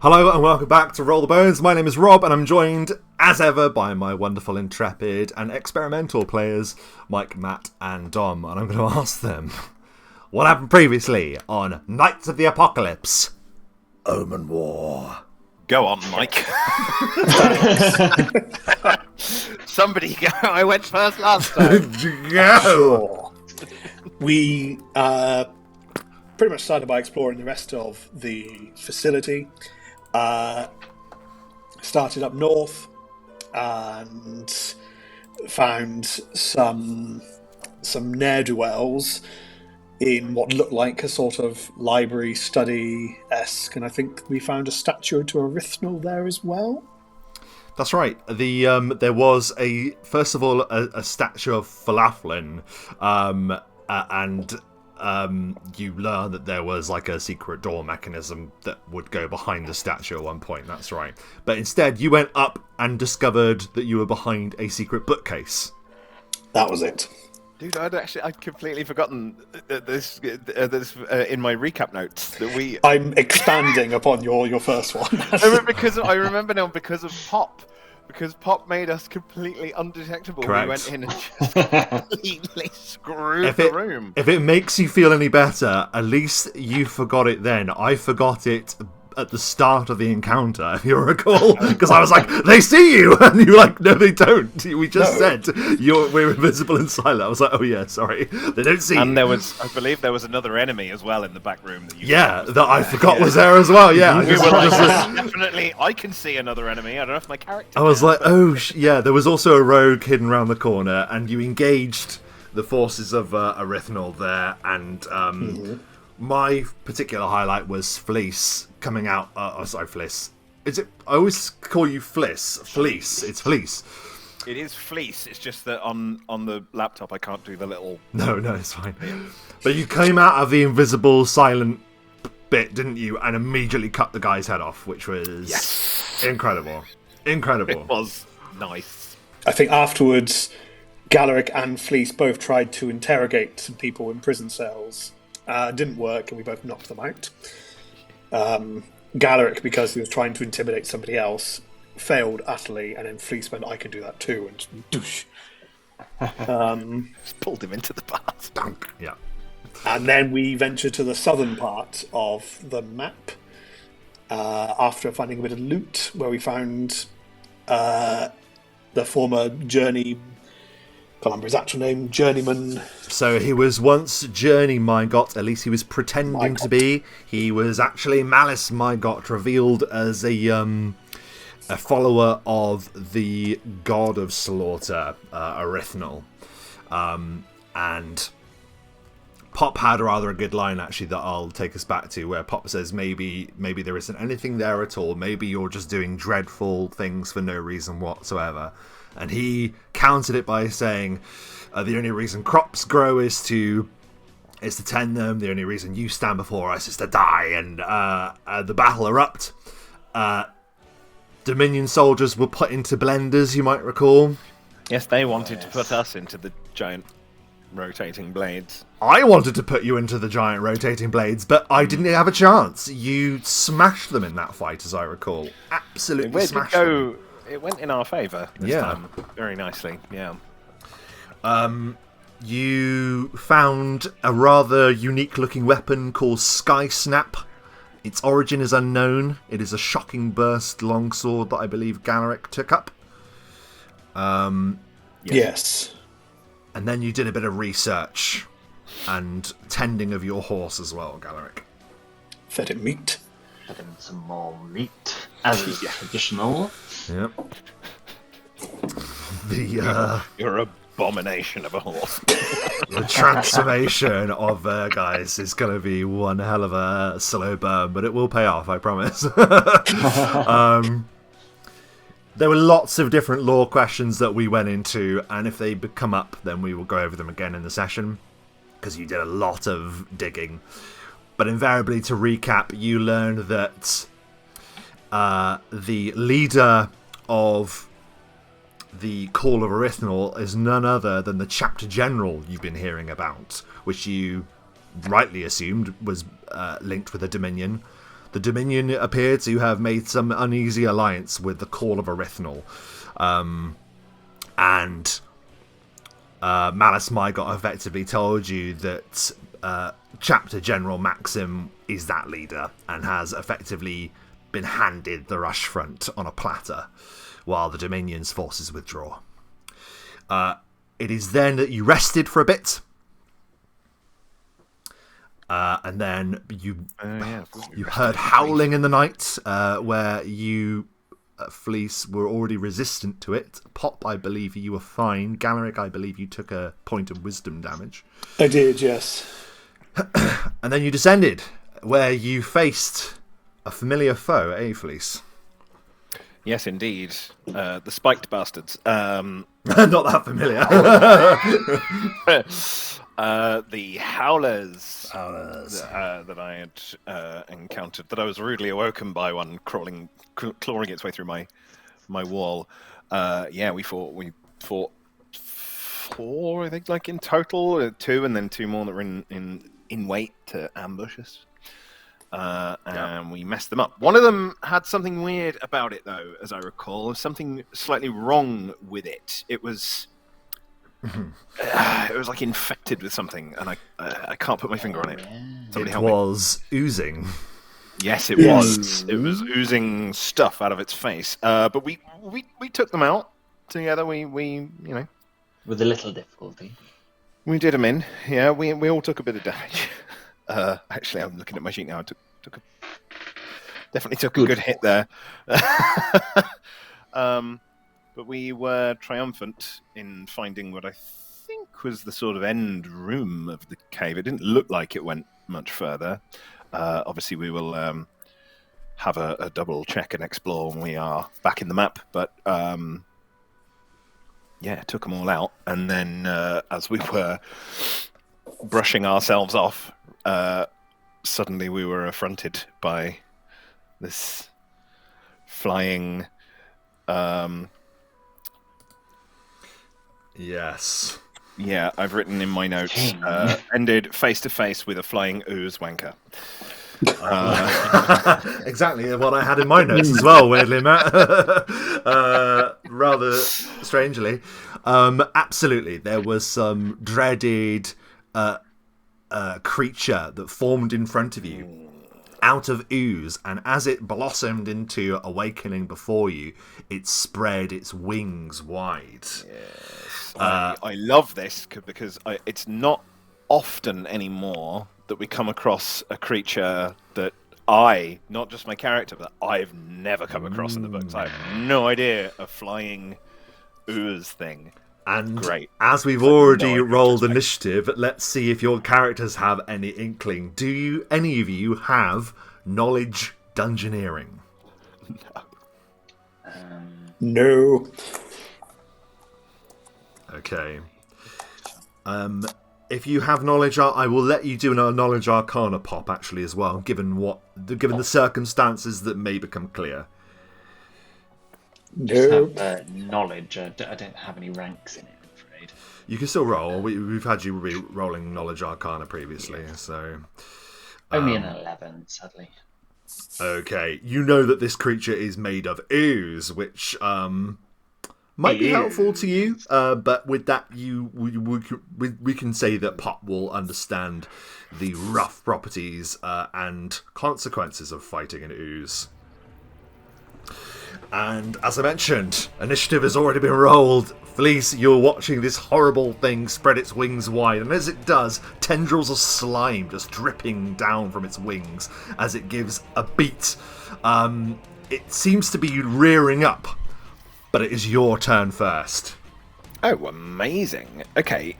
Hello and welcome back to Roll the Bones. My name is Rob and I'm joined, as ever, by my wonderful, intrepid and experimental players, Mike, Matt and Dom. And I'm going to ask them what happened previously on Knights of the Apocalypse, Omen War. Go on, Mike. Somebody go. I went first last time. Go! We pretty much started by exploring the rest of the facility. Started up north and found some ne'er-do-wells in what looked like a sort of library study-esque, and I think we found a statue to Erythnul there as well. That's right. There was a statue of Falaflin, and you learn that there was like a secret door mechanism that would go behind the statue at one point. That's right. But instead, you went up and discovered that you were behind a secret bookcase. That was it. Dude, I'd completely forgotten this in my recap notes that I'm expanding upon your first one. I remember now because of Pop. Because Pop made us completely undetectable. Correct. We went in and just completely screwed the room. If it makes you feel any better, at least you forgot it then. I forgot it at the start of the encounter, if you recall, because I was like, they see you, and you were like, no, they don't. We just said we're invisible and silent. I was like, oh yeah, sorry, they don't see. And I believe there was another enemy as well in the back room. That I forgot was there as well. Yeah, we were like, definitely, I can see another enemy. I don't know if my character. I was like, yeah. There was also a rogue hidden around the corner, and you engaged the forces of Erythnul there, and my particular highlight was Fleece coming out. Fleece. Is it? I always call you Fleece. Fleece. It's Fleece. It is Fleece. It's just that on the laptop I can't do the little. No, it's fine. But you came out of the invisible, silent bit, didn't you? And immediately cut the guy's head off, which was incredible. Incredible. It was nice. I think afterwards, Galeric and Fleece both tried to interrogate some people in prison cells. Didn't work, and we both knocked them out. Galeric, because he was trying to intimidate somebody else, failed utterly, and then Fleece went, I can do that too, and just douche. Just pulled him into the bath. Yeah. And then we ventured to the southern part of the map, after finding a bit of loot, where we found the former can't remember his actual name, Journeyman. So he was once Journey Mygot, at least he was pretending to be. He was actually Malice Mygot, revealed as a follower of the god of slaughter, Erythnul. And Pop had rather a good line, actually, that I'll take us back to, where Pop says, maybe there isn't anything there at all. Maybe you're just doing dreadful things for no reason whatsoever. And he countered it by saying, the only reason crops grow is to tend them. The only reason you stand before us is to die. And the battle erupt. Dominion soldiers were put into blenders, you might recall. Yes, they wanted to put us into the giant rotating blades. I wanted to put you into the giant rotating blades, but I didn't have a chance. You smashed them in that fight, as I recall. Absolutely smashed them. It went in our favour this time, very nicely, yeah. You found a rather unique-looking weapon called Sky Snap. Its origin is unknown. It is a shocking burst longsword that I believe Galeric took up. Yes. And then you did a bit of research and tending of your horse as well, Galeric. Fed it meat. Fed him some more meat, as is traditional. Yep. You're an abomination of a horse. The transformation of guys is going to be one hell of a slow burn, but it will pay off, I promise. There were lots of different lore questions that we went into, and if they come up, then we will go over them again in the session, because you did a lot of digging. But invariably, to recap, you learned that the leader of the Call of Erythnul is none other than the Chapter General you've been hearing about, which you rightly assumed was linked with the Dominion. The Dominion appear to have made some uneasy alliance with the Call of Erythnul. And Malice Mygot effectively told you that Chapter General Maxim is that leader and has effectively been handed the Rushfront on a platter while the Dominion's forces withdraw. It is then that you rested for a bit. And then you heard howling in the night, where you, Fleece, were already resistant to it. Pop, I believe you were fine. Galaric, I believe you took a point of wisdom damage. I did, yes. And then you descended, where you faced a familiar foe, eh, Fleece? Yes, indeed. The spiked bastards. Not that familiar. The howlers that I had encountered, that I was rudely awoken by one clawing its way through my wall. We fought 4, I think, like in total, 2, and then 2 more that were in wait to ambush us. And we messed them up. One of them had something weird about it, though, as I recall. There was something slightly wrong with it. It was like infected with something, and I can't put my finger on it. Somebody help me. It was oozing. Yes, it was. It was oozing stuff out of its face. But we took them out together. We with a little difficulty. We did them in. Yeah, we all took a bit of damage. Actually, I'm looking at my sheet now. I definitely took a good hit there. But we were triumphant in finding what I think was the sort of end room of the cave. It didn't look like it went much further. Obviously, we will have a double check and explore when we are back in the map. But took them all out. And then as we were brushing ourselves off, suddenly we were affronted by this flying... Yes. Yeah, I've written in my notes, ended face-to-face with a flying ooze wanker. Exactly what I had in my notes as well, weirdly, Matt. Rather strangely. Absolutely, there was some dreaded creature that formed in front of you out of ooze, and as it blossomed into awakening before you, it spread its wings wide. Yes. I love this because it's not often anymore that we come across a creature that not just my character, but I've never come across in the books. I have no idea a flying ooze thing. And great. As we've already rolled initiative, let's see if your characters have any inkling. Do any of you have knowledge dungeoneering? No. Okay. If you have knowledge, I will let you do a knowledge arcana pop actually as well, given the circumstances that may become clear. No. Have, knowledge. I don't have any ranks in it, I'm afraid. You can still roll. We've had you rolling knowledge arcana previously, so only an 11, sadly. Okay, you know that this creature is made of ooze, which might be helpful to you. But with that, we can say that Pop will understand the rough properties and consequences of fighting an ooze. And as I mentioned, initiative has already been rolled. Fleece, you're watching this horrible thing spread its wings wide, and as it does, tendrils of slime just dripping down from its wings as it gives a beat. It seems to be rearing up, but it is your turn first. Oh, amazing. Okay,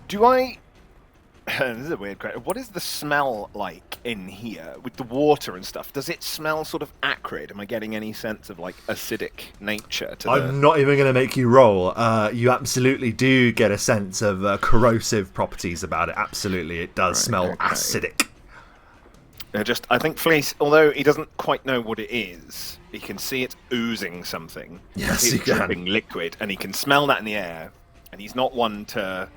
do I... This is a weird question. What is the smell like in here with the water and stuff? Does it smell sort of acrid? Am I getting any sense of like acidic nature to I'm not even going to make you roll. You absolutely do get a sense of corrosive properties about it. Absolutely, it does smell acidic. I think Fleece, although he doesn't quite know what it is, he can see it's oozing something. Yes, it's he can. dripping liquid, and he can smell that in the air. And he's not one to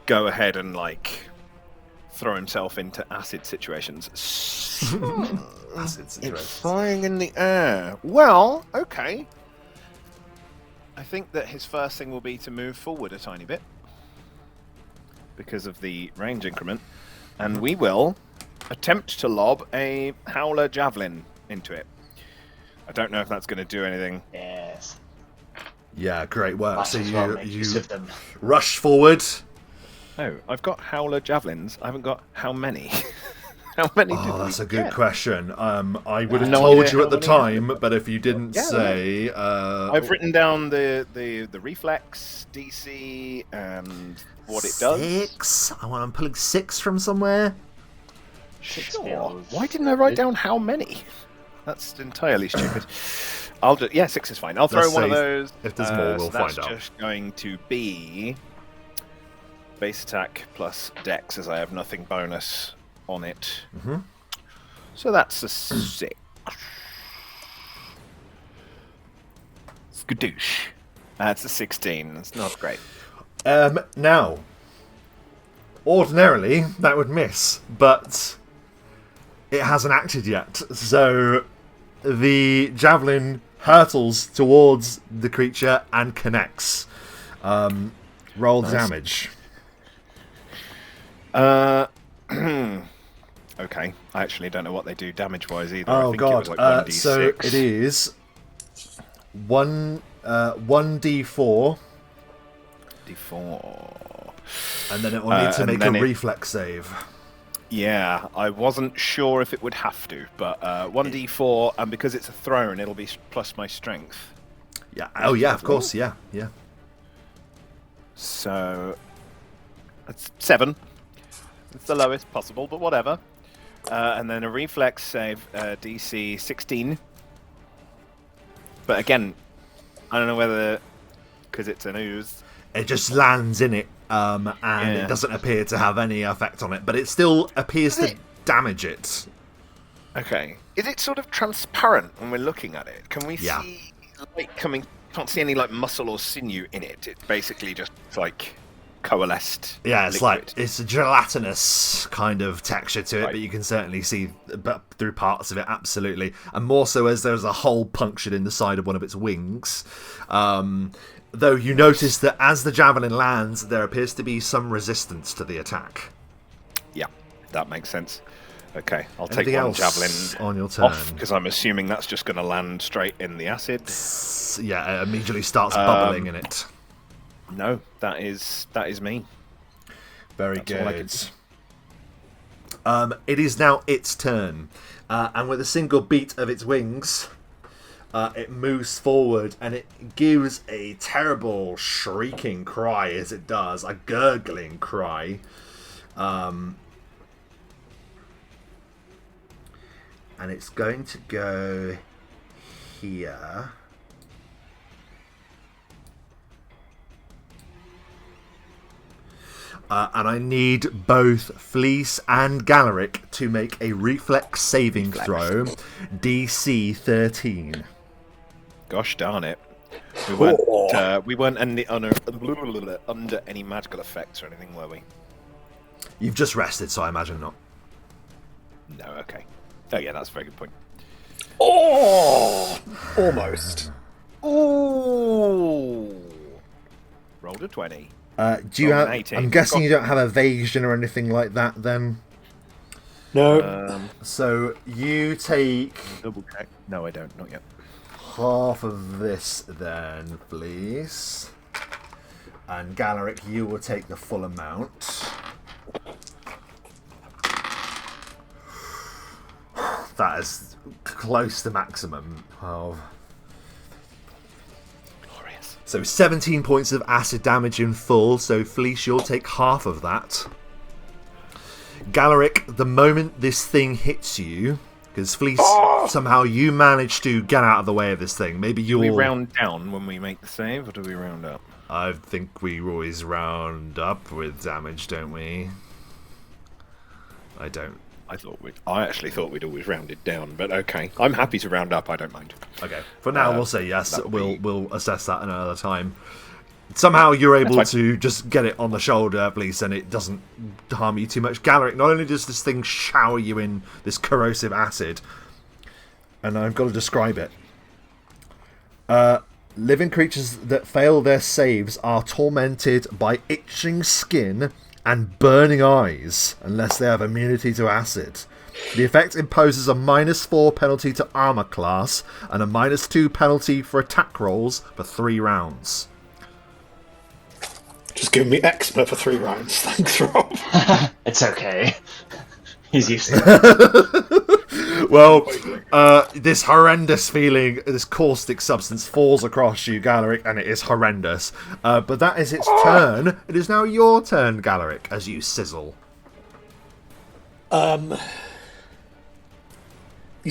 go ahead and like throw himself into acid situations. Acid situations. It's flying in the air. Well, okay. I think that his first thing will be to move forward a tiny bit because of the range increment, and we will attempt to lob a howler javelin into it. I don't know if that's going to do anything. Yes. Yeah, great work. Might So as well make use you of them. rush forward. Oh, I've got howler javelins. I haven't got how many. How many? Oh, did that's we a good get? question. I would have No told idea you at how the many time, but if you didn't Yeah, say, I've written down the reflex DC and what it does. 6. I'm pulling 6 from somewhere. Sure. Why didn't I write down how many? That's entirely stupid. I'll do. Yeah, 6 is fine. I'll throw Let's one of say those. if there's more, we'll that's find out. just going to be base attack plus dex, as I have nothing bonus on it. Mm-hmm. So that's a 6. Skadoosh. That's a 16. It's not great. Now, ordinarily that would miss, but it hasn't acted yet. So the javelin hurtles towards the creature and connects. Roll damage. Okay, I actually don't know what they do damage-wise either. Oh I think god! it was like 1d6. So it is 1d4, D4. and then it will need to and make a then reflex save. Yeah, I wasn't sure if it would have to, but 1d4, and because it's a thrown, it'll be plus my strength. Yeah. Oh yeah, of course. Yeah. Yeah. So that's 7. It's the lowest possible, but whatever. And then a reflex save, DC 16. But again, I don't know whether, because it's an ooze. It just lands in it, and Yeah. it doesn't appear to have any effect on it, but it still appears to damage it. Okay. Is it sort of transparent when we're looking at it? Can we Yeah. see light coming? Can't see any like muscle or sinew in it. It's basically just like coalesced. Yeah, it's liquid. like it's a gelatinous kind of texture to it, Right. but you can certainly see through parts of it, absolutely, and more so as there's a hole punctured in the side of one of its wings. Though you notice that as the javelin lands, there appears to be some resistance to the attack. Yeah, that makes sense. Okay, I'll Anything take one else javelin on your turn? off because I'm assuming that's just going to land straight in the acid. Yeah, it immediately starts bubbling in it. No, that is me. Very That's all I can good. It is now its turn, and with a single beat of its wings, it moves forward, and it gives a terrible shrieking cry as it does, a gurgling cry. And it's going to go here. And I need both Fleece and Galaric to make a reflex saving throw, DC 13. Gosh darn it. We weren't under any magical effects or anything, were we? You've just rested, so I imagine not. No, okay. Oh yeah, that's a very good point. Oh, almost. Ooh. Rolled a 20. Do you have? 18. I'm guessing you don't have evasion or anything like that, then. No. So you take Double check. No, I don't. Not yet. half of this, then, please. And Galaric, you will take the full amount. That is close to maximum of. Glorious. So 17 points of acid damage in full, so Fleece, you'll take half of that. Galaric, the moment this thing hits you, because Fleece, somehow you manage to get out of the way of this thing. Maybe Do you'll... we round down when we make the save, or do we round up? I think we always round up with damage, don't we? I don't. I actually thought we'd always rounded down, but okay. I'm happy to round up, I don't mind. Okay, for now we'll say yes. that would We'll be- we'll assess that another time. Somehow you're able That's to just get it on the shoulder, at least, and it doesn't harm you too much. Galeric, not only does this thing shower you in this corrosive acid, and I've got to describe it. Living creatures that fail their saves are tormented by itching skin and burning eyes, unless they have immunity to acid. The effect imposes a -4 penalty to armor class, and a -2 penalty for attack rolls for 3 rounds. Just give me eczema for 3 rounds. Thanks, Rob. It's okay. He's used to it. Well, this horrendous feeling, this caustic substance falls across you, Galeric, and it is horrendous. But that is its turn. It is now your turn, Galeric, as you sizzle. You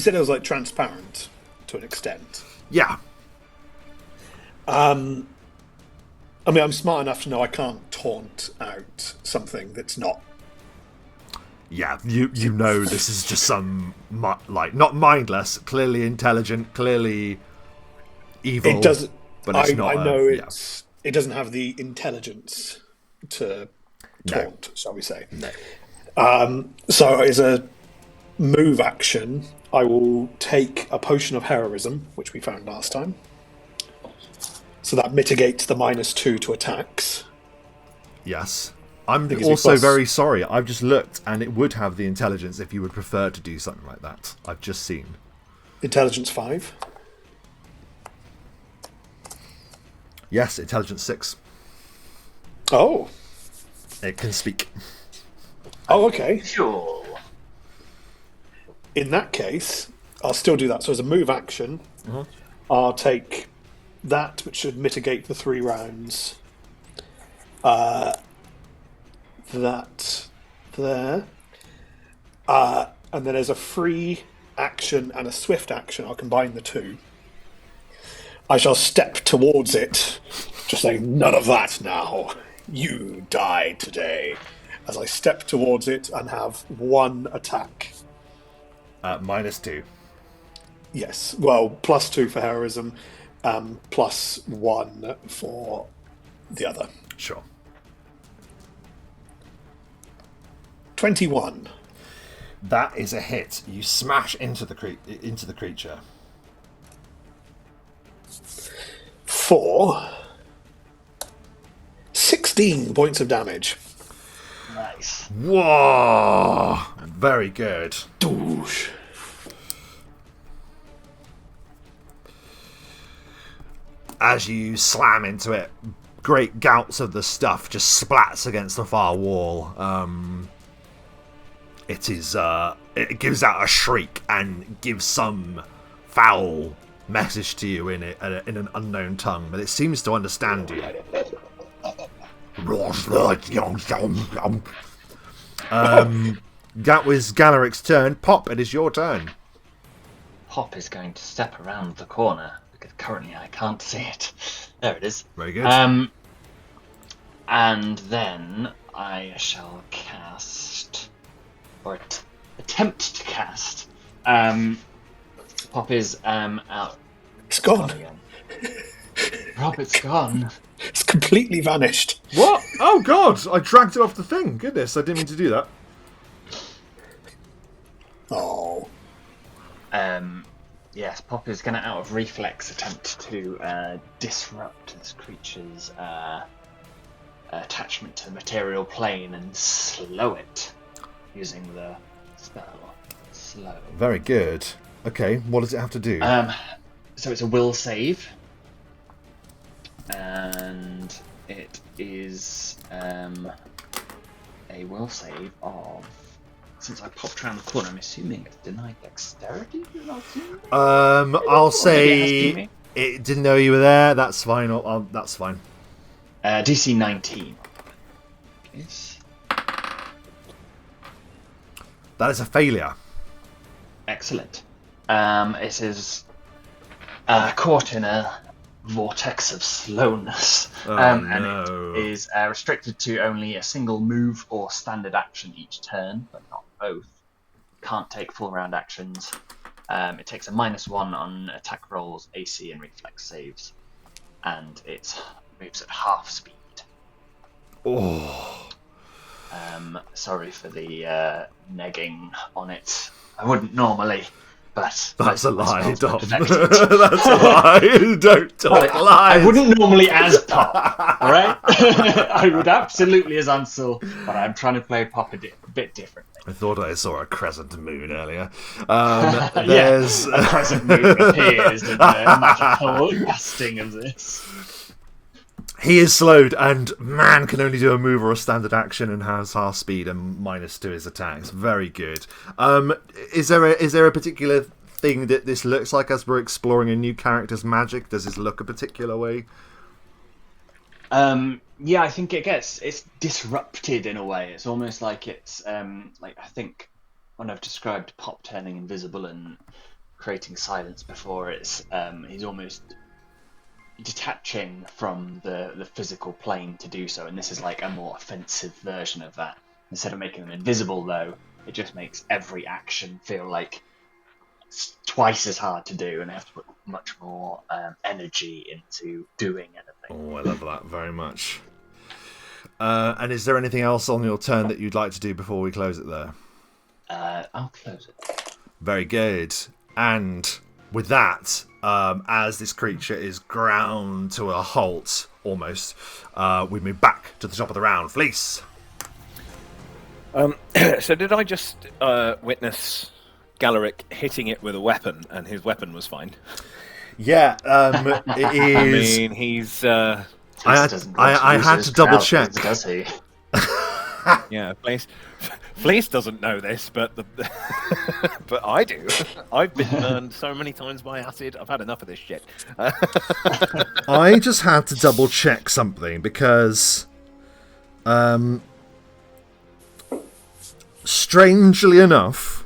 said it was like transparent to an extent. Yeah. I mean, I'm smart enough to know I can't taunt out something that's not. Yeah, you know this is just some, not mindless, clearly intelligent, clearly evil. It doesn't. But it's not. I know it doesn't have the intelligence to taunt, shall we say? No. So, as a move action, I will take a potion of heroism, which we found last time. So that mitigates the -2 to attacks. Yes. I'm Because also very sorry. I've just looked, and it would have the intelligence if you would prefer to do something like that. I've just seen. Intelligence 5. Yes, intelligence 6. Oh. It can speak. Oh, okay. Sure. In that case, I'll still do that. So as a move action, I'll take that, which should mitigate for 3 rounds. That there. And then as a free action and a swift action, I'll combine the 2. I shall step towards it, just saying, none of that now. You die today. As I step towards it and have 1 attack. -2. Yes, well, +2 for heroism, +1 for the other. Sure. 21. That is a hit. You smash into the creature. For 16 points of damage. Nice. Whoa! Very good. Doosh. As you slam into it, great gouts of the stuff just splats against the far wall. It gives out a shriek and gives some foul message to you in an unknown tongue, but it seems to understand you. That was Galeric's turn. Pop, it is your turn. Pop is going to step around the corner because currently I can't see it. There it is. Very good. And then I shall cast, or attempt to cast. Pop is out. It's gone. Again. Rob, it's gone. It's completely vanished. What? Oh god! I dragged it off the thing. Goodness, I didn't mean to do that. Oh. Yes, Pop is going to, out of reflex, attempt to disrupt this creature's attachment to the material plane and slow it using the spell. Slow. Very good. Okay, what does it have to do? So it's a will save. And it is a will save of... Since I popped around the corner, I'm assuming it's denied dexterity? I'll say it didn't know you were there. That's fine. That's fine. DC 19. Yes. That is a failure. Excellent. It is caught in a vortex of slowness, and it is restricted to only a single move or standard action each turn, but not both. Can't take full round actions. It takes a -1 on attack rolls, AC, and reflex saves, and its moves at half speed. Oh. Sorry for the negging on it. I wouldn't normally, but that's a lie, Dom. That's a lie. Don't talk lies. I wouldn't normally as Pop, all right? I would absolutely as Ansel, but I'm trying to play Pop a bit differently. I thought I saw a crescent moon earlier. There's a crescent moon appears in the magical casting of this. He is slowed, and man can only do a move or a standard action and has half speed and -2 to his attacks. Very good. Is there a particular thing that this looks like as we're exploring a new character's magic? Does this look a particular way? Yeah, I think it's disrupted in a way. It's almost like it's like, I think when I've described Pop turning invisible and creating silence before, it's he's almost detaching from the physical plane to do so, and this is like a more offensive version of that. Instead of making them invisible, though, it just makes every action feel like it's twice as hard to do, and I have to put much more energy into doing anything. Oh, I love that very much. And is there anything else on your turn that you'd like to do before we close it there? I'll close it. Very good. And with that, as this creature is ground to a halt, almost, we move back to the top of the round. Fleece! So did I just witness Galaric hitting it with a weapon, and his weapon was fine? Yeah, it is... I mean, he's... I had to double check. Does he? Yeah, Fleece doesn't know this, but but I do. I've been burned so many times by acid. I've had enough of this shit. I just had to double check something because, strangely enough,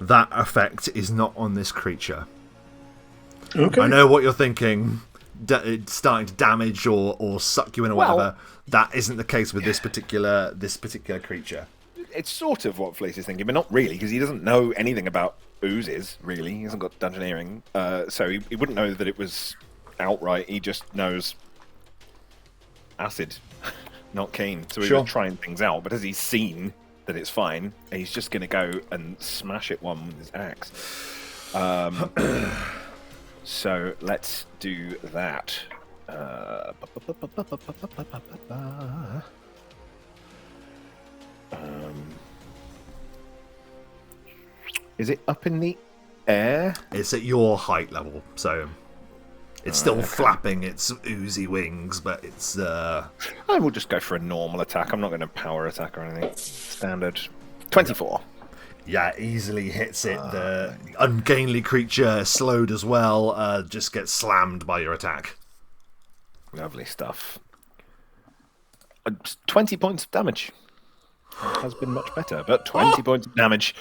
that effect is not on this creature. Okay. I know what you're thinking. It's starting to damage or suck you in or whatever. That isn't the case with this particular creature. It's sort of what Fleece is thinking, but not really, because he doesn't know anything about oozes, really. He hasn't got dungeoneering, so he wouldn't know that it was outright. He just knows acid, not keen. So he was trying things out, but as he's seen that it's fine, he's just going to go and smash it one with his axe. So let's do that. Is it up in the air? It's at your height level, so it's still flapping its oozy wings, but it's... I will just go for a normal attack. I'm not going to power attack or anything. Standard. 24. Yeah, easily hits it. The ungainly creature, slowed as well, just gets slammed by your attack. Lovely stuff. 20 points of damage. It has been much better, but 20 points of damage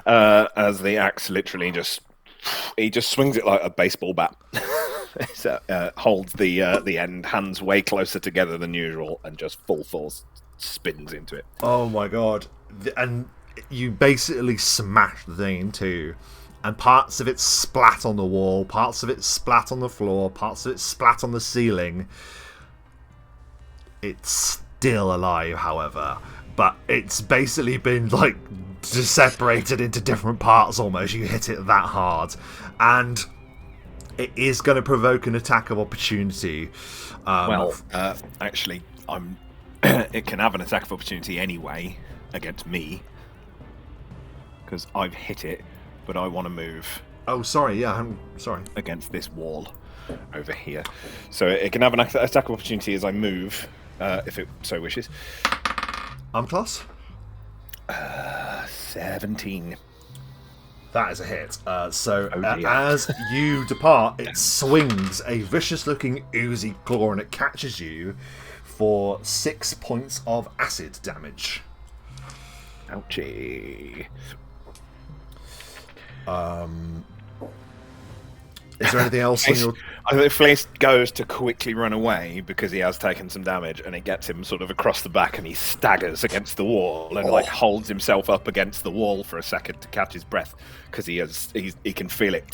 as the axe literally just swings it like a baseball bat. So, holds the end, hands way closer together than usual, and just full force spins into it. Oh my god. And you basically smash the thing in two, and parts of it splat on the wall, parts of it splat on the floor, parts of it splat on the ceiling. It's still alive, however, but it's basically been like just separated into different parts almost. You hit it that hard, and it is going to provoke an attack of opportunity. Actually, it can have an attack of opportunity anyway against me because I've hit it, but I want to move. Oh, sorry. Yeah, I'm sorry. Against this wall over here, so it can have an attack of opportunity as I move, if it so wishes. Class? 17. That is a hit. As you depart, it swings a vicious-looking oozy claw, and it catches you for 6 points of acid damage. Ouchie. Is there anything else on your... I think Fleece goes to quickly run away because he has taken some damage, and it gets him sort of across the back, and he staggers against the wall and like holds himself up against the wall for a second to catch his breath because he can feel it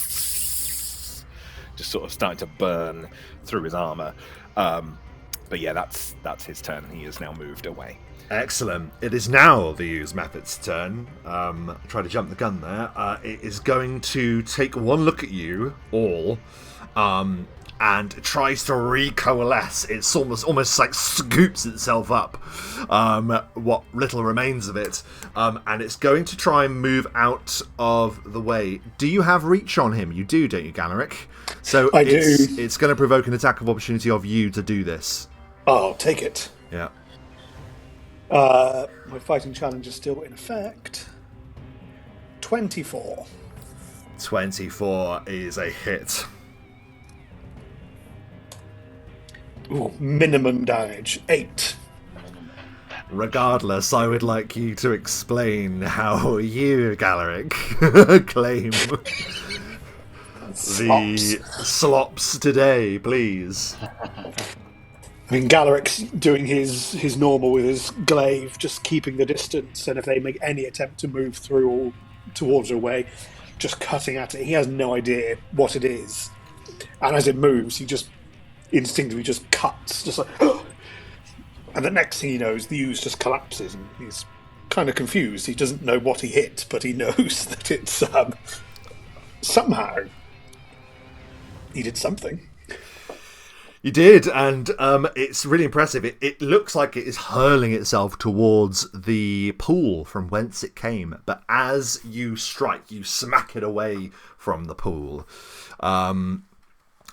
just sort of starting to burn through his armor. But yeah, that's his turn. He has now moved away. Excellent. It is now the use method's turn. Try to jump the gun there. It is going to take one look at you all, and tries to recoalesce. It's almost like scoops itself up, what little remains of it, and it's going to try and move out of the way. Do you have reach on him? You do, don't you, Galaric? So I do. It's going to provoke an attack of opportunity of you to do this. Oh, take it. Yeah. My fighting challenge is still in effect. 24. 24 is a hit. Ooh, minimum damage, 8. Regardless, I would like you to explain how you, Galaric, claim the slops today, please. I mean, Galaric's doing his normal with his glaive, just keeping the distance, and if they make any attempt to move through or towards or away, just cutting at it. He has no idea what it is. And as it moves, he just instinctively just cuts, just like... And the next thing he knows, the ooze just collapses, and he's kind of confused. He doesn't know what he hit, but he knows that it's... somehow... he did something. You did, and it's really impressive. It looks like it is hurling itself towards the pool from whence it came, but as you strike, you smack it away from the pool.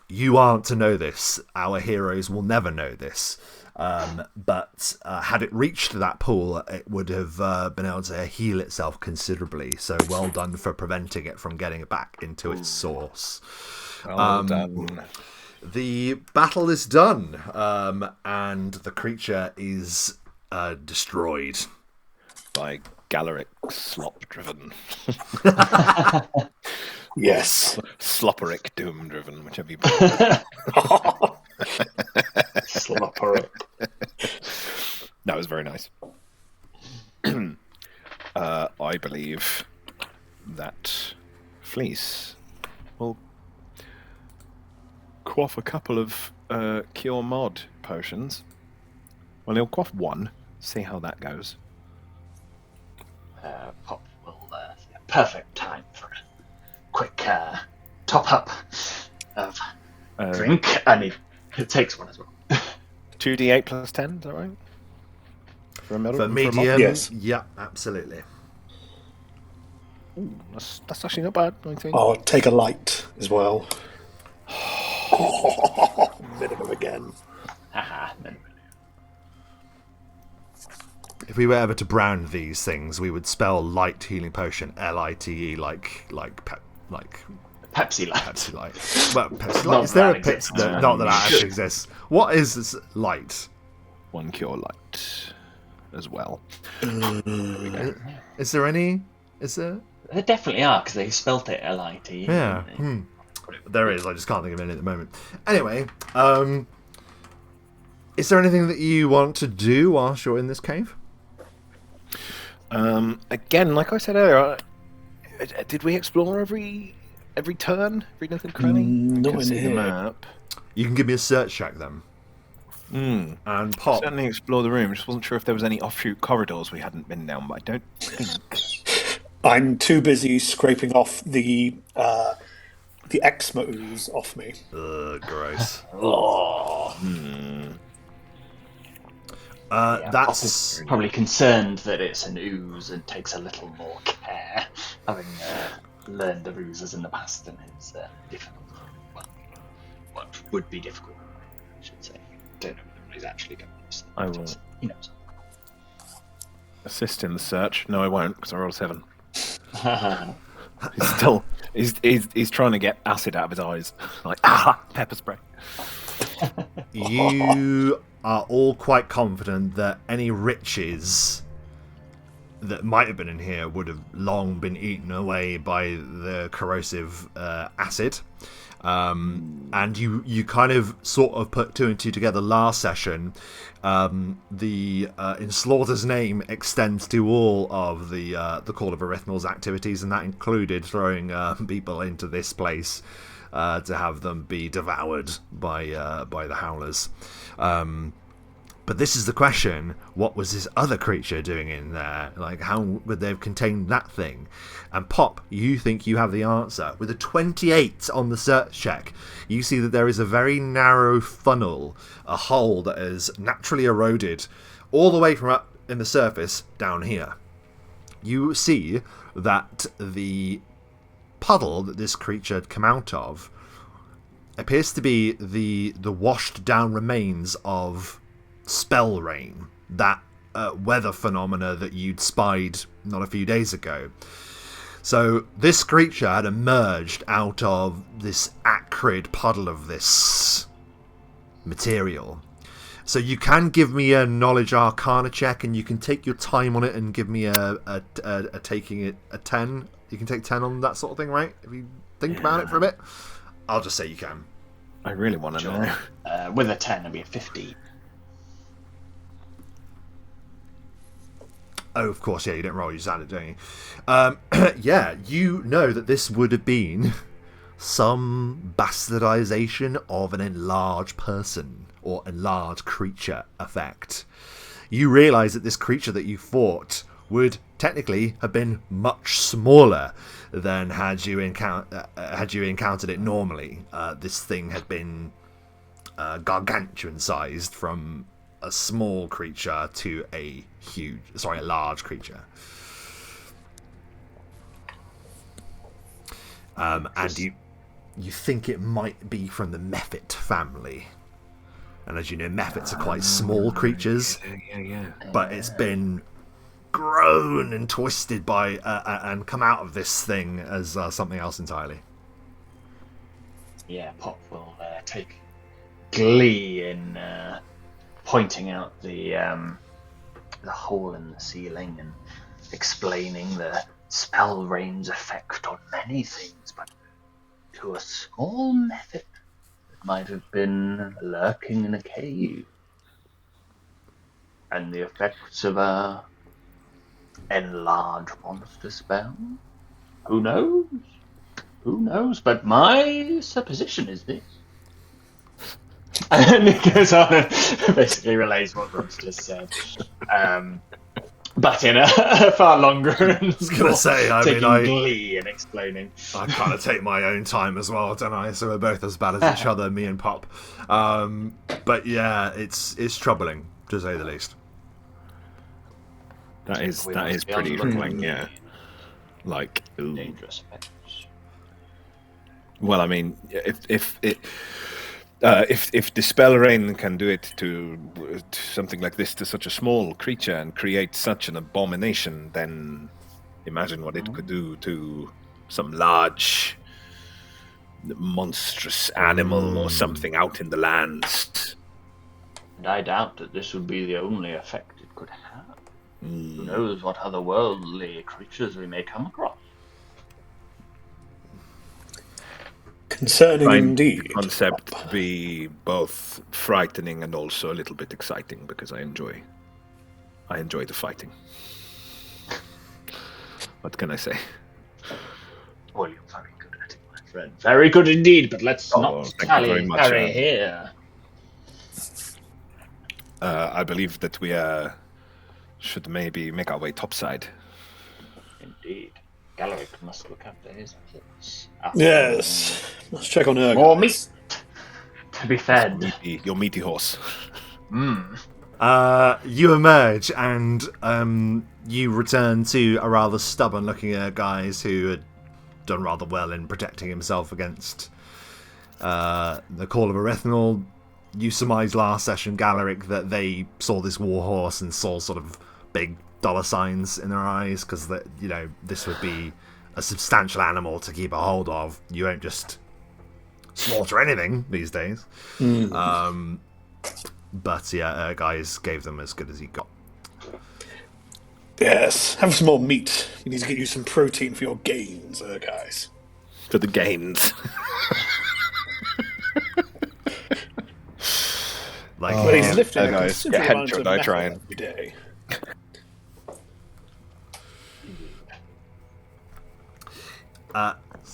You aren't to know this. Our heroes will never know this. But had it reached that pool, it would have been able to heal itself considerably. So well done for preventing it from getting back into its source. Well done. The battle is done, and the creature is destroyed. By Galaric slop-driven. Yes. Slopperic doom-driven, whichever you Slopperic. That was very nice. I believe that Fleece will quaff a couple of Cure Mod potions. Well, he'll quaff one, see how that goes. Pop will perfect time for a quick top up of drink, and it takes one as well. 2d8 plus 10, is that right? For medium, yes. Yeah, absolutely. Ooh, that's actually not bad, I think. Oh, take a light as well. Minimum again. Haha, minimum. If we were ever to brand these things, we would spell light healing potion Lite like Pepsi Light. Pepsi Light. Well, Pepsi Light. Is there a Pepsi? Not that actually exists. What is this light? One Cure Light as well. Is there any? Is there? There definitely are, because they spelt it Lite. Yeah. There is. I just can't think of any at the moment. Anyway, is there anything that you want to do whilst you're in this cave? Again, like I said earlier, did we explore every turn, every nook and cranny? Not in see the here. map. You can give me a search check then. And Pop. Certainly explore the room. Just wasn't sure if there was any offshoot corridors we hadn't been down, but I don't think. I'm too busy scraping off the eczema ooze off me. Ugh, gross. That's probably concerned that it's an ooze and takes a little more care, having learned the oozes in the past and is difficult. Well, what would be difficult, I should say. Don't know what he's actually going to use. I will. He knows. Assist in the search. No, I won't, because I rolled 7. He's still. He's trying to get acid out of his eyes, like pepper spray. You are all quite confident that any riches that might have been in here would have long been eaten away by the corrosive acid. And you kind of sort of put 2 and 2 together last session. The in Slaughter's name extends to all of the Call of Erythnul's activities, and that included throwing people into this place to have them be devoured by the Howlers. But this is the question: what was this other creature doing in there? Like, how would they have contained that thing? And Pop, you think you have the answer. With a 28 on the search check, you see that there is a very narrow funnel, a hole that is naturally eroded all the way from up in the surface down here. You see that the puddle that this creature had come out of appears to be the washed down remains of spell rain, that weather phenomena that you'd spied not a few days ago. So this creature had emerged out of this acrid puddle of this material. So you can give me a knowledge arcana check, and you can take your time on it and give me a taking it a 10. You can take 10 on that sort of thing, right? If you think about it for a bit. I'll just say you can. I really want to know. With a 10, it'd be a 15. Oh, of course, yeah, you didn't roll, you just added, don't you? Yeah, you know that this would have been some bastardization of an enlarged person or enlarged creature effect. You realise that this creature that you fought would technically have been much smaller than had you encountered it normally. This thing had been gargantuan-sized from a small creature to a large creature. And you think it might be from the Mephit family. And as you know, Mephits are quite small creatures. But it's been grown and twisted by and come out of this thing as something else entirely. Yeah, Pop will take glee in pointing out the hole in the ceiling and explaining the spell rain's effect on many things, but to a small Mephit, it might have been lurking in a cave. And the effects of a enlarged monster spell? Who knows? Who knows? But my supposition is this. And it goes on and basically relays what Ross just said. But in a far longer and I was going to say, glee and explaining. I kind of take my own time as well, don't I? So we're both as bad as each other, me and Pop. But yeah, it's troubling, to say the least. That is pretty troubling, yeah. Like, ooh. Dangerous effects. Well, I mean, if the spell rain can do it to something like this to such a small creature and create such an abomination, then imagine what it could do to some large, monstrous animal or something out in the lands. And I doubt that this would be the only effect it could have. Who knows what otherworldly creatures we may come across. Concerning indeed. The concept to be both frightening and also a little bit exciting, because I enjoy the fighting. What can I say? Well, you're very good at it, my friend. Very good indeed, but let's not tally here. I believe that we should maybe make our way topside. Indeed. Galeric must look after his kids. Yes. Let's check on her. More meat to be fed. Your meaty horse. You emerge and you return to a rather stubborn-looking guys who had done rather well in protecting himself against the call of Erythnul. You surmised last session, Galeric, that they saw this war horse and saw sort of big dollar signs in their eyes, because this would be a substantial animal to keep a hold of. You won't just slaughter anything these days. But yeah, guys gave them as good as he got. Yes, have some more meat. We need to get you some protein for your gains, guys. For the gains. But he's lifting a guys, considerable amount of metal trying every day.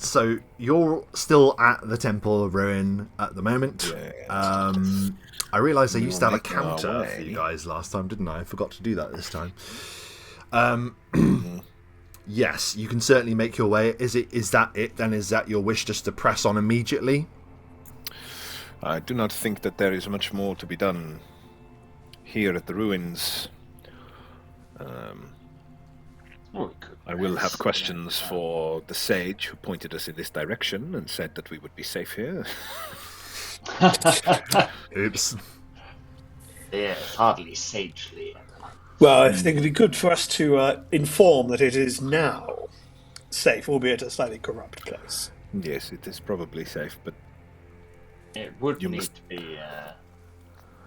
So you're still at the Temple of Ruin at the moment. I realised I used to have a counter for you guys last time, didn't I? I forgot to do that this time. Yes, you can certainly make your way. Is that it then? Is that your wish, just to press on immediately? I do not think that there is much more to be done here at the ruins. I will have questions for the sage who pointed us in this direction and said that we would be safe here. Oops. Yeah, hardly sagely. Well, I think it'd be good for us to inform that it is now safe, albeit a slightly corrupt place. Yes, it is probably safe, but it would need to be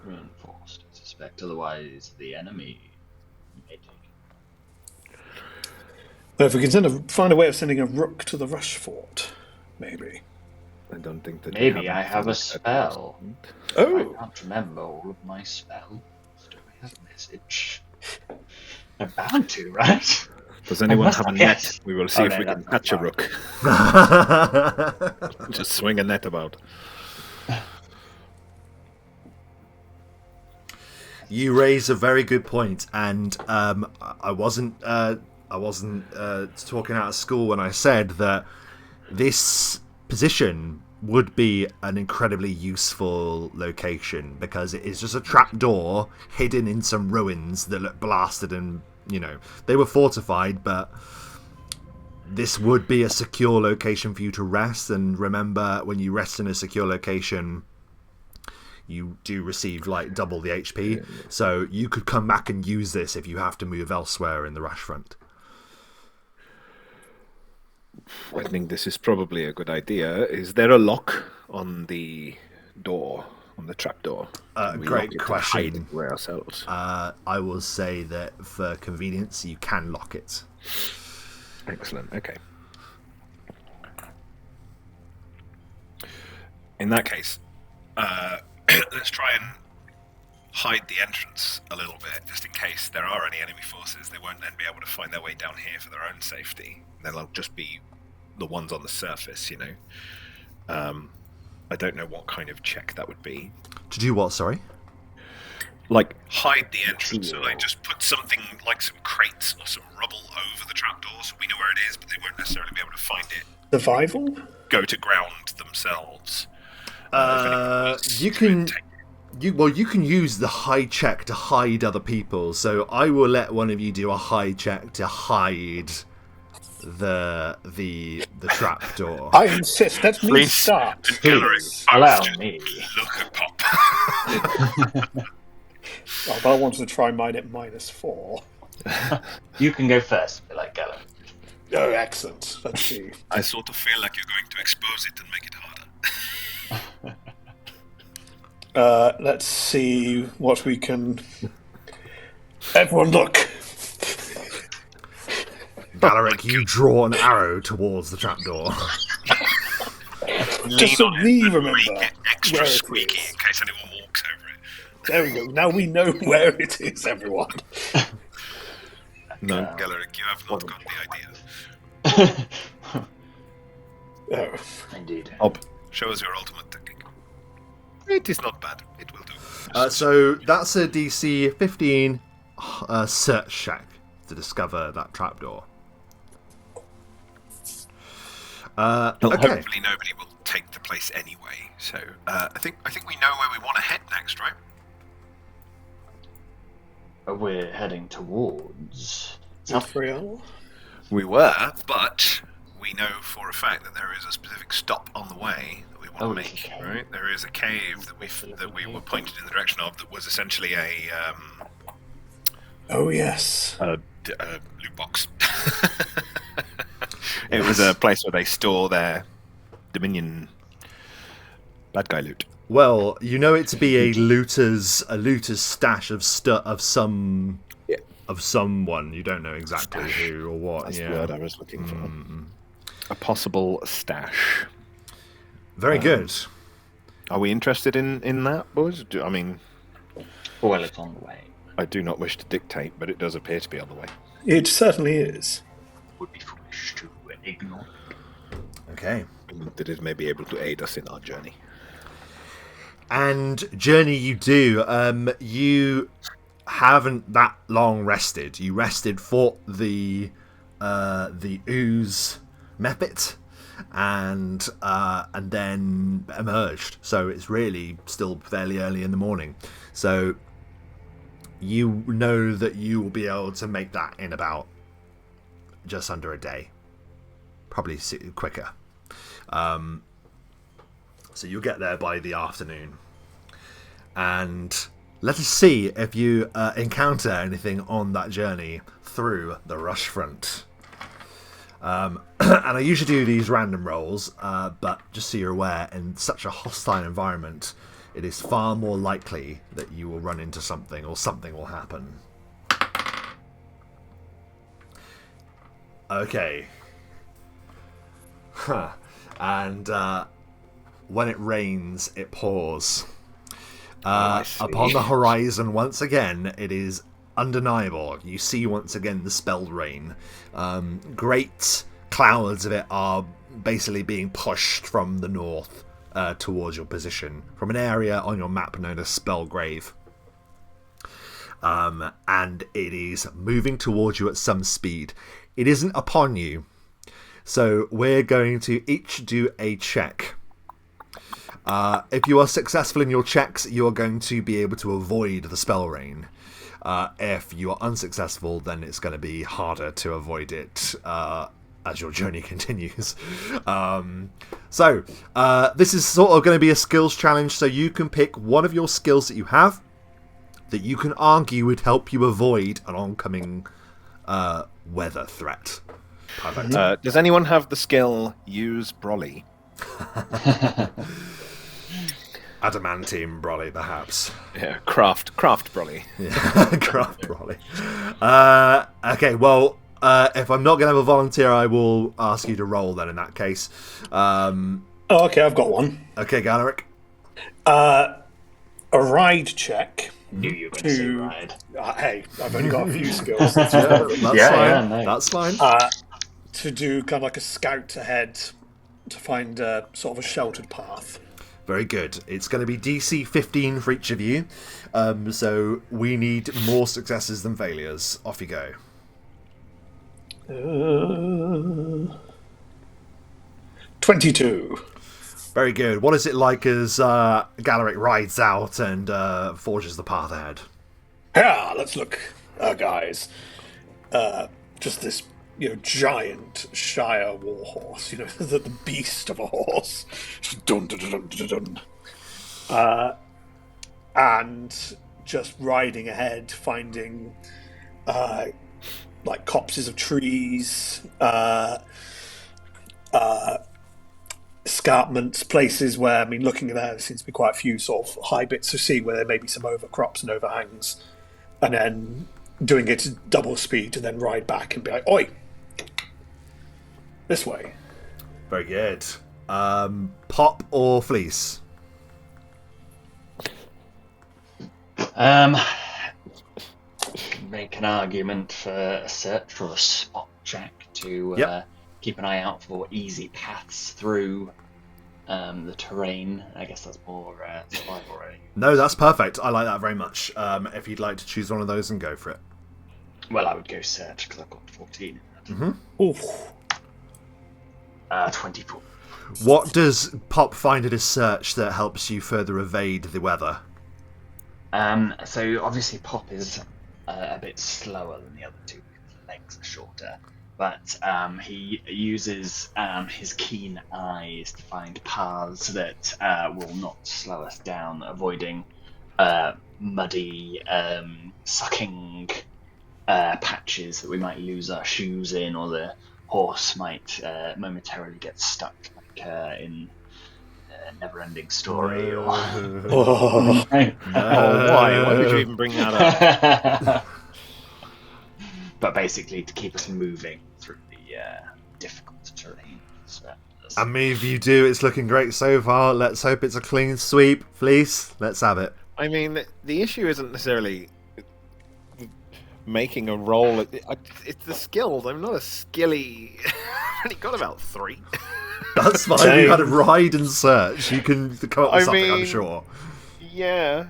reinforced, I suspect. Otherwise, the enemy may take it. Well, if we can find a way of sending a rook to the Rushfront, maybe. I don't think that. Maybe I have a spell. Oh, I can't remember all of my spells. Do I have a message? I'm bound to, right? Does anyone have a net? We will see if we can catch a rook. Just swing a net about. You raise a very good point, and I wasn't talking out of school when I said that this position would be an incredibly useful location, because it is just a trapdoor hidden in some ruins that look blasted, and they were fortified, but this would be a secure location for you to rest. And remember, when you rest in a secure location, you do receive like double the HP, so you could come back and use this if you have to move elsewhere in the Rushfront. I think this is probably a good idea. Is there a lock on the door, on the trap door? Great question. We're ourselves. I will say that for convenience, you can lock it. Excellent. Okay. In that case, let's try and hide the entrance a little bit, just in case there are any enemy forces. They won't then be able to find their way down here for their own safety. They'll just be the ones on the surface, I don't know what kind of check that would be. To do what, sorry? Like, hide the entrance, so like just put something like some crates or some rubble over the trapdoor so we know where it is, but they won't necessarily be able to find it. Survival? Go to ground themselves. You can use the hide check to hide other people, so I will let one of you do a hide check to hide the trapdoor. I insist. Let me start. Please allow me. Look at Pop. But I wanted to try mine at -4. You can go first, if you like, Gallon. Oh, excellent. Let's see. I sort of feel like you're going to expose it and make it harder. Let's see what we can... Everyone look! Galaric, you draw an arrow towards the trapdoor. Just so we remember Make it extra where it squeaky is. in case anyone walks over it. There we go. Now we know where it is, everyone. No, Galaric, you have not got the idea. Oh. Indeed. Ob, show us your ultimate technique. It is not bad. It will do. So that's a DC 15 search check to discover that trapdoor. Okay. Hopefully nobody will take the place anyway. So I think we know where we want to head next, right? We're heading towards Afriel? We were, but we know for a fact that there is a specific stop on the way that we want to make. Okay. Right? There is a cave that we were pointed in the direction of that was essentially a Oh, yes. loot box. It was a place where they store their Dominion bad guy loot. Well, you know it to be a looter's stash of someone. You don't know exactly Stash. who or what. That's yeah. the word I was looking for. A possible stash. Very good. Are we interested in that, boys? well, it's on the way. I do not wish to dictate, but it does appear to be on the way. It certainly is. Would be foolish to ignore. Okay. That it may be able to aid us in our journey. And journey you do. You haven't that long rested. You rested, fought the ooze mephit, and then emerged. So it's really still fairly early in the morning. So you know that you will be able to make that in about just under a day, probably quicker. So you'll get there by the afternoon, and let us see if you encounter anything on that journey through the Rushfront. And I usually do these random rolls, but just so you're aware, in such a hostile environment, it is far more likely that you will run into something or something will happen. Okay. And when it rains, it pours. Upon the horizon, once again, it is undeniable. You see once again the spelled rain. Great clouds of it are basically being pushed from the north towards your position, from an area on your map known as Spellgrave. And it is moving towards you at some speed. It isn't upon you. So we're going to each do a check. If you are successful in your checks, you are going to be able to avoid the spell rain. If you are unsuccessful, then it's going to be harder to avoid it as your journey continues. So this is sort of going to be a skills challenge, so you can pick one of your skills that you have that you can argue would help you avoid an oncoming weather threat. Perfect. Does anyone have the skill use Brolly? Adamantium Brolly, perhaps. Yeah, craft Brolly. Yeah, craft Brolly. Okay, well, if I'm not going to have a volunteer, I will ask you to roll then in that case. Okay, I've got one. Okay, Galeric. A ride check. Knew you were going to say ride. Hey, I've only got a few skills. That's fine. No. That's fine. To do kind of like a scout ahead to find sort of a sheltered path. Very good. It's going to be DC 15 for each of you. So we need more successes than failures. Off you go. 22. Very good. What is it like as Galeric rides out and forges the path ahead? Yeah, let's look, guys. Just this, giant Shire warhorse. The beast of a horse. Dun, dun, dun, dun, dun, dun. And just riding ahead, finding like copses of trees, escarpments, places where, looking there seems to be quite a few sort of high bits of sea where there may be some overcrops and overhangs, and then doing it at double speed to then ride back and be like, oi, this way. Very good. Pop or fleece? Make an argument for a search or a spot check to keep an eye out for easy paths through the terrain. I guess that's more survival already. No, that's perfect. I like that very much. If you'd like to choose one of those and go for it. Well, I would go search because I've got 14 in that. Mm-hmm. Oof. 24. What does Pop find at his search that helps you further evade the weather? So obviously Pop is a bit slower than the other two because his legs are shorter, but he uses his keen eyes to find paths that will not slow us down, avoiding muddy, sucking patches that we might lose our shoes in, or the horse might momentarily get stuck, like in a Never-Ending Story. Or why? Why would you even bring that up? But basically to keep us moving through the difficult terrain. If you do, it's looking great so far. Let's hope it's a clean sweep. Fleece, let's have it. The issue isn't necessarily making a roll. It's the skills. I'm not a skilly. I've only got about 3. That's fine. You had a ride and search. You can come up with something, I'm sure. Yeah.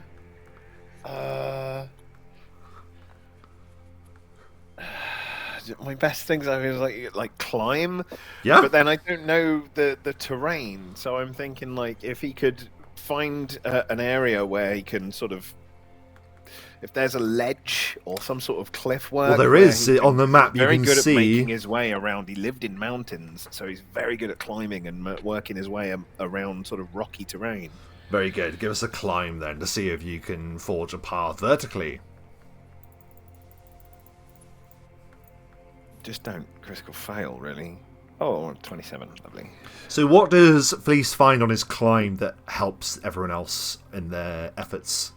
My best things I mean like climb. Yeah. But then I don't know the terrain, so I'm thinking like if he could find an area where he can sort of, if there's a ledge or some sort of cliff work. Well, there is on the map. You very can good see. at making his way around. He lived in mountains, so he's very good at climbing and working his way around sort of rocky terrain. Very good. Give us a climb then to see if you can forge a path vertically. Just don't critical fail, really. Oh, 27, lovely. So what does Fleece find on his climb that helps everyone else in their efforts?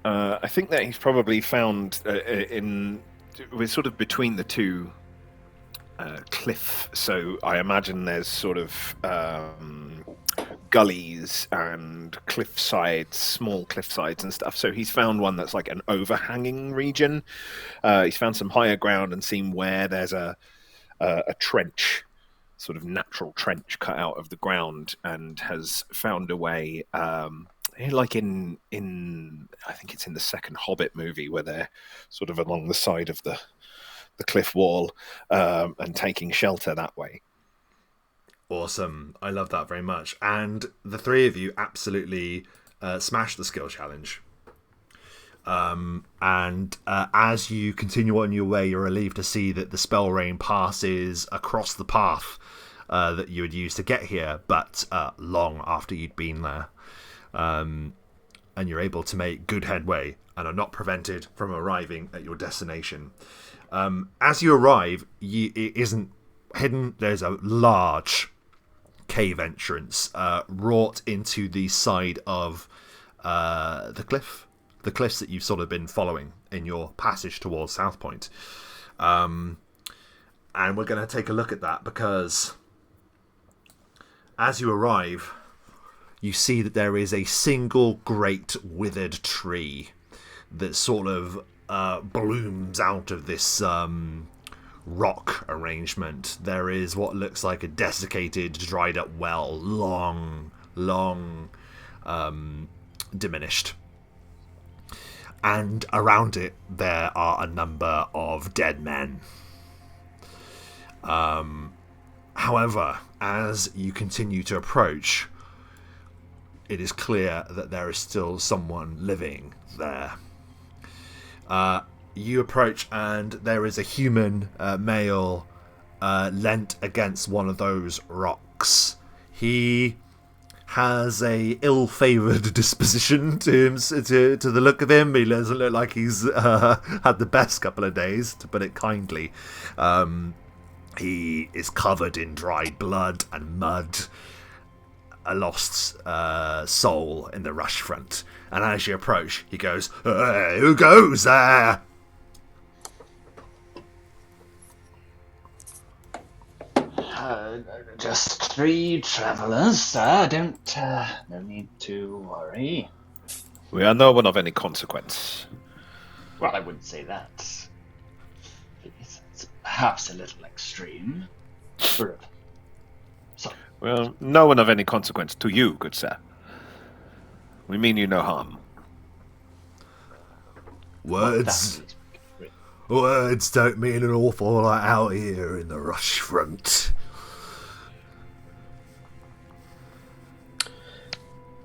I think that he's probably found we're sort of between the two cliff, so I imagine there's sort of gullies and cliff sides, small cliff sides and stuff. So he's found one that's like an overhanging region. He's found some higher ground and seen where there's a trench, sort of natural trench cut out of the ground, and has found a way, like in I think it's in the second Hobbit movie, where they're sort of along the side of the cliff wall and taking shelter that way. Awesome. I love that very much. And the 3 of you absolutely smashed the skill challenge. And as you continue on your way, you're relieved to see that the spell rain passes across the path that you would use to get here, but long after you'd been there. And you're able to make good headway and are not prevented from arriving at your destination. As you arrive, it isn't hidden. There's a large cave entrance wrought into the side of the cliffs that you've sort of been following in your passage towards South Point. And we're going to take a look at that, because as you arrive, you see that there is a single great withered tree that sort of blooms out of this rock arrangement. There is what looks like a desiccated, dried up well, long diminished. And around it there are a number of dead men. However, as you continue to approach, it is clear that there is still someone living there. You approach and there is a human male leant against one of those rocks. He has a ill-favoured disposition to the look of him. He doesn't look like he's had the best couple of days, to put it kindly. He is covered in dried blood and mud, a lost soul in the Rushfront. And as you approach, he goes, "Hey, who goes there?" Just 3 travellers, sir. No need to worry. We are no one of any consequence. Well, I wouldn't say that. It's perhaps a little extreme. Sorry. Well, no one of any consequence to you, good sir. We mean you no harm. Words don't mean an awful lot out here in the Rushfront.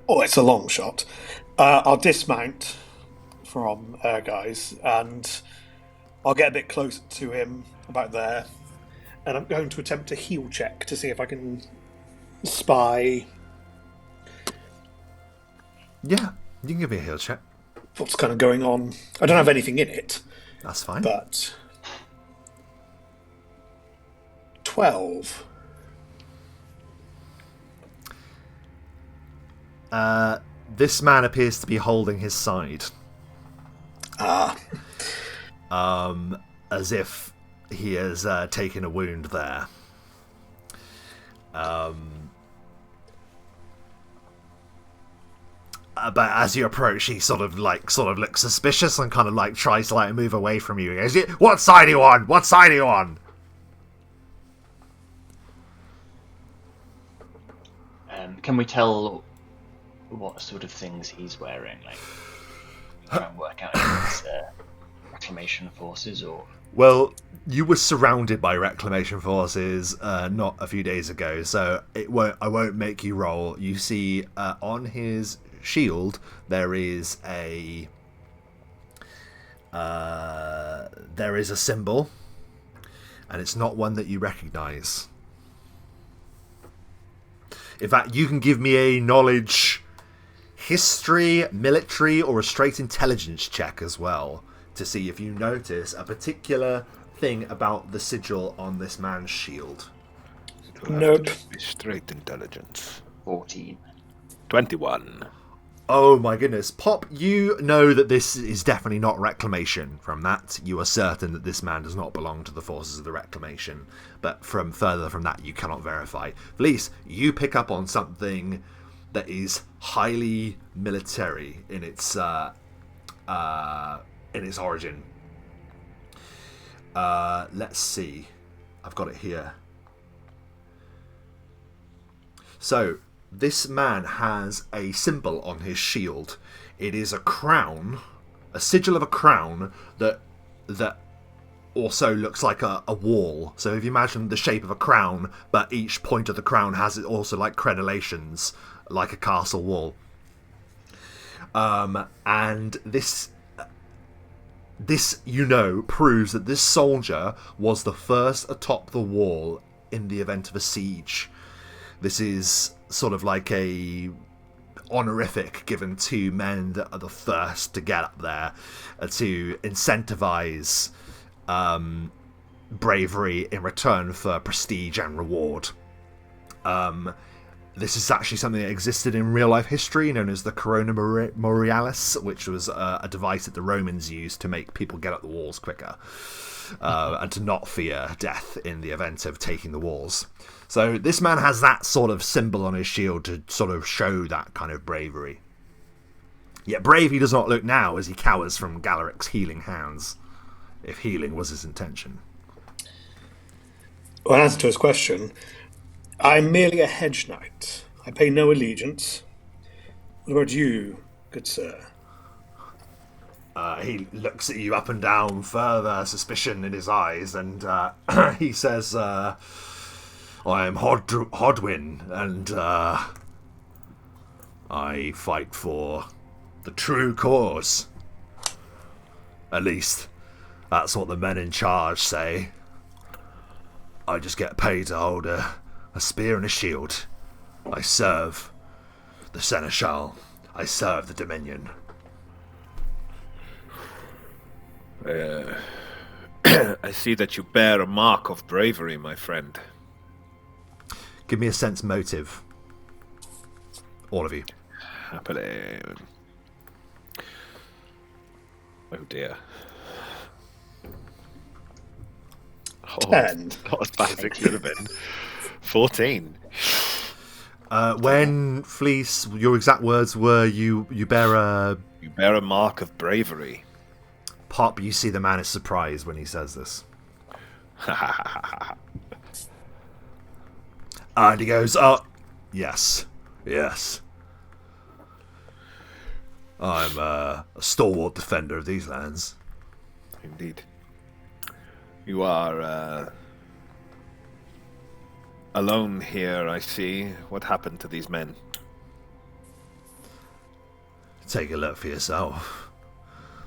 Oh, it's a long shot. I'll dismount from guys, and I'll get a bit closer to him, about there, and I'm going to attempt a heal check to see if I can spy. Yeah, you can give me a heal check. What's kind of going on? I don't have anything in it. That's fine. But 12. This man appears to be holding his side. As if he has taken a wound there. but as you approach, he sort of looks suspicious and kind of like tries to like move away from you. He goes, "What side are you on? What side are you on?" Can we tell what sort of things he's wearing? Like, try and work out if it's reclamation forces or. Well, you were surrounded by reclamation forces not a few days ago, so I won't make you roll. You see on his shield there is a symbol, and it's not one that you recognize. In fact, you can give me a knowledge, history, military, or a straight intelligence check as well to see if you notice a particular thing about the sigil on this man's shield. Nope. Straight intelligence. 14. 21. Oh my goodness. Pop, you know that this is definitely not reclamation. From that, you are certain that this man does not belong to the forces of the reclamation. But from further from that, you cannot verify. Felice, you pick up on something that is highly military in its origin. Let's see. I've got it here. So, this man has a symbol on his shield. It is a crown, a sigil of a crown that also looks like a wall. So if you imagine the shape of a crown, but each point of the crown has also like crenellations, like a castle wall. And this proves that this soldier was the first atop the wall in the event of a siege. This is sort of like a honorific given to men that are the first to get up there, to incentivize bravery in return for prestige and reward. This is actually something that existed in real life history, known as the Corona Morialis, which was a device that the Romans used to make people get up the walls quicker, and to not fear death in the event of taking the walls. So this man has that sort of symbol on his shield to sort of show that kind of bravery. Yet brave he does not look now as he cowers from Galaric's healing hands, if healing was his intention. Well, in answer to his question, I'm merely a hedge knight. I pay no allegiance. What about you, good sir? He looks at you up and down, further suspicion in his eyes, and he says, I am Hodwin, and I fight for the true cause. At least, that's what the men in charge say. I just get paid to hold a spear and a shield. I serve the Seneschal. I serve the Dominion. I see that you bear a mark of bravery, my friend. Give me a sense motive. All of you. Happily. Oh dear. 10. Not as bad as it could have been. 14. When Fleece, your exact words were, you bear a... You bear a mark of bravery. Pop, you see the man is surprised when he says this. And he goes, oh, yes. I'm a stalwart defender of these lands. Indeed. You are alone here, I see. What happened to these men? Take a look for yourself.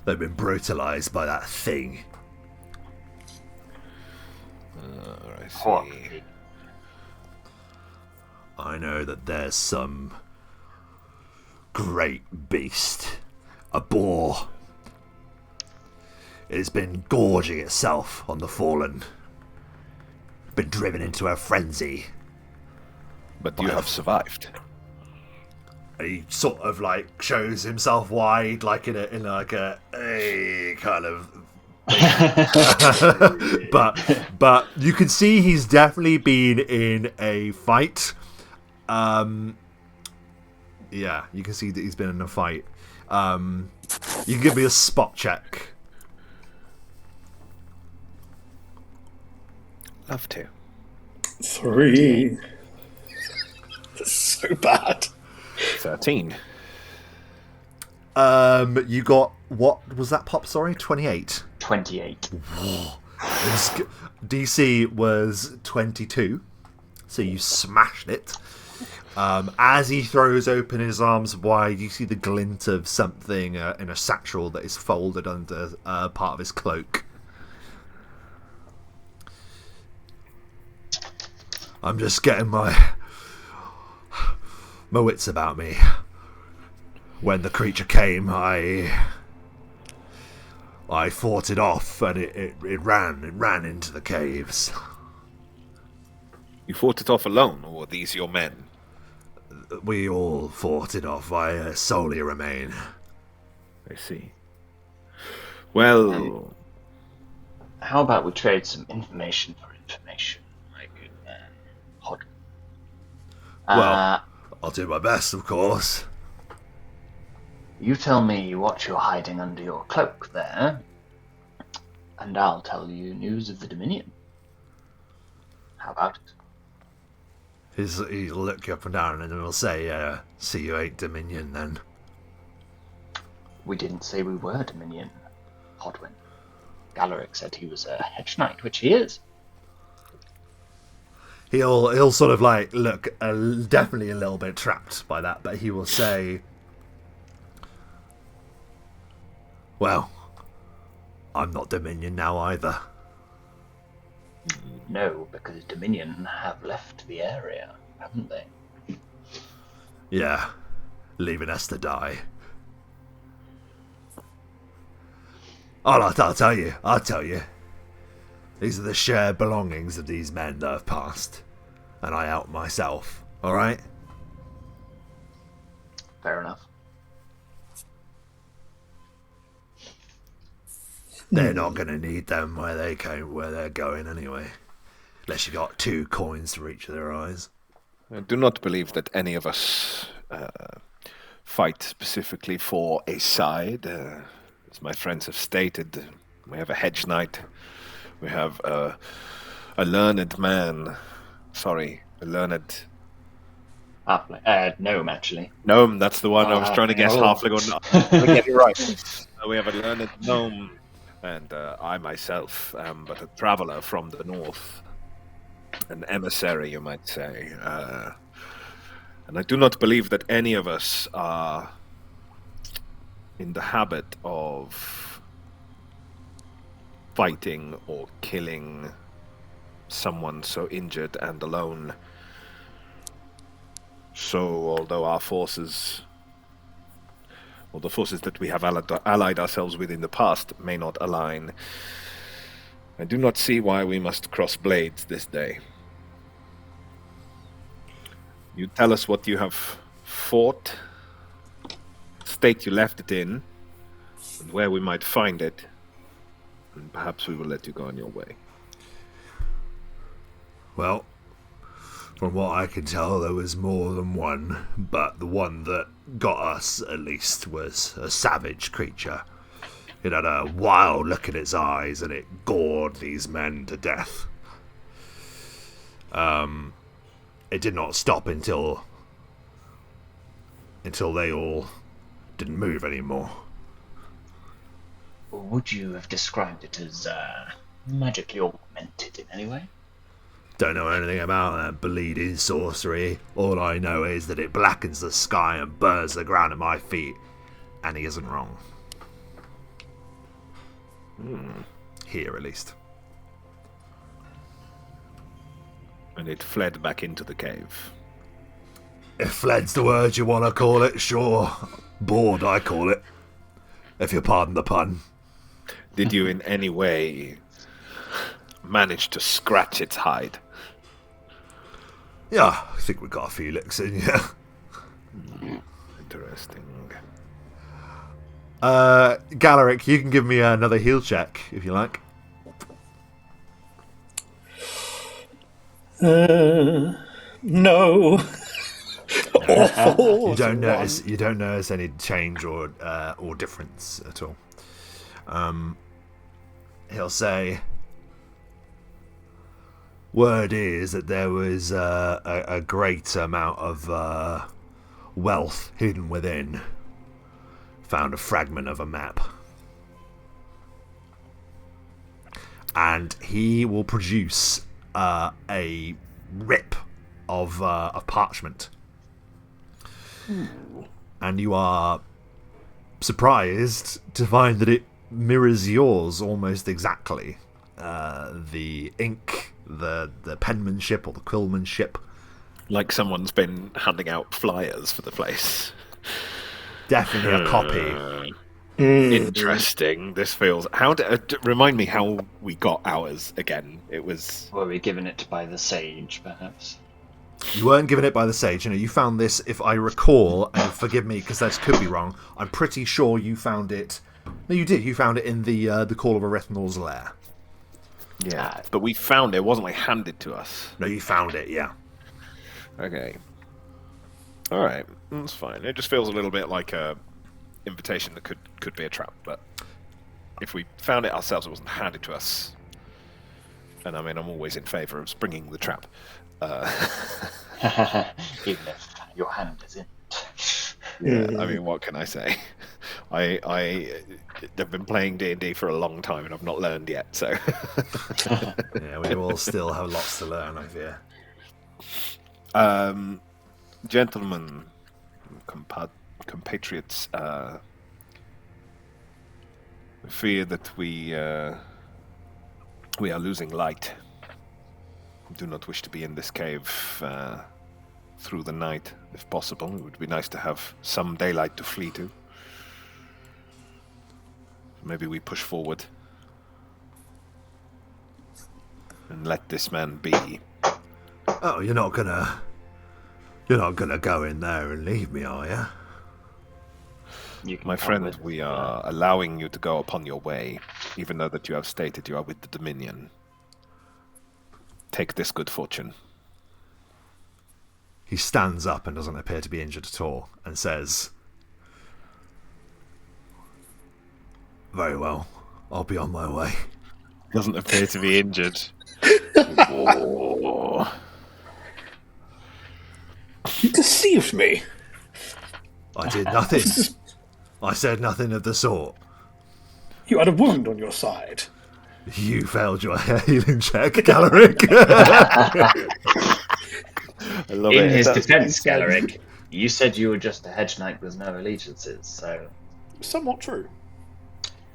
They've been brutalized by that thing. I see. I know that there's some great beast, a boar. It has been gorging itself on the fallen. Been driven into a frenzy. But you have survived. He sort of like shows himself wide, like in a kind of. but you can see he's definitely been in a fight. Yeah, you can see that he's been in a fight. You can give me a spot check. Love to. 3. That's so bad. 13. You got, what was that pop, sorry? 28? 28. DC was 22, so you smashed it. As he throws open his arms wide, you see the glint of something in a satchel that is folded under part of his cloak. I'm just getting my wits about me. When the creature came, I fought it off, and it ran into the caves. You fought it off alone, or were these your men? We all fought it off. I solely remain. I see. Well... how about we trade some information for information, my good man, Hodgman? Well, I'll do my best, of course. You tell me what you're hiding under your cloak there, and I'll tell you news of the Dominion. How about it? He'll look you up and down and he'll say, see you ain't Dominion then. We didn't say we were Dominion, Hodwin. Galaric said he was a hedge knight, which he is. He'll sort of like look definitely a little bit trapped by that, but he will say, well, I'm not Dominion now either. No, because Dominion have left the area, haven't they? Yeah, leaving us to die. I'll tell you. These are the shared belongings of these men that have passed. And I out myself, alright? Fair enough. They're not going to need them where they're going anyway. Unless you got 2 coins to reach their eyes. I do not believe that any of us fight specifically for a side. As my friends have stated, we have a hedge knight. We have a learned man. Sorry, a learned... gnome, actually. Gnome, that's the one I was trying to guess. Halfling or not. I get it right. We have a learned gnome. And I myself am but a traveller from the north. An emissary, you might say. And I do not believe that any of us are in the habit of fighting or killing someone so injured and alone. So, although our forces... or the forces that we have allied ourselves with in the past may not align, I do not see why we must cross blades this day. You tell us what you have fought, state you left it in, and where we might find it, and perhaps we will let you go on your way. Well, from what I can tell, there was more than one, but the one that got us, at least, was a savage creature. It had a wild look in its eyes, and it gored these men to death. It did not stop until they all didn't move anymore. Would you have described it as magically augmented in any way? Don't know anything about that bleeding sorcery. All I know is that it blackens the sky and burns the ground at my feet. And he isn't wrong. Here, at least. And it fled back into the cave. If fled's the word you want to call it, sure. Bored, I call it. If you pardon the pun. Did you in any way manage to scratch its hide? Yeah, I think we got a few licks in, yeah. Interesting. Galaric, you can give me another heal check, if you like. No. awful. You don't notice any change or difference at all. He'll say, word is that there was a great amount of wealth hidden within. Found a fragment of a map. And he will produce a rip of parchment. And you are surprised to find that it mirrors yours almost exactly. The ink, the penmanship or the quillmanship. Like someone's been handing out flyers for the place. Definitely a copy. Interesting. This feels. Remind me how we got ours again. It was. Were we given it by the sage, perhaps? You weren't given it by the sage. You found this, if I recall, and forgive me because this could be wrong. I'm pretty sure you found it. No, you did. You found it in the call of Erythnul's lair. Yeah, but we found it. It wasn't handed to us. No, you found it. Yeah. Okay. All right, that's fine. It just feels a little bit like a invitation that could be a trap. But if we found it ourselves, it wasn't handed to us. And I mean, I'm always in favour of springing the trap. Even if your hand is in it. Yeah, I mean, what can I say? I have been playing D&D for a long time and I've not learned yet. So yeah, we all still have lots to learn, I fear. Gentlemen, compatriots, fear that we are losing light. Do not wish to be in this cave through the night, if possible. It would be nice to have some daylight to flee to. Maybe we push forward and let this man be. Oh, you're not gonna go in there and leave me, are you? My friend, we are allowing you to go upon your way, even though that you have stated you are with the Dominion. Take this good fortune. He stands up and doesn't appear to be injured at all, and says, very well, I'll be on my way. Doesn't appear to be injured. You deceived me. I did nothing. I said nothing of the sort. You had a wound on your side. You failed your healing check, Galeric. In his defense, Galeric, you said you were just a hedge knight with no allegiances, so... Somewhat true.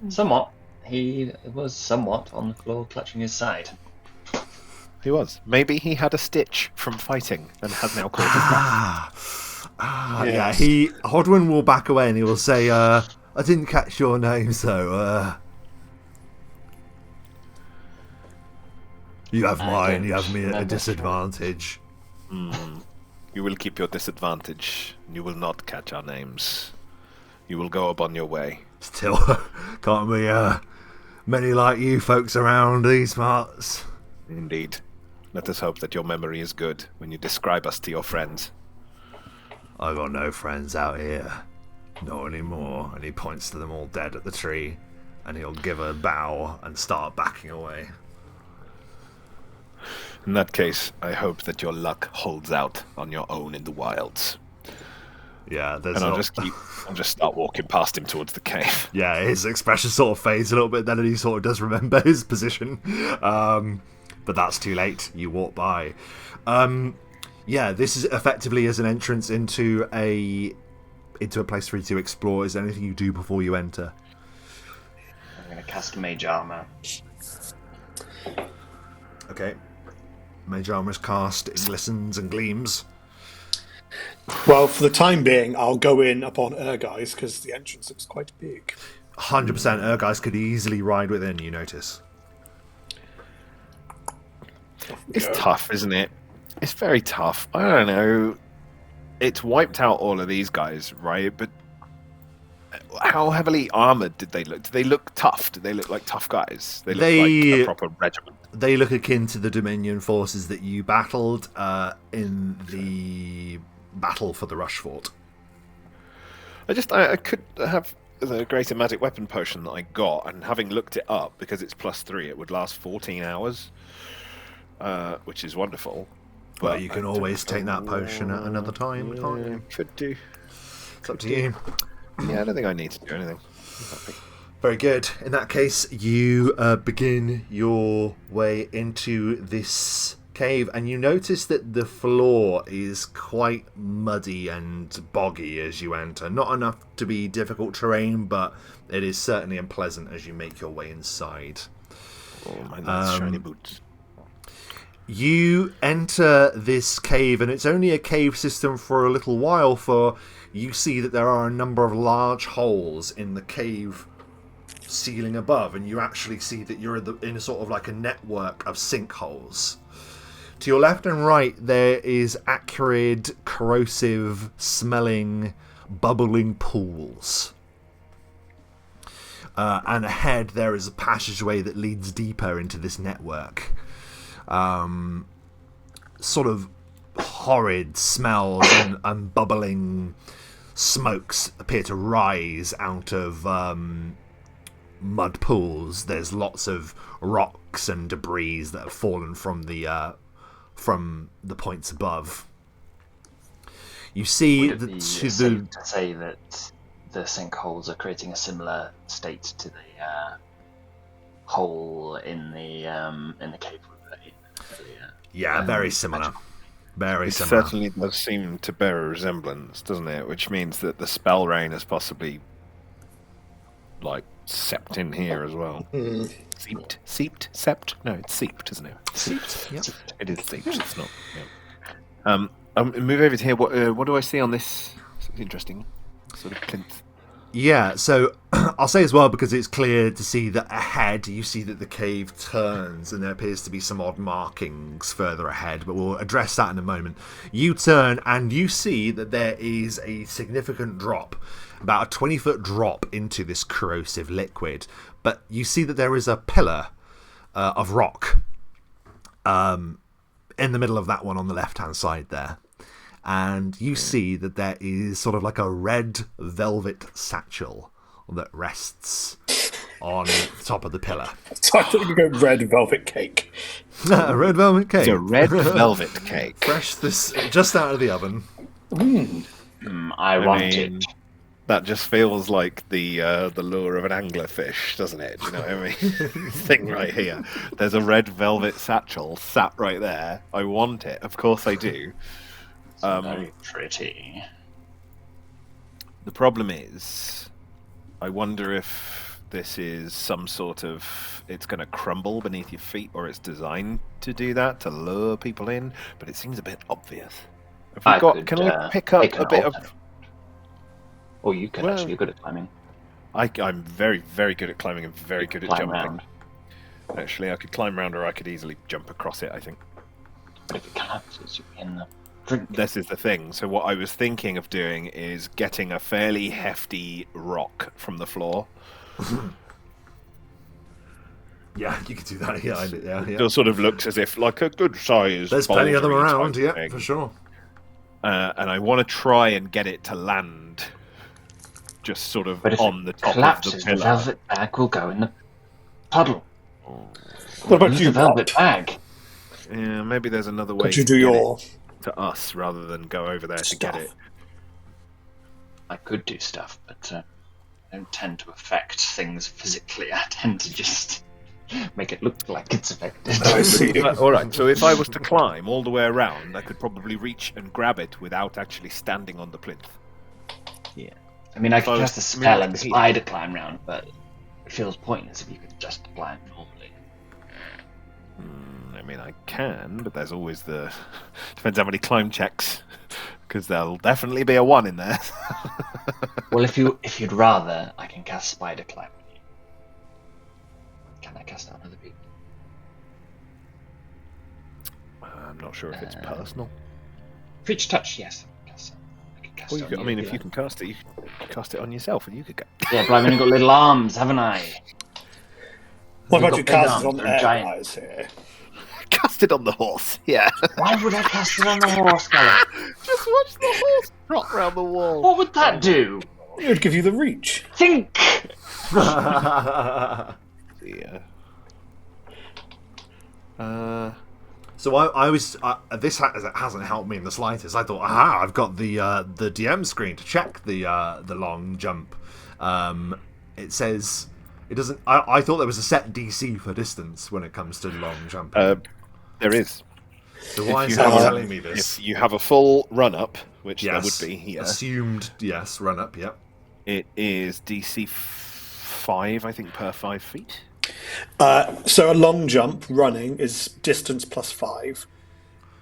Somewhat. He was somewhat on the floor clutching his side. He was. Maybe he had a stitch from fighting and has now called his back. Yes. Yeah, Hodwin will back away and he will say, I didn't catch your name, so, you have mine, you have me at a disadvantage. You will keep your disadvantage. You will not catch our names. You will go upon your way. Still, can't be many like you folks around these parts. Indeed. Let us hope that your memory is good when you describe us to your friends. I got no friends out here. Not anymore. And he points to them all dead at the tree. And he'll give a bow and start backing away. In that case, I hope that your luck holds out on your own in the wilds. Yeah, and I'll just start walking past him towards the cave. Yeah, his expression sort of fades a little bit then, and he sort of does remember his position. But that's too late. You walk by. Yeah, this is effectively as an entrance into a place for you to explore. Is there anything you do before you enter? I'm going to cast Mage Armor. Okay. Mage Armor is cast. It glistens and gleams. Well, for the time being, I'll go in upon Erguys because the entrance looks quite big. 100% Erguys could easily ride within, you notice. It's tough, isn't it? It's very tough. I don't know. It's wiped out all of these guys, right? But how heavily armored did they look? Did they look tough? Did they look like tough guys? They look like a proper regiment. They look akin to the Dominion forces that you battled in the battle for the Rushfront. I could have the greater magic weapon potion that I got, and having looked it up, because it's +3, it would last 14 hours, which is wonderful. Well, you can always take that potion at another time, can't you? Could do. It's up to you. Yeah, I don't think I need to do anything. Very good. In that case, you begin your way into this cave, and you notice that the floor is quite muddy and boggy as you enter. Not enough to be difficult terrain, but it is certainly unpleasant as you make your way inside. Oh, my nice shiny boots. You enter this cave, and it's only a cave system for a little while, for you see that there are a number of large holes in the cave ceiling above, and you actually see that you're in sort of like a network of sinkholes. To your left and right, there is acrid, corrosive, smelling, bubbling pools. And ahead, there is a passageway that leads deeper into this network. Sort of horrid smells and bubbling smokes appear to rise out of mud pools. There's lots of rocks and debris that have fallen from the points above. You see Would it be safe to say that the sinkholes are creating a similar state to the hole in the cave? Yeah, very similar. Very it similar. Certainly does seem to bear a resemblance, doesn't it? Which means that the spell rain has possibly, seeped in here as well. Seeped? No, it's seeped, isn't it? Seeped. Yep. It is seeped. It's not. Yeah. Move over to here. What do I see on this? Something interesting. Sort of plinth. Yeah, so I'll say as well, because it's clear to see that ahead you see that the cave turns and there appears to be some odd markings further ahead, but we'll address that in a moment. You turn and you see that there is a significant drop, about a 20-foot drop into this corrosive liquid, but you see that there is a pillar of rock in the middle of that one on the left-hand side there. And you see that there is sort of like a red velvet satchel that rests on the top of the pillar. So I thought you go red velvet cake. A red velvet cake. It's a red velvet cake. Fresh, this just out of the oven. I want it. That just feels like the lure of an anglerfish, doesn't it? Do you know what I mean? Thing right here. There's a red velvet satchel sat right there. I want it. Of course I do. Very pretty. The problem is, I wonder if this is some sort of, it's going to crumble beneath your feet, or it's designed to do that, to lure people in, but it seems a bit obvious. Can I pick up a bit of... Or you can actually, you're good at climbing. I'm very, very good at climbing and very good at jumping. Round. Actually, I could climb around, or I could easily jump across it, I think. But if it collapses, you'll be in the... This is the thing. So what I was thinking of doing is getting a fairly hefty rock from the floor. Yeah, you could do that. Yeah, It sort of looks as if like a good size. There's plenty of them around. Yeah, thing. For sure. And I want to try and get it to land, just sort of on the top collapses, of the pillar. The velvet bag will go in the puddle. What about you, the velvet bag? Yeah, maybe there's another way. Could you do your to us rather than go over there to get it? I could do stuff, but I don't tend to affect things physically. I tend to just make it look like it's affected. I see. All right, so if I was to climb all the way around, I could probably reach and grab it without actually standing on the plinth. Yeah. I mean, I could cast a spell and spider climb round, but it feels pointless if you could just climb normally. I mean, I can, but there's always the... Depends how many climb checks, because there'll definitely be a 1 in there. Well, if you'd rather, I can cast spider climb on you. Can I cast it on other people? I'm not sure if it's personal. Reach touch, yes. I can cast it on you. I mean, if you can cast it, you can cast it on yourself, and you could go. Yeah, but I've only got little arms, haven't I? What about you cast it on the air guys here? Cast it on the horse, yeah. Why would I cast it on the horse, Gala? Just watch the horse trot round the wall. What would that do? It would give you the reach. Think! Yeah. So I was this hasn't helped me in the slightest. I thought, aha, I've got the DM screen to check the long jump. It says it doesn't. I thought there was a set DC for distance when it comes to long jumping. There is. So why is that telling me this? If you have a full run up, which Yes. there would be here, Assumed, yes, run up, yep. it is DC 5, I think, per 5 feet. So a long jump running is distance plus 5.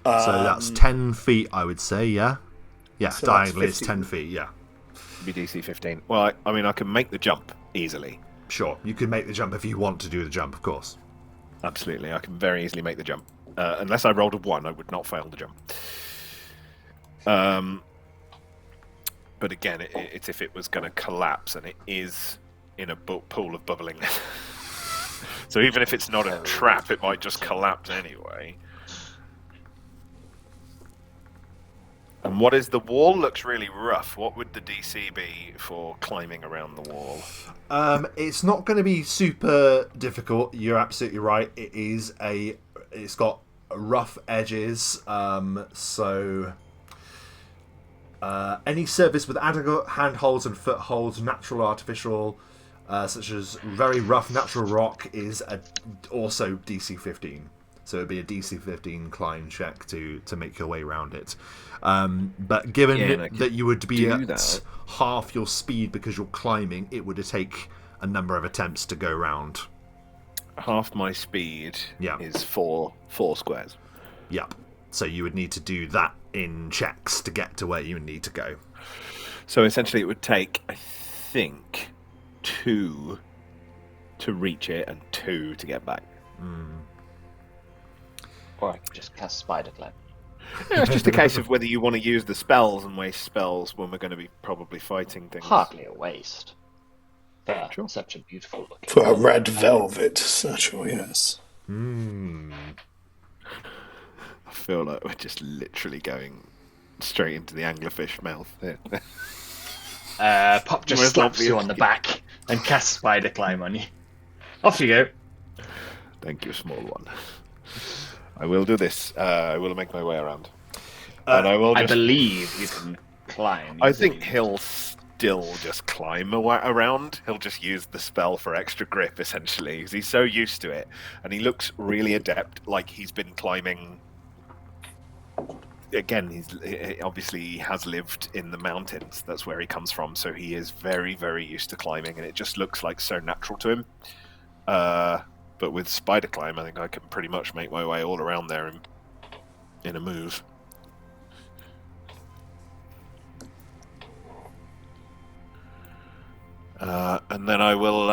So that's 10 feet, I would say, yeah? Yeah, So diagonally that's it's 10 feet, yeah. Be DC 15. Well, I mean, I can make the jump easily. Sure, you can make the jump if you want to do the jump, of course. Absolutely, I can very easily make the jump. Unless I rolled a 1, I would not fail the jump. But again, it's if it was going to collapse, and it is in a pool of bubbling. So even if it's not a trap, it might just collapse anyway. And what is the wall? Looks really rough. What would the DC be for climbing around the wall? It's not going to be super difficult. You're absolutely right. It's got rough edges. So any surface with adequate handholds and footholds, natural, artificial, such as very rough natural rock, is also DC 15. So it'd be a DC 15 climb check to make your way around it. But given that you would be at half your speed because you're climbing, it would take a number of attempts to go round. Half my speed is 4 squares. Yep. So you would need to do that in checks to get to where you need to go. So essentially it would take, I think, 2 to reach it and 2 to get back. Or I could just cast Spider Climb. Yeah, it's just a case of whether you want to use the spells and waste spells when we're going to be probably fighting things. Hardly a waste. For such a beautiful looking. For a red velvet satchel, yes. I feel like we're just literally going straight into the anglerfish mouth here. Pop just slaps you on the back and casts Spider Climb on you. Off you go. Thank you, small one. I will do this. I will make my way around. And I will. I believe you can climb. I think he'll still just climb around. He'll just use the spell for extra grip, essentially, because he's so used to it, and he looks really adept, like he's been climbing. Again, he has lived in the mountains. That's where he comes from, so he is very, very used to climbing, and it just looks like so natural to him. But with Spider Climb, I think I can pretty much make my way all around there in a move. And then I will...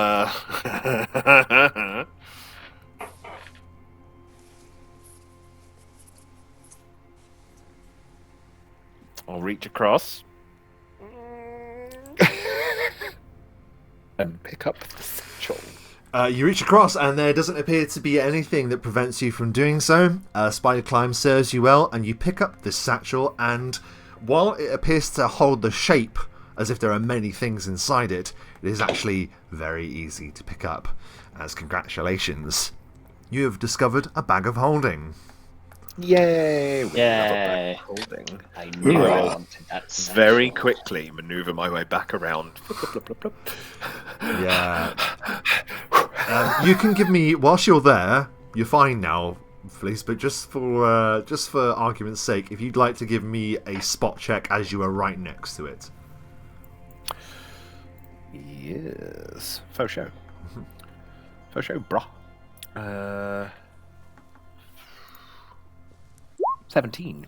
I'll reach across and pick up the satchel. You reach across, and there doesn't appear to be anything that prevents you from doing so. Spider Climb serves you well, and you pick up this satchel, and while it appears to hold the shape as if there are many things inside it, it is actually very easy to pick up. As congratulations, you have discovered a bag of holding. Yay! We have a bag Yay! of holding. I knew I wanted that. Very quickly maneuver my way back around. Yeah. You can give me, whilst you're there, you're fine now, Fleece, but just for argument's sake, if you'd like to give me a spot check as you are right next to it. Yes. Faux show. Faux show, brah. 17.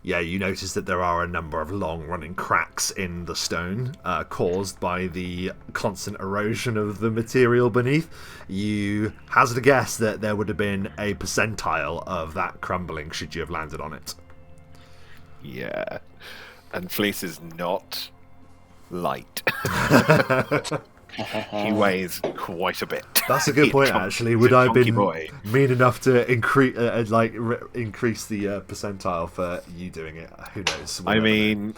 Yeah, you notice that there are a number of long-running cracks in the stone, caused by the constant erosion of the material beneath. You hazard a guess that there would have been a percentile of that crumbling should you have landed on it. Yeah. And Fleece is not light. He weighs quite a bit. That's a good point, actually. Would I have been boy. mean enough to increase the percentile for you doing it? Who knows? I mean,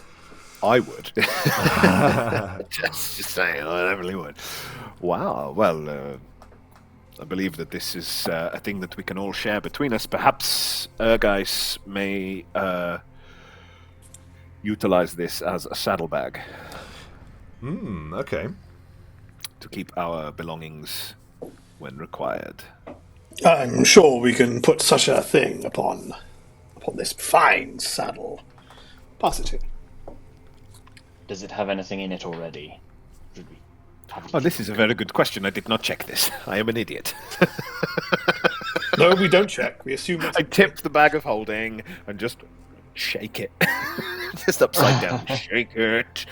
I would. just saying, I definitely would. Wow. Well, I believe that this is a thing that we can all share between us. Perhaps Ergeis may utilize this as a saddlebag. Okay. To keep our belongings when required. I'm sure we can put such a thing upon this fine saddle. Pass it in. Does it have anything in it already? Oh, this is a very good question. I did not check this. I am an idiot. No, we don't check. We assume it's... I tipped the bag of holding and just shake it. Just upside down. Shake it.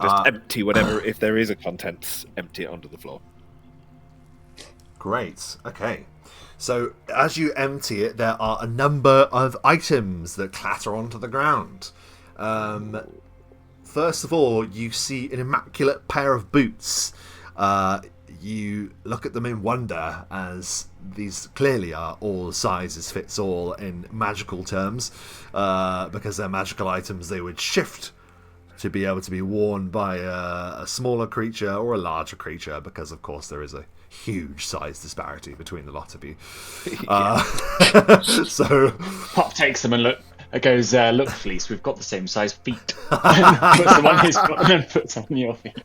Just empty whatever, if there is a contents, empty it onto the floor. Great. Okay. So, as you empty it, there are a number of items that clatter onto the ground. First of all, you see an immaculate pair of boots. You look at them in wonder, as these clearly are all sizes fits all in magical terms. Because they're magical items, they would shift to be able to be worn by a smaller creature or a larger creature, because of course there is a huge size disparity between the lot of you. So Pop takes them and goes, look, Fleece, we've got the same size feet. And puts them on his foot and then puts them on your feet.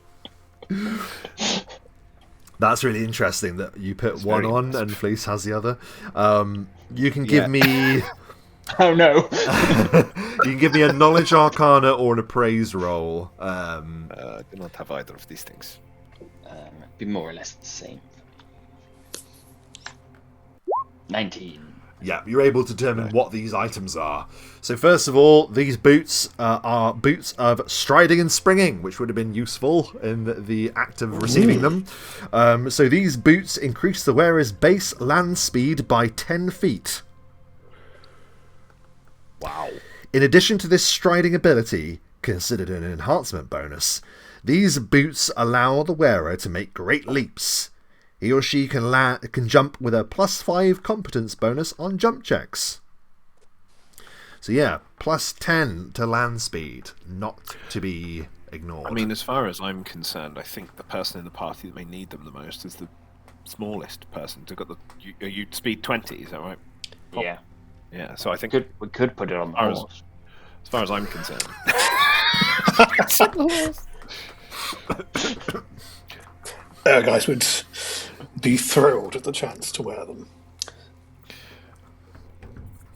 That's really interesting that you put one on and Fleece has the other. You can give me... Oh no! You can give me a knowledge arcana or an appraise roll. I do not have either of these things. Be more or less the same. 19. Yeah, you're able to determine what these items are. So first of all, these boots are boots of striding and springing, which would have been useful in the act of receiving them. So these boots increase the wearer's base land speed by 10 feet. Wow. In addition to this striding ability, considered an enhancement bonus, these boots allow the wearer to make great leaps. He or she can jump with a +5 competence bonus on jump checks. So yeah, +10 to land speed, not to be ignored. I mean, as far as I'm concerned, I think the person in the party that may need them the most is the smallest person. To got you speed 20, is that right? Pop. Yeah. Yeah, so I think We could put it on the horse. As far as I'm concerned. Guys would be thrilled at the chance to wear them.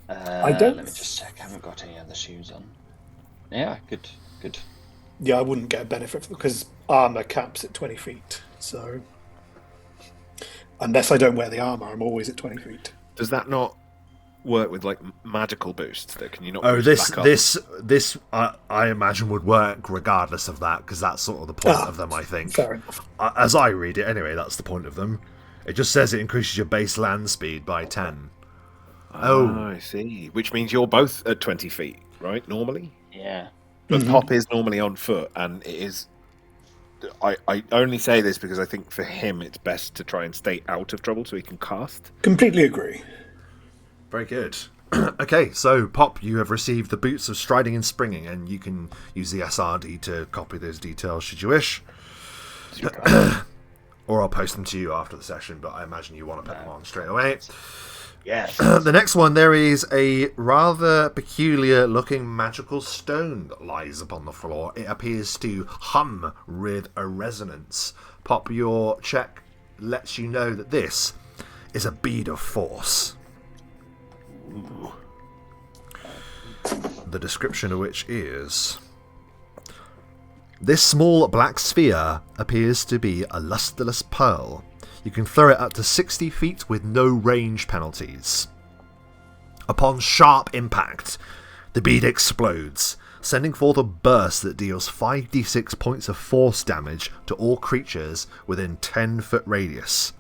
I don't... Let me just check. I haven't got any other shoes on. Yeah, good. Yeah, I wouldn't get a benefit because armour caps at 20 feet. So, unless I don't wear the armour, I'm always at 20 feet. Does that not work with like magical boosts? That can you not? Oh, boost back up? this I imagine would work regardless of that, because that's sort of the point of them. I think. Fair enough. As I read it, anyway, that's the point of them. It just says it increases your base land speed by 10. Oh, I see. Which means you're both at 20 feet, right? Normally. Yeah. But Pop is normally on foot, and it is. I only say this because I think for him it's best to try and stay out of trouble so he can cast. Completely agree. Very good. Okay, so Pop, you have received the boots of striding and springing, and you can use the SRD to copy those details should you wish. Or I'll post them to you after the session, but I imagine you want to put them on straight away. Yes. The next one, there is a rather peculiar looking magical stone that lies upon the floor. It appears to hum with a resonance. Pop, your check lets you know that this is a bead of force. Ooh. The description of which is: this small black sphere appears to be a lustreless pearl. You can throw it up to 60 feet with no range penalties. Upon sharp impact, the bead explodes, sending forth a burst that deals 5d6 points of force damage to all creatures within 10-foot radius.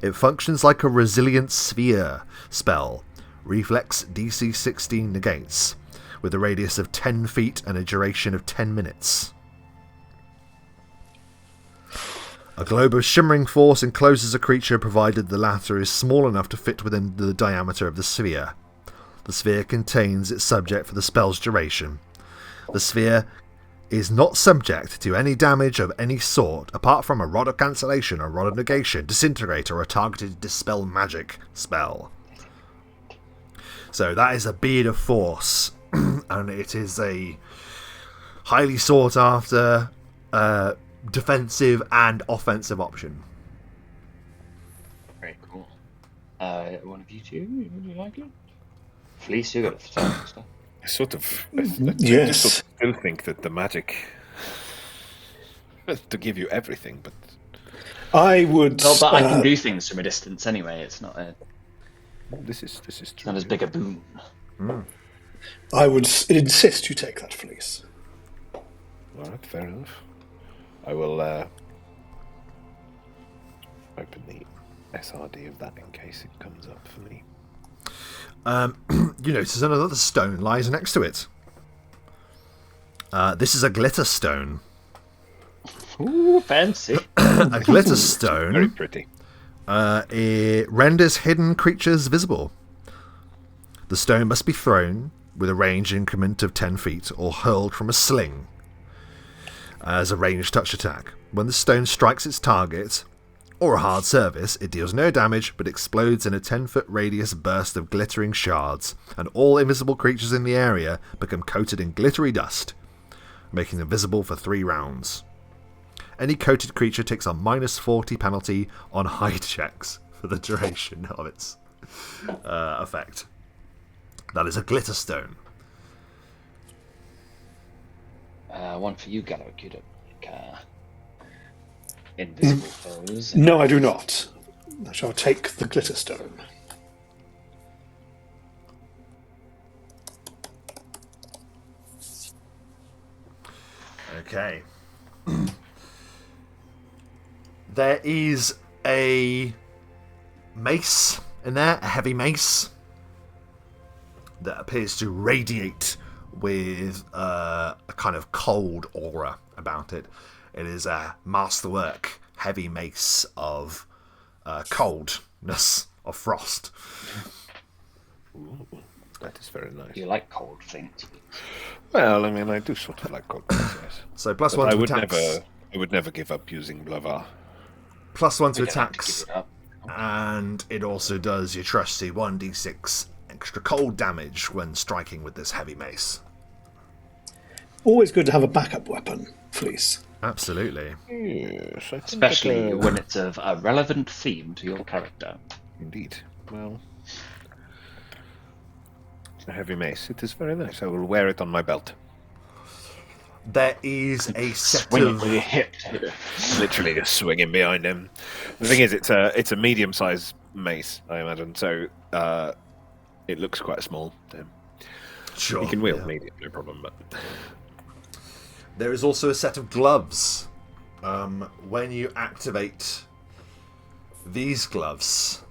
It functions like a resilient sphere spell. Reflex DC 16 negates, with a radius of 10 feet and a duration of 10 minutes. A globe of shimmering force encloses a creature provided the latter is small enough to fit within the diameter of the sphere. The sphere contains its subject for the spell's duration. The sphere is not subject to any damage of any sort, apart from a Rod of Cancellation, a Rod of Negation, Disintegrate, or a targeted Dispel Magic spell. So that is a Bead of Force, and it is a highly sought after defensive and offensive option. Very cool. One of you two, would you like it? Fleece, you got it. I sort of, Yes. still think that the magic to give you everything, but I would. Well, but I can do things from a distance anyway. It's not a. this is It's true. not as big a boon. I would insist you take that fleece. All right, fair enough. I will open the SRD of that in case it comes up for me. You notice another stone lies next to it. This is a glitter stone. Ooh, fancy. A glitter stone. Very pretty. It renders hidden creatures visible. The stone must be thrown with a range increment of 10 feet or hurled from a sling as a ranged touch attack. When the stone strikes its target or a hard surface, it deals no damage but explodes in a 10-foot radius burst of glittering shards, and all invisible creatures in the area become coated in glittery dust, making them visible for 3 rounds. Any coated creature takes a -40 penalty on hide checks for the duration of its effect. That is a glitter stone. One for you, Gallic. You don't like invisible foes. No, I do not. I shall take the glitter stone. Okay. There is a mace in there, a heavy mace, that appears to radiate with a kind of cold aura about it. It is a masterwork heavy mace of coldness, of frost. Ooh, that is very nice. You like cold things. Well, I mean, I do sort of like cold things, yes. So plus But one to attacks. I would never give up using Blavar. Plus one to You don't have to attacks. give it up. And it also does your trusty 1d6 extra cold damage when striking with this heavy mace. Always good to have a backup weapon, Fleece. Absolutely. Yes, I think Especially that, when it's of a relevant theme to your character. Indeed. Well, a heavy mace. It is very nice. I will wear it on my belt. There is a set Swing it of... with your hip. Literally just swinging behind him. The thing is, it's a medium-sized mace, I imagine. So it looks quite small to him. Sure, He can wield yeah. medium, no problem. But There is also a set of gloves. When you activate these gloves,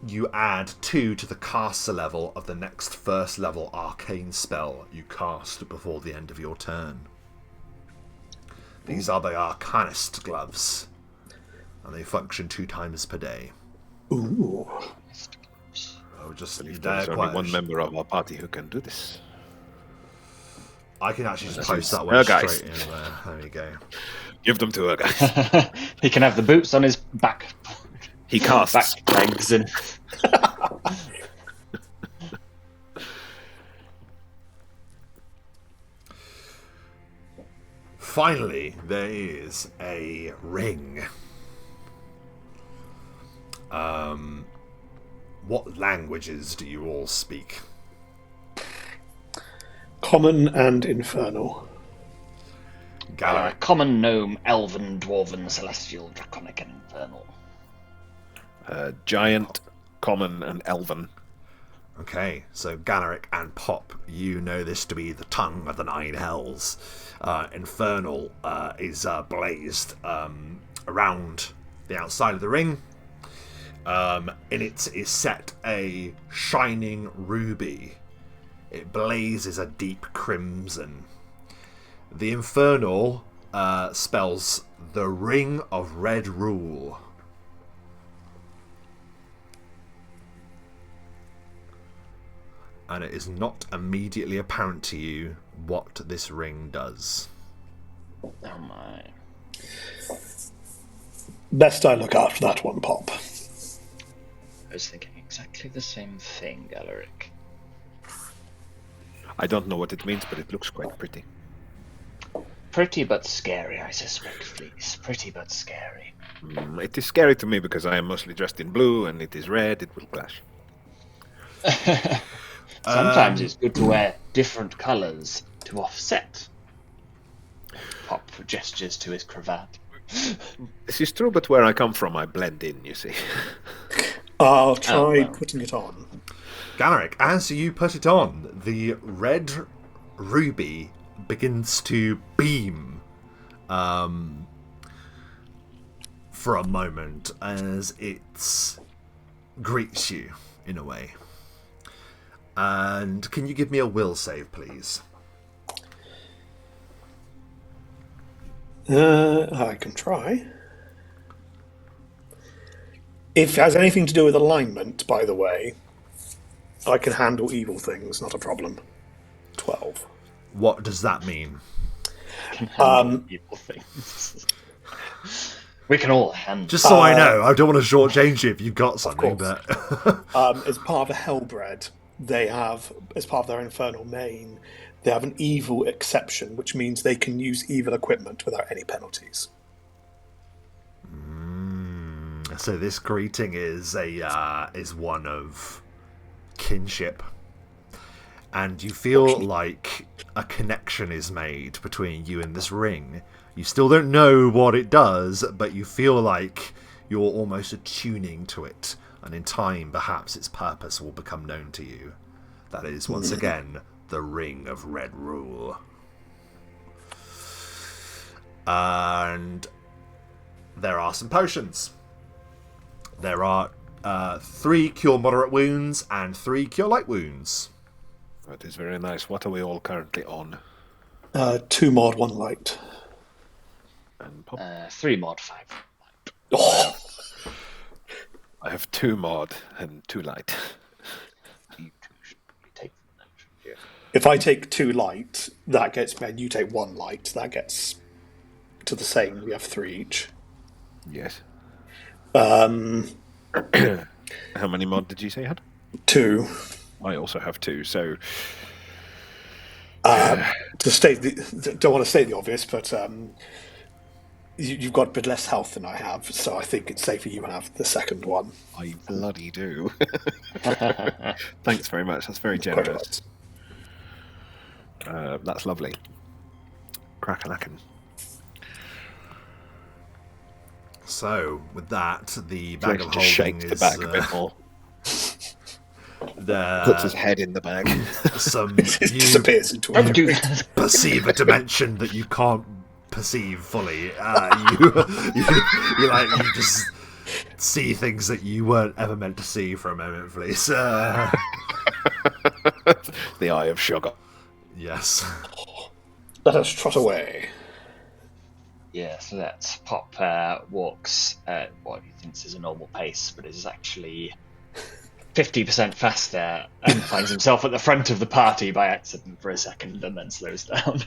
you add 2 to the caster level of the next first level arcane spell you cast before the end of your turn. These are the Arcanist gloves, and they function 2 times per day. Ooh. Oh, just there's they're only quite one member of our party who can do this. I can actually just post that Her one guys. straight in there. There you go. Give them to her, guys. He can have the boots on his back He casts. legs and Finally, there is a ring. What languages do you all speak? Common and infernal. Gallic. common, gnome, elven, dwarven, celestial, draconic, and infernal. Giant, common, and elven. Okay, so Galaric and Pop, you know this to be the tongue of the 9 hells. Infernal is blazed around the outside of the ring. In it is set a shining ruby. It blazes a deep crimson. The Infernal spells the Ring of Red Rule. And it is not immediately apparent to you what this ring does. Oh my. Best I look after that one, Pop. I was thinking exactly the same thing, Galeric. I don't know what it means, but it looks quite pretty. Pretty but scary, I suspect, Fleece. Pretty but scary. It is scary to me because I am mostly dressed in blue, and it is red, it will clash. Sometimes it's good to wear different colours to offset. Pop gestures to his cravat. This is true, but where I come from, I blend in, you see. I'll try putting it on. Galeric, as you put it on, the red ruby begins to beam for a moment as it greets you, in a way. And can you give me a will save, please? I can try. If it has anything to do with alignment, by the way, I can handle evil things, not a problem. 12. What does that mean? Evil things. We can all handle. Just so I know, I don't want to shortchange you if you've got something, but as part of a Hellbred, they have, as part of their infernal main, they have an evil exception, which means they can use evil equipment without any penalties. So this greeting is one of kinship, and you feel like a connection is made between you and this ring. You still don't know what it does, but you feel like you're almost attuning to it, and in time, perhaps its purpose will become known to you. That is, once again, the Ring of Red Rule. And there are some potions. There are 3 Cure Moderate Wounds and 3 Cure Light Wounds. That is very nice. What are we all currently on? 2 mod, 1 light. And Pop? 3 mod, 5 light. Oh. I have 2 mod and 2 light. You two should take them then, shouldn't you? If I take 2 light, that gets me, and you take 1 light, that gets to the same. We have 3 each. Yes. How many mod did you say you had? 2. I also have 2, so... To state don't want to state the obvious, but you've got a bit less health than I have, so I think it's safer you have the second one. I bloody do. Thanks very much. That's very generous. That's lovely. Crack-a-lackin'. So, with that, the bag bag of just holding shakes is... the bag a bit more. Puts his head in the bag. It disappears into a do that. perceive a dimension that you can't perceive fully. You just see things that you weren't ever meant to see for a moment, please. The Eye of Sugar. Yes. Let us trot away. Yes, let's Pop walks at what he thinks is a normal pace, but is actually 50% faster, and finds himself at the front of the party by accident for a second, and then slows down.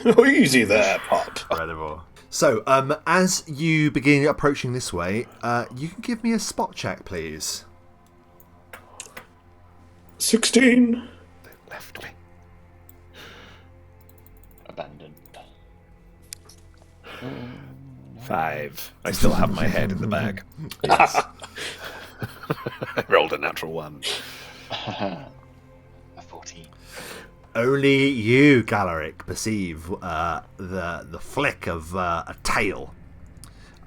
Oh, easy there, Pop. Incredible. So, as you begin approaching this way, you can give me a spot check, please. 16. They left me. Abandoned. 5. I still have my head in the bag. Yes. I rolled a natural 1. A 14. Only you, Galeric, perceive the flick of a tail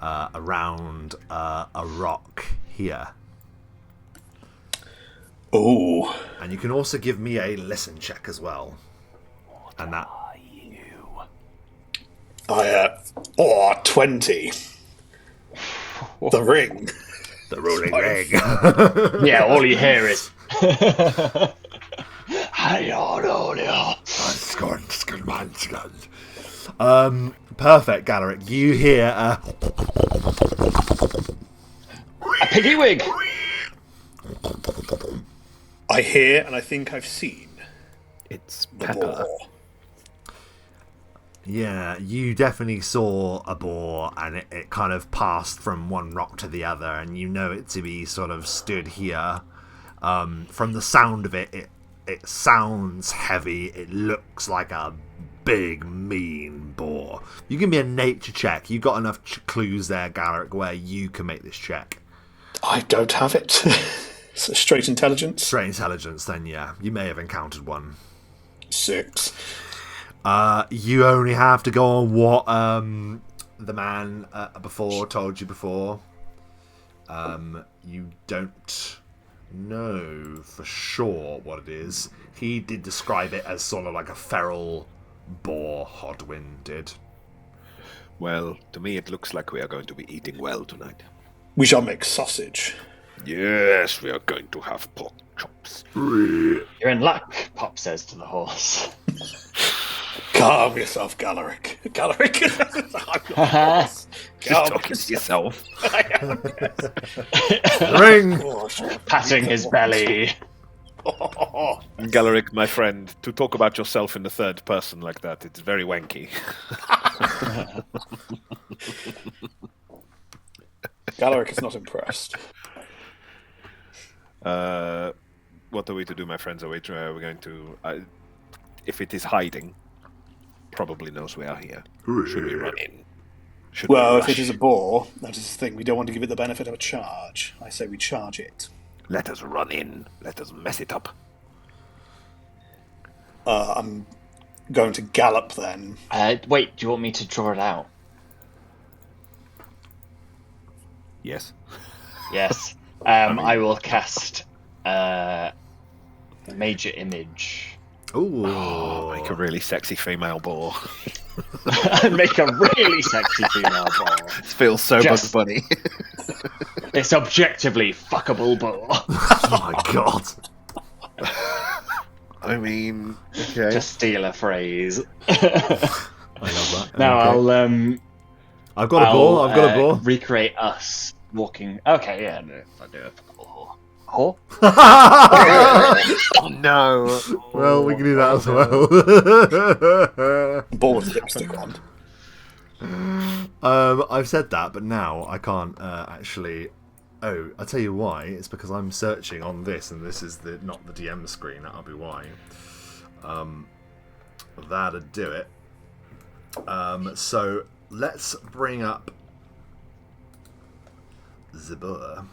around a rock here. Oh. And you can also give me a listen check as well. And that... I 20. The ring. The rolling ring. Yeah, all you hear is. Perfect, Galeric. You hear a piggy wig. I hear, and I think I've seen. It's the Pepper. boar. Yeah, you definitely saw a boar, and it kind of passed from one rock to the other, and you know it to be sort of stood here. From the sound of it sounds heavy. It looks like a big, mean boar. You give me a nature check. You've got enough clues there, Garrick, where you can make this check. I don't have it. So straight intelligence? Straight intelligence, then yeah. You may have encountered one. 6. You only have to go on what the man before told you before. You don't know for sure what it is. He did describe it as sort of like a feral boar, Hodwin did. Well, to me it looks like we are going to be eating well tonight. We shall make sausage. Yes, we are going to have pork chops. You're in luck, Pop says to the horse. Calm yourself, Galeric. Galeric. Just talking to yourself. Ring! Patting his belly. Galeric, my friend, to talk about yourself in the third person like that, it's very wanky. Galeric is not impressed. What are we to do, my friends? Are we going to... if it is hiding, probably knows we are here. Should we run in? Well, if it is a boar, that is the thing. We don't want to give it the benefit of a charge. I say we charge it. Let us run in. Let us mess it up. I'm going to gallop then. Wait, do you want me to draw it out? Yes. Yes. I will cast Major Image. Ooh. Oh, make a really sexy female boar. Make a really sexy female boar. It feels so Bugs Bunny. It's objectively fuckable boar. Oh my god. I mean, okay. To steal a phrase. I love that. Now okay. I've got a boar. I've got a boar. Recreate us walking. Okay, yeah, no, if I do a fuckable whore. Whore? Oh no. Well, we can do that as well. Boar with lipstick on. I've said that, but now I can't actually. Oh, I'll tell you why. It's because I'm searching on this, and this is not the DM screen. That'll be why. That'd do it. So let's bring up the boar.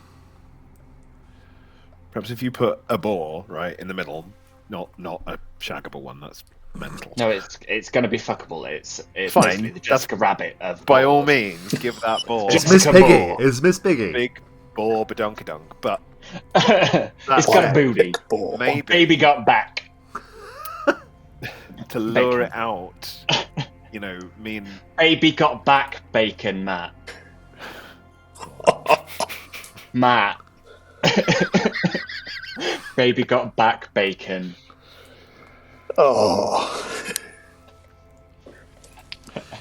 Perhaps if you put a boar right in the middle, not a shaggable one. That's mental. No, it's going to be fuckable. It's fine. The Jessica Rabbit of by boars. all means, give that boar. It's Miss Piggy. It's Miss Piggy. Big boar, badonkadonk. But it's got a booty. Maybe Baby got back. To lure it out. You know, me and Baby got back, bacon, Matt. Matt. Baby got back, bacon. Oh.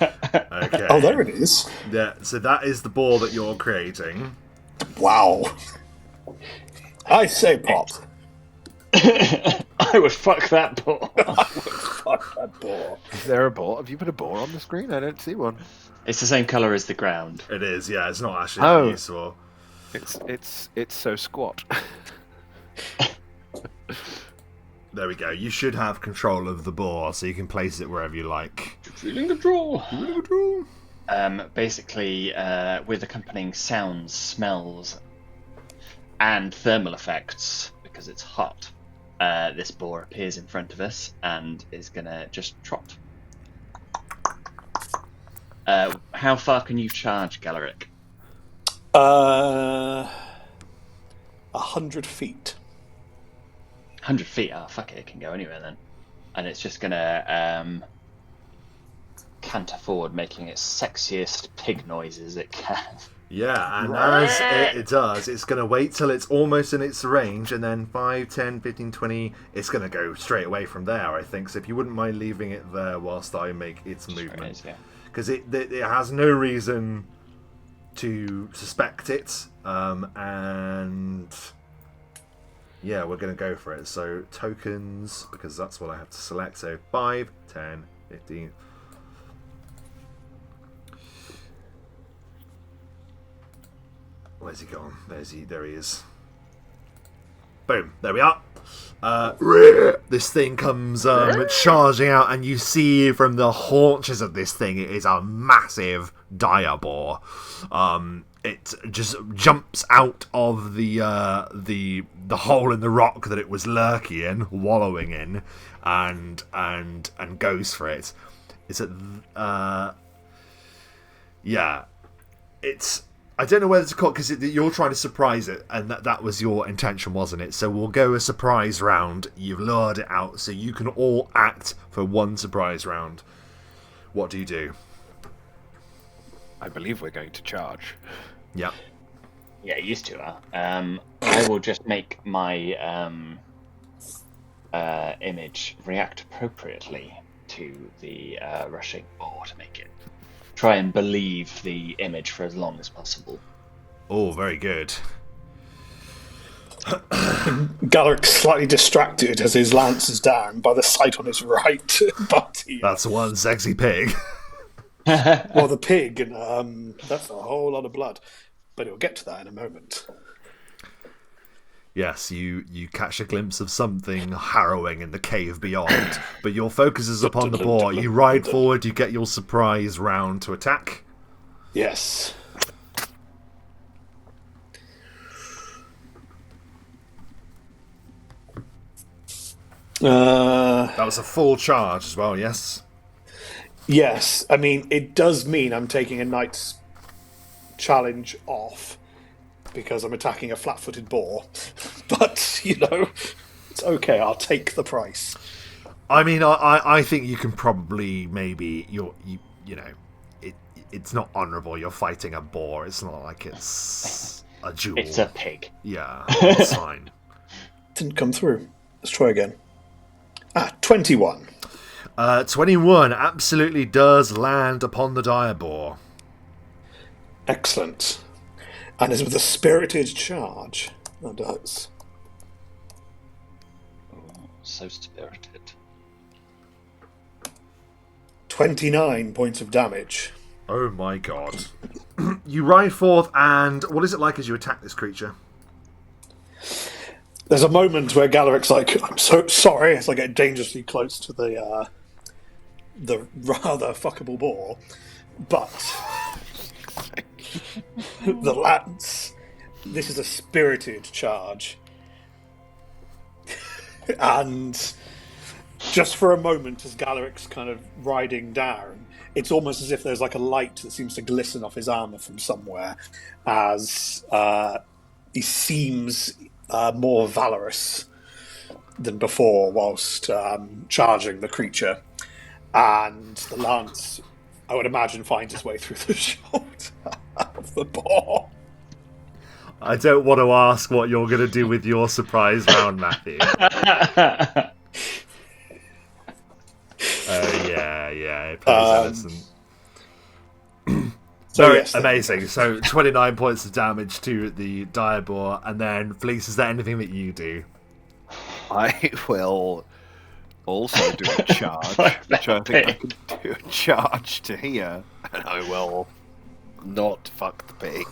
Okay. Oh, there it is. Yeah. So that is the boar that you're creating. Wow. I say, Pop. I would fuck that boar. Fuck that boar. is there a boar? Have you put a boar on the screen? I don't see one. It's the same colour as the ground. It is. Yeah. It's not actually useful. It's so squat. There we go. You should have control of the boar, so you can place it wherever you like. Feeling control. Feeling control. Basically, with accompanying sounds, smells, and thermal effects, because it's hot, this boar appears in front of us and is gonna just trot. How far can you charge, Galeric? 100 feet. 100 feet? Oh, fuck it, it can go anywhere then. And it's just gonna canter forward, making its sexiest pig noises it can. Yeah, and as it does, it's going to wait till it's almost in its range, and then 5, 10, 15, 20, it's going to go straight away from there, I think. So if you wouldn't mind leaving it there whilst I make its movement. Because it has no reason to suspect it, and yeah, we're going to go for it. So tokens, because that's what I have to select. So 5, 10, 15... Where's he gone? There he is. Boom. There we are. This thing comes charging out, and you see from the haunches of this thing, it is a massive dire boar. It just jumps out of the hole in the rock that it was lurking in, wallowing in, and goes for it. It's it's. I don't know whether to call it, because you're trying to surprise it, and that was your intention, wasn't it? So we'll go a surprise round. You've lured it out, so you can all act for one surprise round. What do you do? I believe we're going to charge. Yep. Yeah, used to. I will just make my image react appropriately to the rushing boar to make it try and believe the image for as long as possible. Oh, very good. Galaric's slightly distracted as his lance is down by the sight on his right. But that's one sexy pig. Well, the pig, and that's a whole lot of blood. But we'll get to that in a moment. Yes, you catch a glimpse of something harrowing in the cave beyond, but your focus is upon the boar. You ride forward, you get your surprise round to attack. Yes. That was a full charge as well, yes? Yes, I mean, it does mean I'm taking a knight's challenge off, because I'm attacking a flat-footed boar. But, it's okay, I'll take the price. I mean, I think you can probably maybe, it's not honourable, you're fighting a boar, it's not like it's a duel. It's a pig. Yeah, it's fine. Didn't come through. Let's try again. 21. 21 absolutely does land upon the dire boar. Excellent. And is with a spirited charge. That does. Oh, so spirited. 29 points of damage. Oh my god. You ride forth, and what is it like as you attack this creature? There's a moment where Galaric's like, I'm so sorry, as I get dangerously close to the rather fuckable boar. But the lance, this is a spirited charge. And just for a moment, as Galaric's kind of riding down, it's almost as if there's like a light that seems to glisten off his armour from somewhere, as he seems more valorous than before whilst charging the creature. And the lance, I would imagine, finds its way through the shoulder of the boar. I don't want to ask what you're going to do with your surprise round, Matthew. Yeah, please, Alison. So yes, amazing. So 29 points of damage to the dire boar, and then Fleece, is there anything that you do? I will also do a charge, which I think I can do a charge to here, and I will not fuck the pig.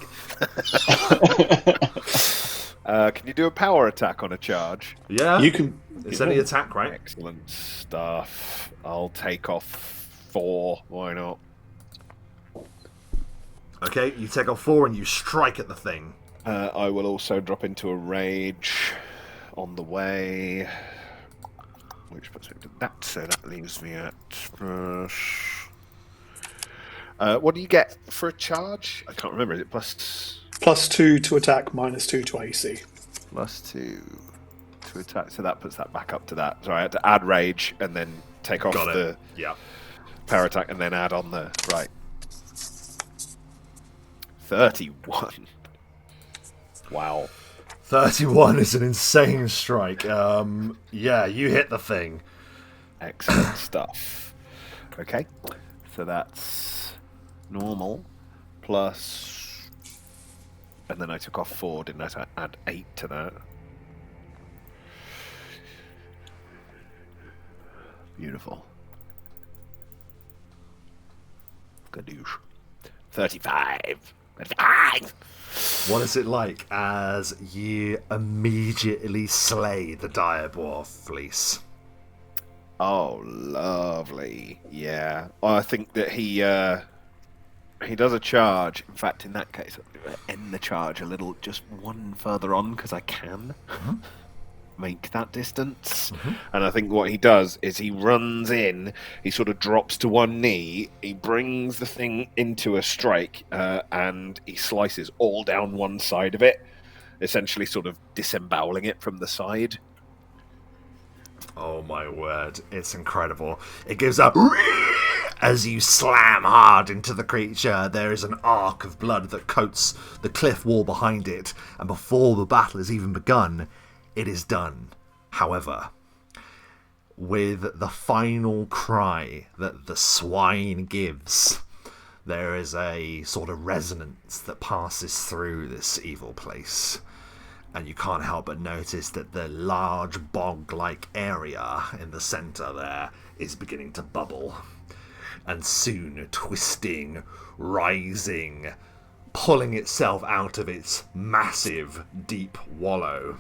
Can you do a power attack on a charge? Yeah, you can. It's any attack, right? Excellent stuff. I'll take off 4. Why not? Okay, you take off 4 and you strike at the thing. I will also drop into a rage on the way, which puts me to that, so that leaves me at... what do you get for a charge? I can't remember. Is it +2 to attack, -2 to AC. +2 to attack, so that puts that back up to that. So I had to add rage and then take off the power attack and then add on the... Right. 31. Wow. 31 is an insane strike. Yeah, you hit the thing. Excellent stuff. Okay, so that's normal plus, and then I took off 4, didn't I? So I add 8 to that. Beautiful. Gadoosh. 35. 35. What is it like as you immediately slay the Direborg fleece? Oh, lovely. Yeah. I think that he does a charge. In fact, in that case, I'll end the charge a little, just one further on, because I can make that distance. And I think what he does is he runs in, he sort of drops to one knee, he brings the thing into a strike, and he slices all down one side of it, essentially sort of disemboweling it from the side. Oh my word, it's incredible. It gives up as you slam hard into the creature. There is an arc of blood that coats the cliff wall behind it, and before the battle has even begun, it is done. However, with the final cry that the swine gives, there is a sort of resonance that passes through this evil place. And you can't help but notice that the large bog-like area in the centre there is beginning to bubble. And soon twisting, rising, pulling itself out of its massive, deep wallow.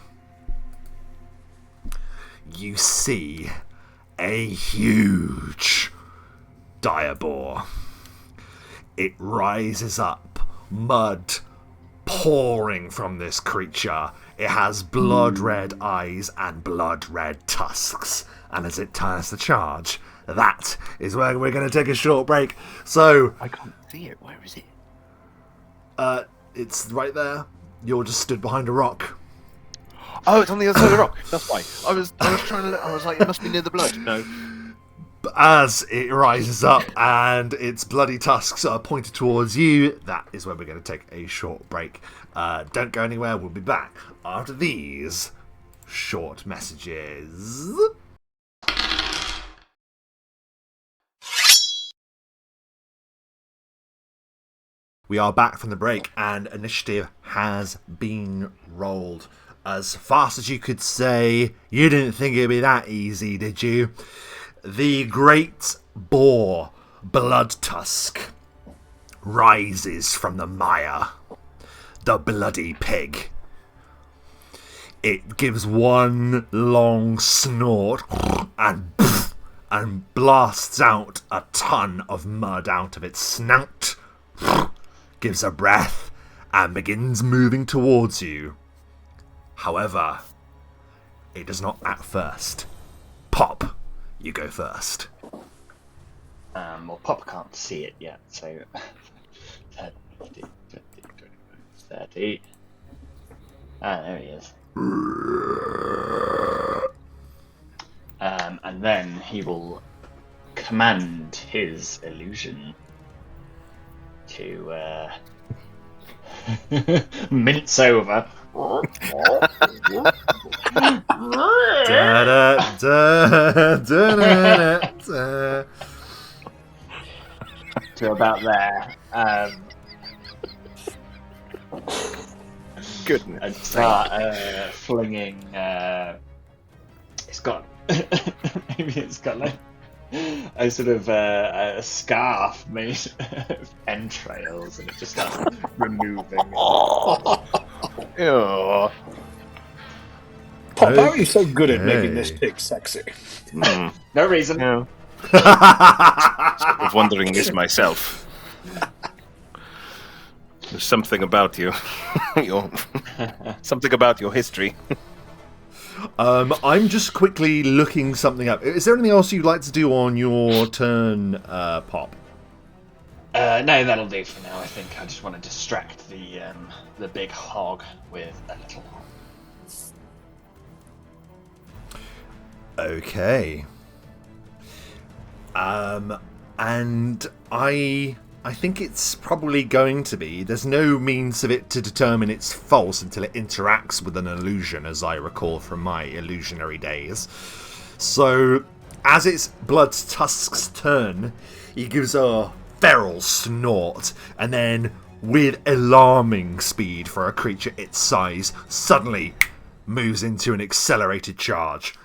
You see a huge Direborg. It rises up, mud pouring from this creature. It has blood-red eyes and blood-red tusks. And as it turns to charge, that is where we're going to take a short break. So I can't see it. Where is it? It's right there. You're just stood behind a rock. Oh, it's on the other side of the rock. That's why. I was trying to look. I was like, it must be near the blood. No. But as it rises up and its bloody tusks are pointed towards you, that is where we're going to take a short break. Don't go anywhere. We'll be back after these short messages. We are back from the break, and initiative has been rolled. As fast as you could say, you didn't think it'd be that easy, did you? The great boar blood tusk rises from the mire. The bloody pig. It gives one long snort and blasts out a ton of mud out of its snout. Gives a breath and begins moving towards you. However, it does not act first. Pop, you go first. Well, Pop can't see it yet, so 30, 30. Ah, there he is. And then he will command his illusion to mince over. To about there. Goodness. And start flinging. It's got. Maybe it's got like a sort of a scarf made of entrails, and it just starts removing. Ew. Pop, how are you so good at making this pig sexy? No reason. Yeah. I was wondering this myself. There's something about you. Something about your history. I'm just quickly looking something up. Is there anything else you'd like to do on your turn, Pop? No, that'll do for now. I think I just want to distract the big hog with a little. Okay. And I I think it's probably going to be. There's no means of it to determine it's false until it interacts with an illusion, as I recall from my illusionary days. So, as its blood's tusk's turn, he gives a feral snort, and then, with alarming speed for a creature its size, suddenly moves into an accelerated charge.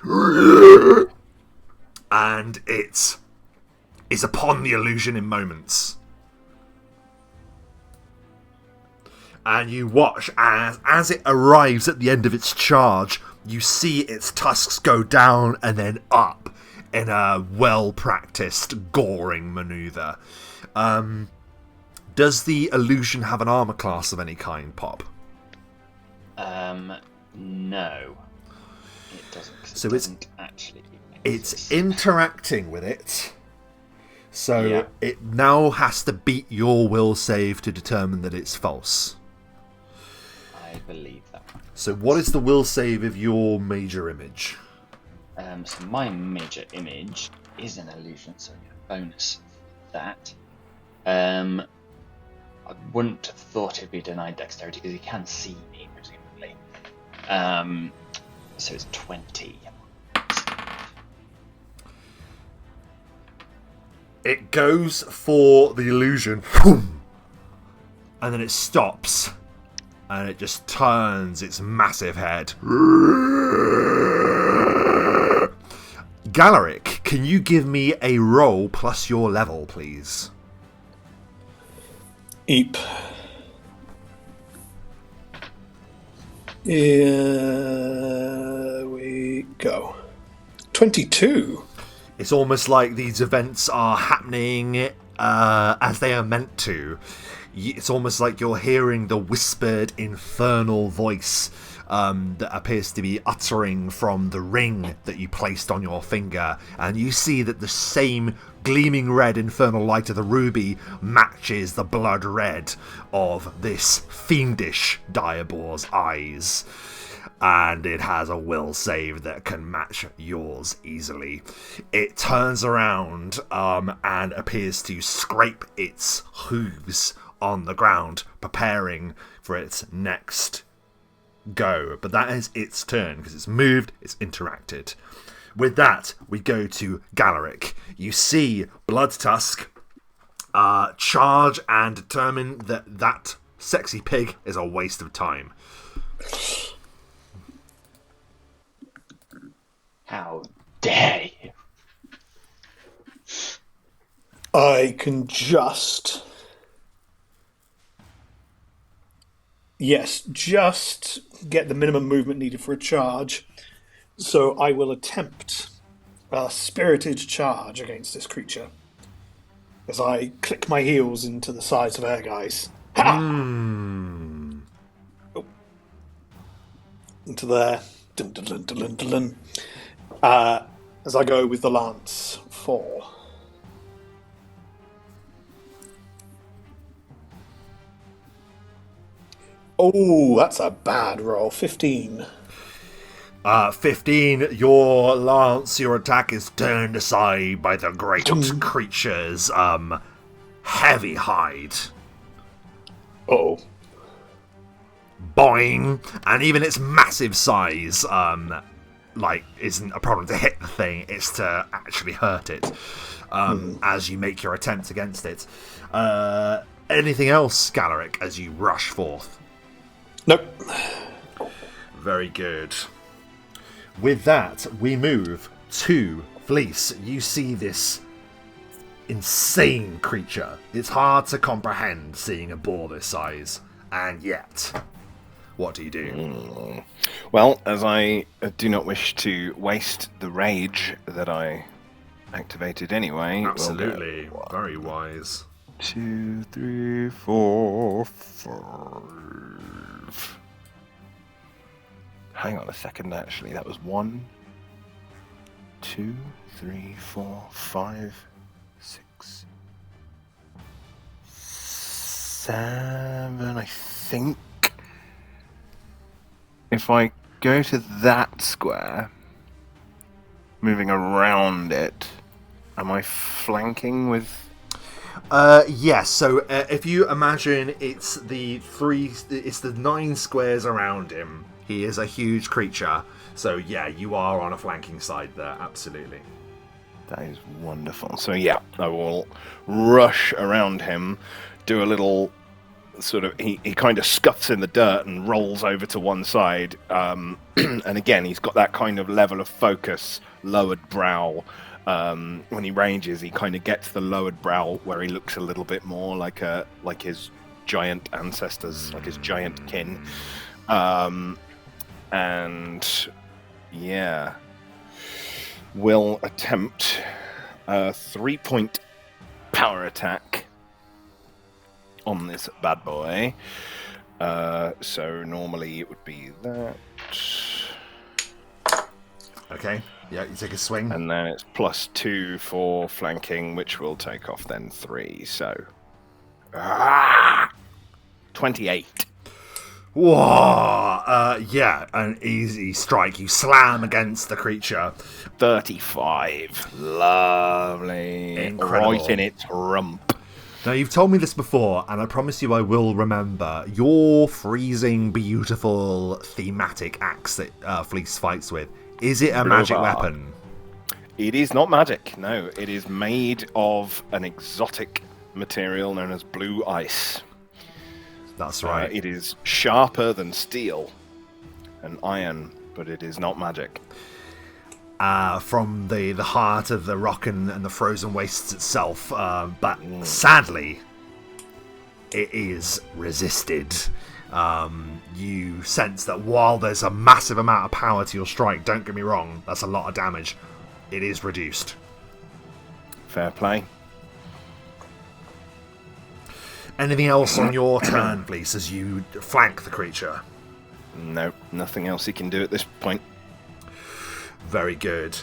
And it is upon the illusion in moments. And you watch as it arrives at the end of its charge, you see its tusks go down and then up in a well-practiced goring maneuver. Does the illusion have an armor class of any kind, Pop? No. It doesn't. So it doesn't actually exist. It's interacting with it. So it now has to beat your will save to determine that it's false. I believe that. So what is the will save of your major image? So my major image is an illusion, so you get a bonus for that. I wouldn't have thought it'd be denied dexterity because he can see me, presumably. So it's 20. It goes for the illusion, and then it stops, and it just turns its massive head. Galaric, can you give me a roll plus your level, please? Eep. Here we go. 22. It's almost like these events are happening as they are meant to. It's almost like you're hearing the whispered infernal voice that appears to be uttering from the ring that you placed on your finger, and you see that the same gleaming red infernal light of the ruby matches the blood red of this fiendish Diabor's eyes. And it has a will save that can match yours easily. It turns around and appears to scrape its hooves on the ground, preparing for its next go. But that is its turn, because it's moved, it's interacted. With that, we go to Galaric. You see Bloodtusk charge and determine that that sexy pig is a waste of time. How dare you? I can just... Yes, just get the minimum movement needed for a charge. So I will attempt a spirited charge against this creature as I click my heels into the sides of Air Guys. Ha! Oh. Into there. Dun, dun, dun, dun, dun, dun, dun. As I go with the lance 4. Oh, that's a bad roll. 15. 15, your lance, your attack is turned aside by the great creature's heavy hide. Oh. Boing! And even its massive size, isn't a problem to hit the thing, it's to actually hurt it, as you make your attempt against it. Anything else, Galaric, as you rush forth? Nope. Very good. With that, we move to Fleece. You see this insane creature. It's hard to comprehend seeing a boar this size, and yet... What do you do? Well, as I do not wish to waste the rage that I activated anyway. Absolutely. Very wise. 2, 3, 4, 5. Hang on a second, actually. That was 1, 2, 3, 4, 5, 6, 7, I think. If I go to that square, moving around it, am I flanking with Yes. So if you imagine it's the 9 squares around him. He is a huge creature. So yeah, you are on a flanking side there. Absolutely. That is wonderful. So yeah, I will rush around him, do a little sort of. He kind of scuffs in the dirt and rolls over to one side. And again, he's got that kind of level of focus, lowered brow. When he ranges, he kind of gets the lowered brow where he looks a little bit more like his giant ancestors, like his giant kin. And yeah, will attempt a 3-point power attack on this bad boy. So normally it would be that. Okay. Yeah, you take a swing. And then it's +2 for flanking, which will take off then 3. So 28. Whoa! Yeah, an easy strike. You slam against the creature. 35. Lovely. Incredible. Right in its rump. Now, you've told me this before, and I promise you I will remember. Your freezing, beautiful, thematic axe that Fleece fights with, is it a magic weapon? It is not magic, no. It is made of an exotic material known as blue ice. That's right. It is sharper than steel and iron, but it is not magic. From the heart of the rock and the frozen wastes itself, but sadly, it is resisted. You sense that while there's a massive amount of power to your strike, don't get me wrong, that's a lot of damage, it is reduced. Fair play. Anything else on your turn, please, as you flank the creature? No, nothing else he can do at this point. Very good.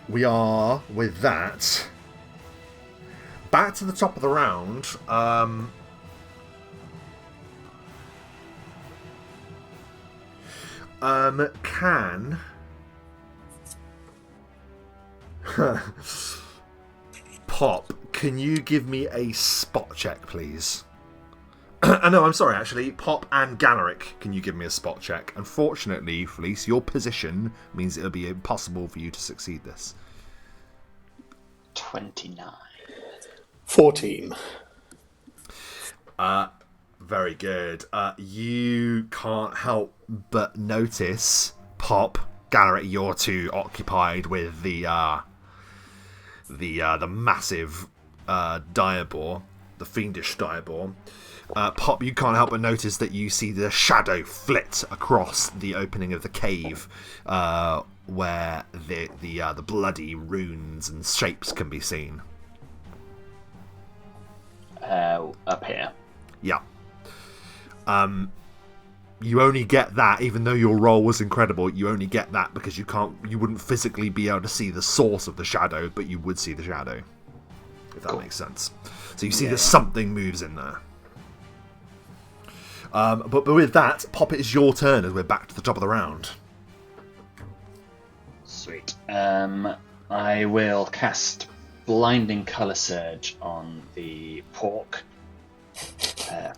We are, with that, back to the top of the round. Can... Pop, can you give me a spot check, please? No, I'm sorry, actually. Pop and Galaric, can you give me a spot check? Unfortunately, Fleece, your position means it'll be impossible for you to succeed this. 29. 14. Very good. You can't help but notice, Pop, Galaric, you're too occupied with the massive Diabor, the fiendish Diabor. Pop, you can't help but notice that you see the shadow flit across the opening of the cave, where the bloody runes and shapes can be seen. Up here. Yeah. You only get that, even though your roll was incredible. You only get that because you wouldn't physically be able to see the source of the shadow, but you would see the shadow, if that makes sense. So you see that something moves in there. But with that, Pop, it is your turn as we're back to the top of the round. Sweet. I will cast Blinding Colour Surge on the pork,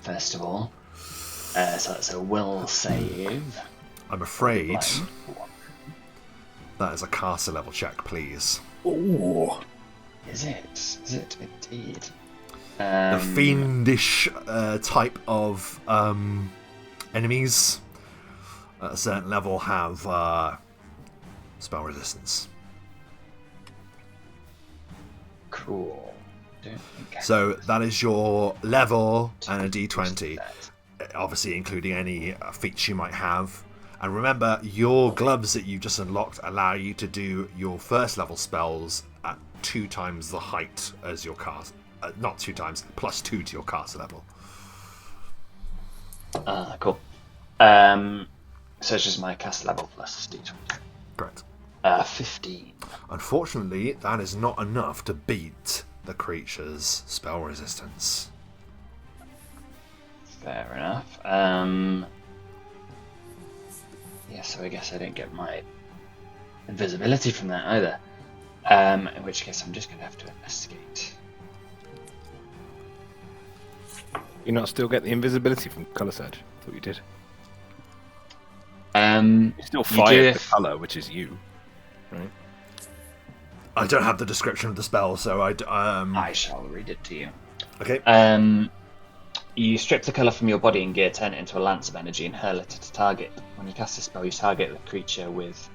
first of all. So that's a will save. I'm afraid that is a caster level check, please. Ooh. Is it? Is it indeed? The fiendish type of enemies at a certain level have spell resistance. Cool. So that is your level and a d20. Obviously including any feats you might have. And remember, your gloves that you've just unlocked allow you to do your first level spells at 2 times the height as your cast. Not 2 times, +2 to your caster level. Cool. So it's just my caster level plus d20. Correct. 15. Unfortunately, that is not enough to beat the creature's spell resistance. Fair enough. Yeah, so I guess I don't get my invisibility from that either. In which case, I'm just going to have to investigate. You not still get the invisibility from colour surge? I thought you did. You still fire the colour, which is you, right? I don't have the description of the spell, so I shall read it to you. Okay. You strip the colour from your body and gear, turn it into a lance of energy, and hurl it at a target. When you cast a spell, you target the creature with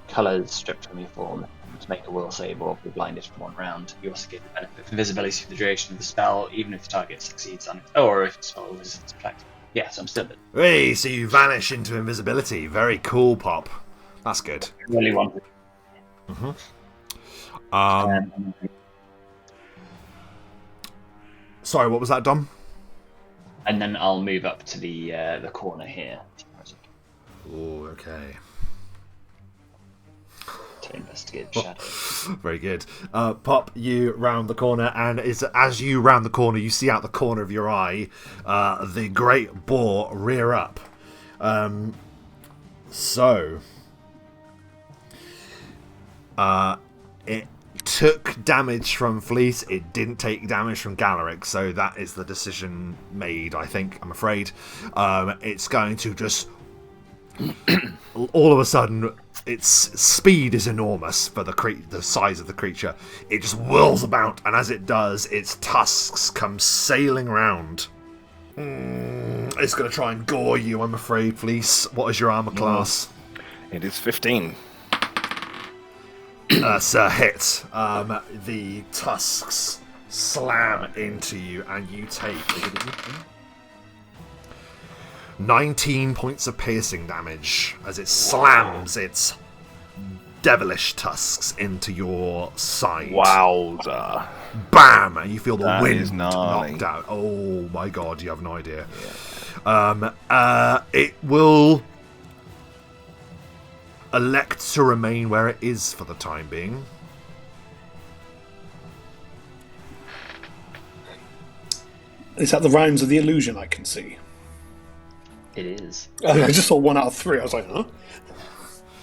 colours stripped from your form. To make a will save or be blinded for 1 round. You also get the benefit of invisibility for the duration of the spell, even if the target succeeds on it, or if the spell loses its effect. Yeah, so I'm still good. Hey, so you vanish into invisibility. Very cool, Pop. That's good. I really wanted. Sorry, what was that, Dom? And then I'll move up to the corner here. Oh, okay. To investigate the shadow. Very good. Pop, you round the corner, and as you round the corner, you see out the corner of your eye the great boar rear up. It took damage from Fleece. It didn't take damage from Galaric, so that is the decision made, I think, I'm afraid. It's going to just... all of a sudden, its speed is enormous for the size of the creature. It just whirls about, and as it does, its tusks come sailing round. It's going to try and gore you, I'm afraid, Fleece. What is your armor class? It is 15. That's a hit. The tusks slam into you, and you take 19 points of piercing damage as it slams its devilish tusks into your side. Wowza. Bam! And you feel the That wind is gnarly. knocked out. Oh my god, you have no idea. Yeah. It will elect to remain where it is for the time being. Is that the rounds of the illusion I can see? It is. I just saw 1 out of 3. I was like, huh?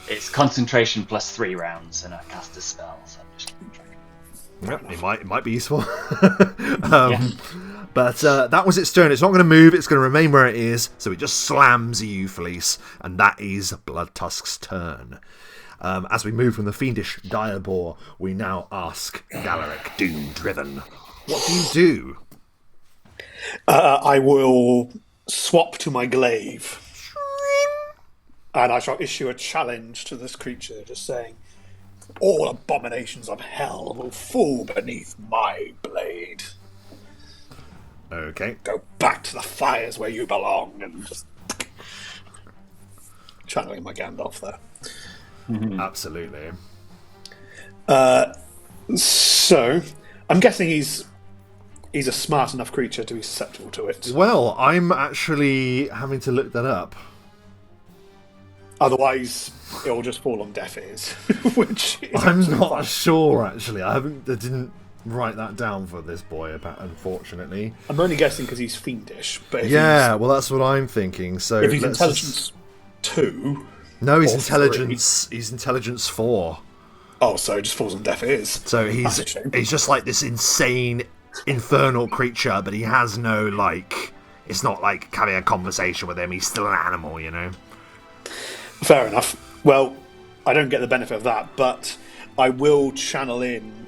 It's concentration plus 3 rounds, and I cast a spell, so I'm just keeping track. Yep, it might be useful. But that was its turn. It's not going to move. It's going to remain where it is. So it just slams you, Felice. And that is Bloodtusk's turn. As we move from the fiendish Diabor, we now ask Galaric, Doom-driven. What do you do? I will swap to my glaive. And I shall issue a challenge to this creature, just saying, all abominations of hell will fall beneath my blade. Okay. Go back to the fires where you belong, and just channeling my Gandalf there. Absolutely. So, I'm guessing he's a smart enough creature to be susceptible to it. Well, I'm actually having to look that up. Otherwise, it will just fall on deaf ears. Which is I'm not fine. sure, actually. I didn't write that down for this boy, unfortunately. I'm only guessing because he's fiendish. But if Well, that's what I'm thinking. So if he's intelligence 2, no, he's or intelligence. He's intelligence 4. oh, so it just falls on deaf ears. So That's a shame. he's just like this insane infernal creature, but he has no it's not like having a conversation with him. He's still an animal, you know. Fair enough. Well, I don't get the benefit of that, but I will channel in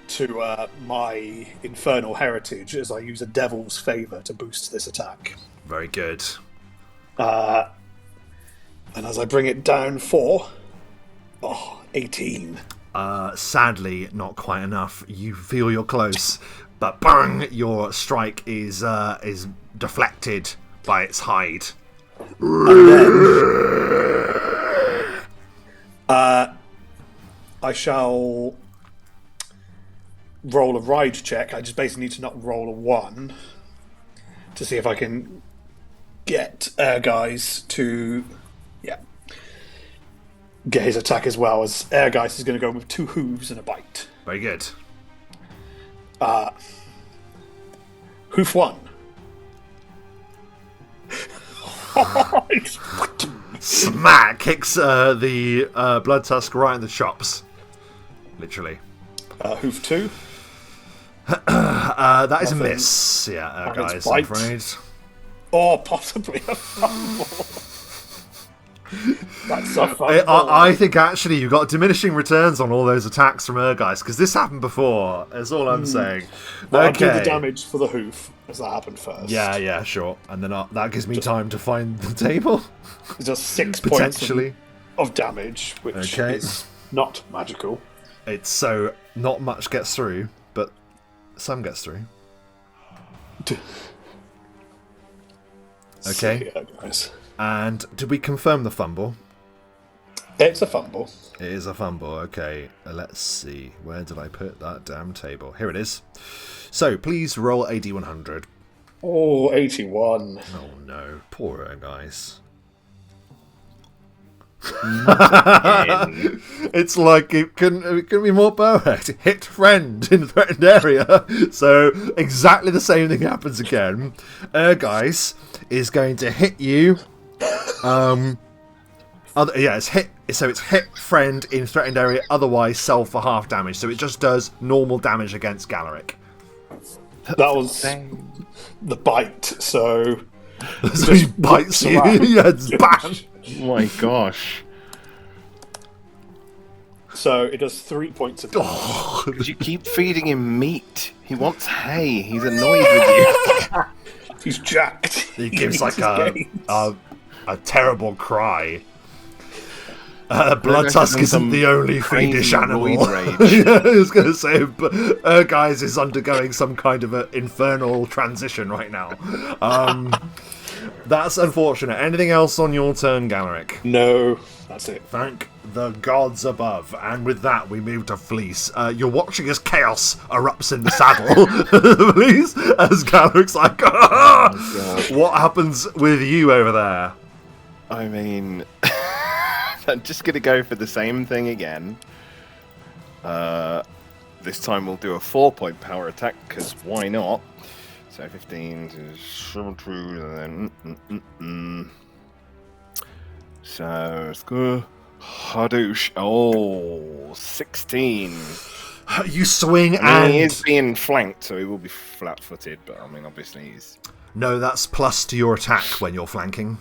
to my infernal heritage as I use a devil's favour to boost this attack. Very good. And as I bring it down for 18. Sadly, not quite enough. You feel you're close, but bang! Your strike is deflected by its hide. And then I shall roll a ride check. I just basically need to not roll a 1 to see if I can get Ehrgeist to get his attack as well, as Ehrgeist is going to go with 2 hooves and a bite. Very good. Hoof 1. Smack! Kicks the Blood Tusk right in the chops. literally. Hoof 2. That is a miss. Yeah, guys, I'm afraid. Or possibly a fumble. That's a fumble. I think actually you got diminishing returns on all those attacks from guys, because this happened before. That's all I'm saying. Well, okay. I'll do the damage for the hoof, as that happened first. Yeah, sure. And then that gives me time to find the table. It's just 6 points of damage, which is not magical. It's so not much gets through, but some gets through. Okay. So, guys. And did we confirm the fumble? It's a fumble. It is a fumble. Okay. Let's see. Where did I put that damn table? Here it is. So please roll a d100. Oh, 81. Oh no. Poor guys. It's like it couldn't be more perfect. Hit friend in the threatened area. So exactly the same thing happens again. Guys is going to hit you. It's hit. So it's hit friend in threatened area. Otherwise, sell for half damage. So it just does normal damage against Galaric. That was the bite. So he bites you. Yeah, it's bam. Oh my gosh. So it does 3 points of damage. Because you keep feeding him meat. He wants hay. He's annoyed with you. He's jacked. He gives like a terrible cry. Bloodtusk isn't the only fiendish animal. I was going to say, but guys is undergoing some kind of an infernal transition right now. That's unfortunate. Anything else on your turn, Galaric? No, that's it. Thank the gods above. And with that, we move to Fleece. You're watching as chaos erupts in the saddle. Fleece, as Galaric's like, what happens with you over there? I mean, I'm just going to go for the same thing again. This time we'll do a 4-point power attack, because why not? So 15 to 7, and then... So, let's go. Hadoush. Oh, 16. You swing He is being flanked, so he will be flat-footed, but I mean, obviously he's... No, that's plus to your attack when you're flanking.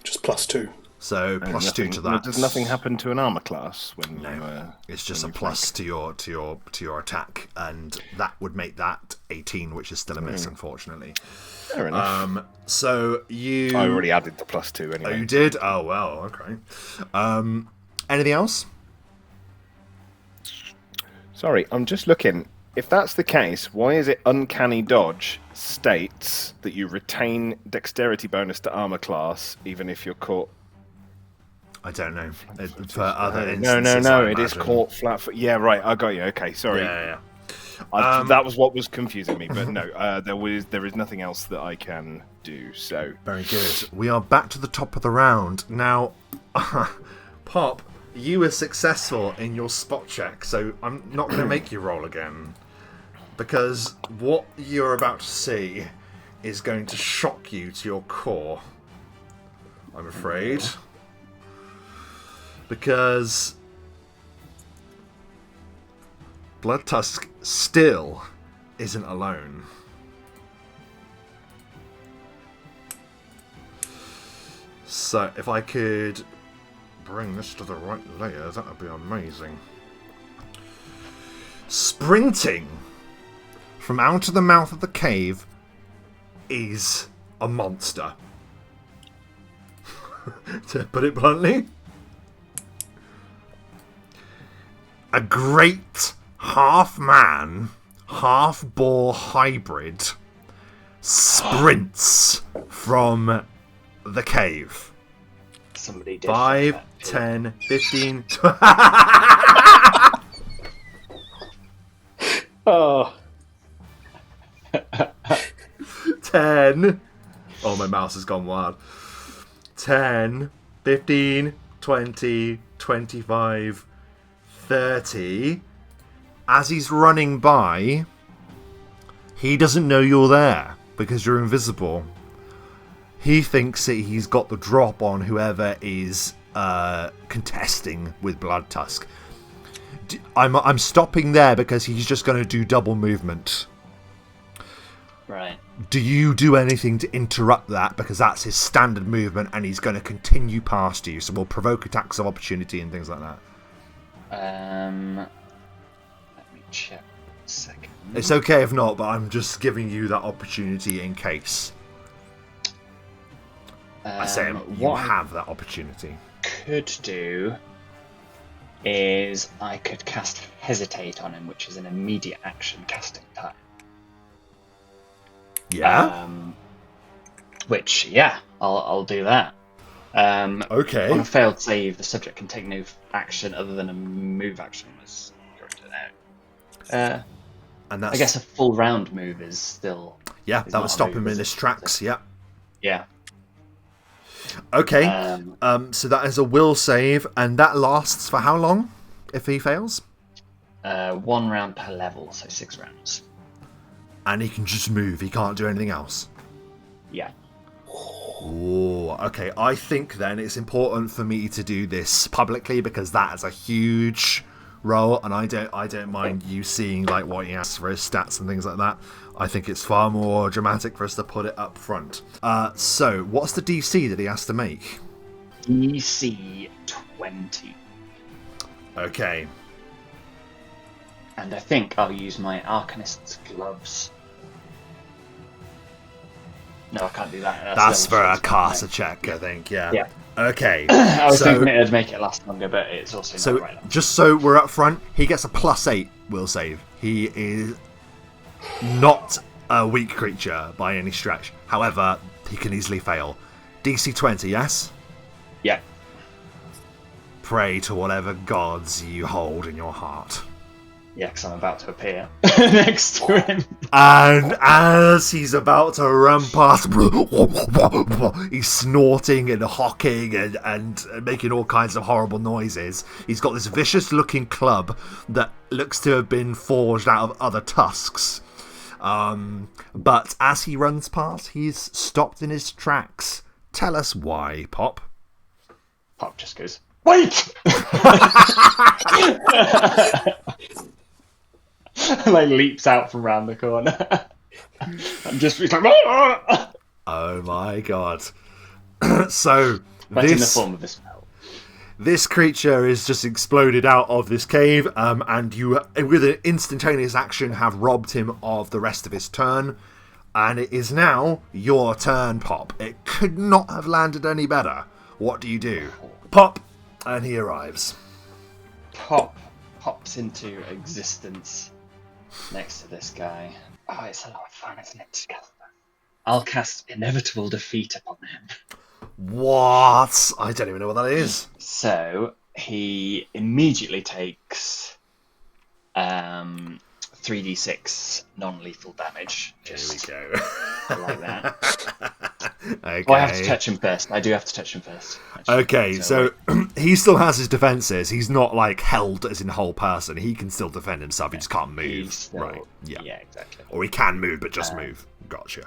Just +2. So plus 2 to that. Does nothing happen to an armor class when it's just a plus to your attack, and that would make that 18, which is still a miss, unfortunately. Fair enough. So you... I already added the +2 anyway. Oh, you did? Oh well, okay. Anything else? Sorry, I'm just looking. If that's the case, why is it Uncanny Dodge states that you retain dexterity bonus to armor class even if you're caught? I don't know. For other instances, No. It is caught flat-foot. Yeah, right. I got you. Okay, sorry. Yeah. That was what was confusing me, but no, there is nothing else that I can do. So very good. We are back to the top of the round now. Pop, you were successful in your spot check, so I'm not going to make you roll again, because what you're about to see is going to shock you to your core, I'm afraid. Because Bloodtusk still isn't alone. So if I could bring this to the right layer, that would be amazing. Sprinting from out of the mouth of the cave is a monster. To put it bluntly. A great half-man, half-boar hybrid sprints from the cave. Somebody did 5, 10, 15... Oh. 10... Oh, my mouse has gone wild. 10, 15, 20, 25... 30. As he's running by, he doesn't know you're there because you're invisible. He thinks that he's got the drop on whoever is contesting with Bloodtusk. I'm stopping there because he's just going to do double movement. Right. Do you do anything to interrupt that? Because that's his standard movement, and he's going to continue past you. So we'll provoke attacks of opportunity and things like that. Let me check a second. It's okay if not, but I'm just giving you that opportunity in case. I say you have that opportunity. Could do is I could cast Hesitate on him, which is an immediate action casting time. Yeah. Which, yeah, I'll do that. Okay. On a failed save, the subject can take no action other than a move action. Was and that's, I guess a full round move is still. Yeah, that would stop him in his tracks. Yeah. Yeah. Okay. So that is a will save, and that lasts for how long? If he fails. 1 round per level, so 6 rounds. And he can just move. He can't do anything else. Yeah. Ooh, okay. I think then it's important for me to do this publicly because that is a huge roll, and I don't mind you seeing like what he asks for his stats and things like that. I think it's far more dramatic for us to put it up front. So what's the DC that he has to make? DC 20. Okay. And I think I'll use my Arcanist's gloves. No, I can't do that. That's for a caster check, I think. Yeah. Yeah. Okay. I was thinking it'd make it last longer, but it's also not right. Just so we're up front, he gets a +8 will save. He is not a weak creature by any stretch. However, he can easily fail. DC 20, yes? Yeah. Pray to whatever gods you hold in your heart. Yeah, because I'm about to appear next to him. And as he's about to run past, he's snorting and hocking and making all kinds of horrible noises. He's got this vicious-looking club that looks to have been forged out of other tusks. But as he runs past, he's stopped in his tracks. Tell us why, Pop. Pop just goes, "Wait!" Like leaps out from round the corner. I'm just like, "Ah!" Oh my god. So but in the form of a spell. This creature is just exploded out of this cave, and you, with an instantaneous action, have robbed him of the rest of his turn. And it is now your turn, Pop. It could not have landed any better. What do you do? Pop, and he arrives. Pop pops into existence next to this guy. Oh, it's a lot of fun, isn't it? I'll cast Inevitable Defeat upon him. What? I don't even know what that is. So he immediately takes 3d6 non-lethal damage. Just here we go. Like that. Okay. Oh, I have to touch him first. I do have to touch him first. Actually. Okay, so he still has his defenses. He's not like held as in a whole person. He can still defend himself. He just can't move. Still, right? Yeah. Yeah, exactly. Or he can move, but just move. Gotcha.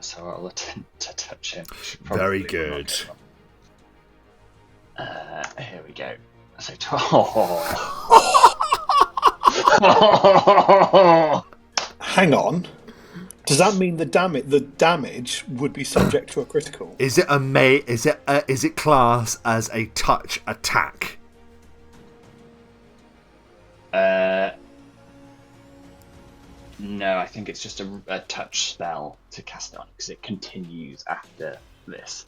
So I'll attempt to touch him. Very good. Here we go. So, Hang on. Does that mean the damage would be subject to a critical? Is it is it class as a touch attack? No, I think it's just a touch spell to cast it on because it continues after this.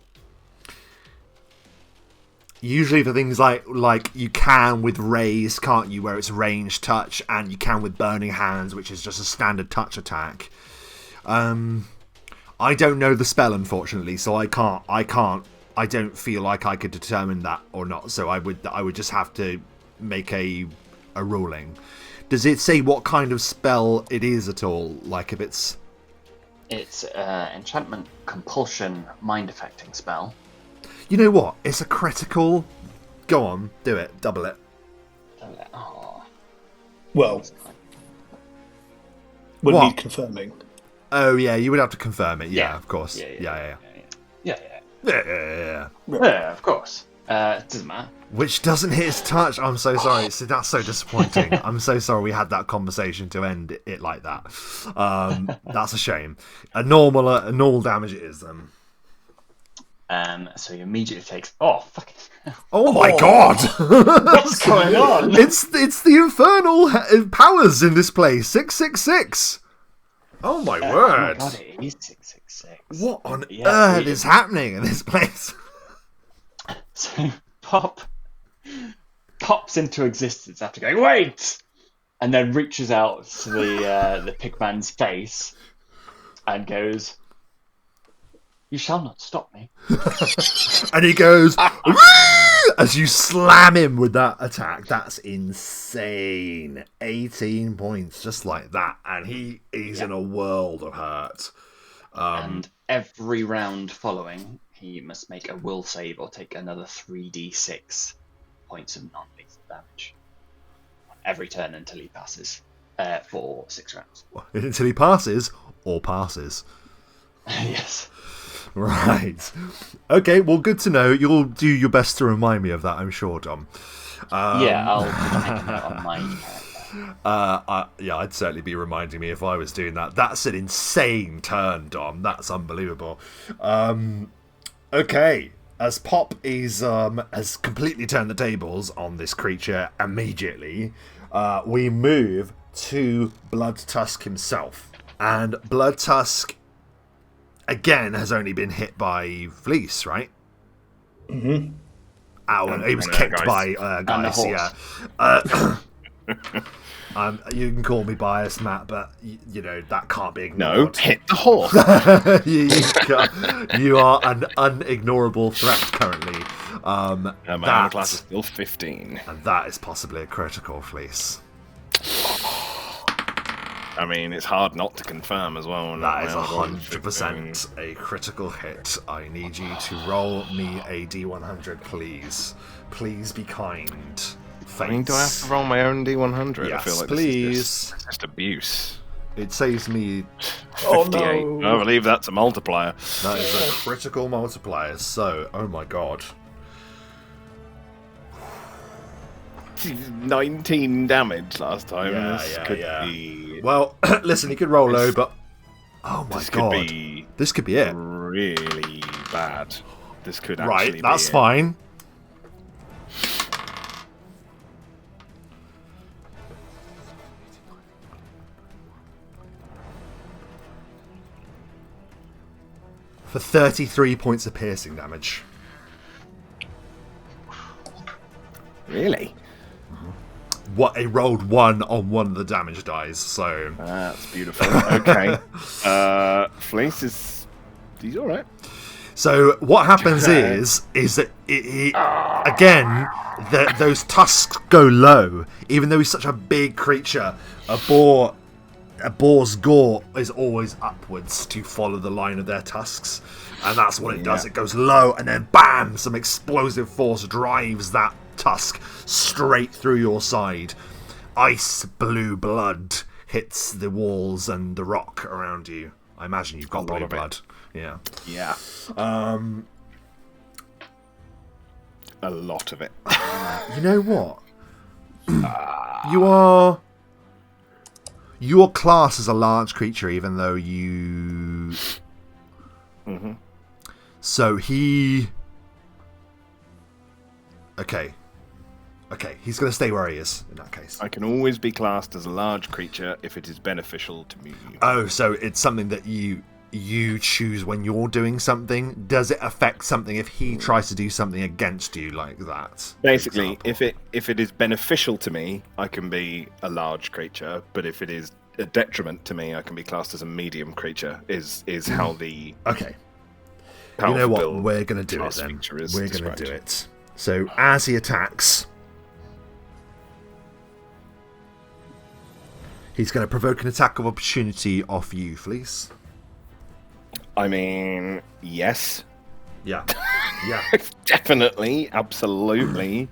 Usually for things like you can with raise, can't you, where it's ranged touch, and you can with burning hands, which is just a standard touch attack. I don't know the spell, unfortunately, so I don't feel like I could determine that or not. So I would just have to make a ruling. Does it say what kind of spell it is at all? Like if it's enchantment, compulsion, mind affecting spell. You know what? It's a critical. Go on, do it. Double it. Oh. Well, would need confirming. Oh yeah, you would have to confirm it. Yeah, Yeah. of course. Yeah, Yeah. of course. It doesn't matter. Which doesn't hit his touch. I'm so sorry. See, that's so disappointing. I'm so sorry we had that conversation to end it like that. That's a shame. A normal damage it is then. So he immediately takes. Oh fucking! Oh my god! What's going on? It's the infernal powers in this place. 666. Oh my word! Oh my god, it is 666. What on earth is happening in this place? So pops into existence after going wait, and then reaches out to the pigman's face and goes, "You shall not stop me." And he goes as you slam him with that attack. That's insane. 18 points, just like that, and he's in a world of hurt. And every round following, he must make a will save or take another 3d6 points of non-lethal damage on every turn until he passes for 6 rounds. Until he passes or passes. Yes. Right. Okay, well, good to know. You'll do your best to remind me of that, I'm sure, Dom. Yeah, I'll make a note on my character. Yeah, I'd certainly be reminding me if I was doing that. That's an insane turn, Dom. That's unbelievable. Okay, as Pop has completely turned the tables on this creature immediately, we move to Blood Tusk himself. And Blood Tusk, again, has only been hit by Fleece, right? Mm-hmm. Ow, and he was kicked by Guys, yeah. You can call me biased, Matt, but you know that can't be ignored. No, hit the horse. You are an unignorable threat currently. My armor class is still 15. And that is possibly a critical, Fleece. I mean, it's hard not to confirm as well. That is 100% a critical hit. I need you to roll me a D100, please. Please be kind. I mean, do I have to roll my own D100? Yes, I feel like please. This is just abuse. It saves me 58. No. I believe that's a multiplier. That is a critical multiplier. So, oh my god. 19 damage last time. Yeah, this yeah, could yeah. be... Well, listen, he could roll low, but... Oh my god. This could be it. Really bad. This could actually be Right, that's it. fine. For 33 points of piercing damage. Really? What, a rolled 1 on one of the damage dice, so... That's beautiful. Okay. Fleece is... He's alright. So what happens is that again, those tusks go low. Even though he's such a big creature, a boar's gore is always upwards to follow the line of their tusks, and that's what it does. It goes low, and then bam! Some explosive force drives that tusk straight through your side. Ice blue blood hits the walls and the rock around you. I imagine you've got blue blood. Yeah. Yeah. A lot of it. You know what? You are classed as a large creature, even though you. Mm-hmm. So he. Okay, he's going to stay where he is in that case. I can always be classed as a large creature if it is beneficial to me. Oh, so it's something that you choose when you're doing something. Does it affect something if he tries to do something against you like that? Basically, if it is beneficial to me, I can be a large creature. But if it is a detriment to me, I can be classed as a medium creature. Is how the okay. You know what? We're going to do it then. We're going to do it. So as he attacks, he's going to provoke an attack of opportunity off you, Fleece. I mean, yes. Yeah. Yeah. Definitely. Absolutely.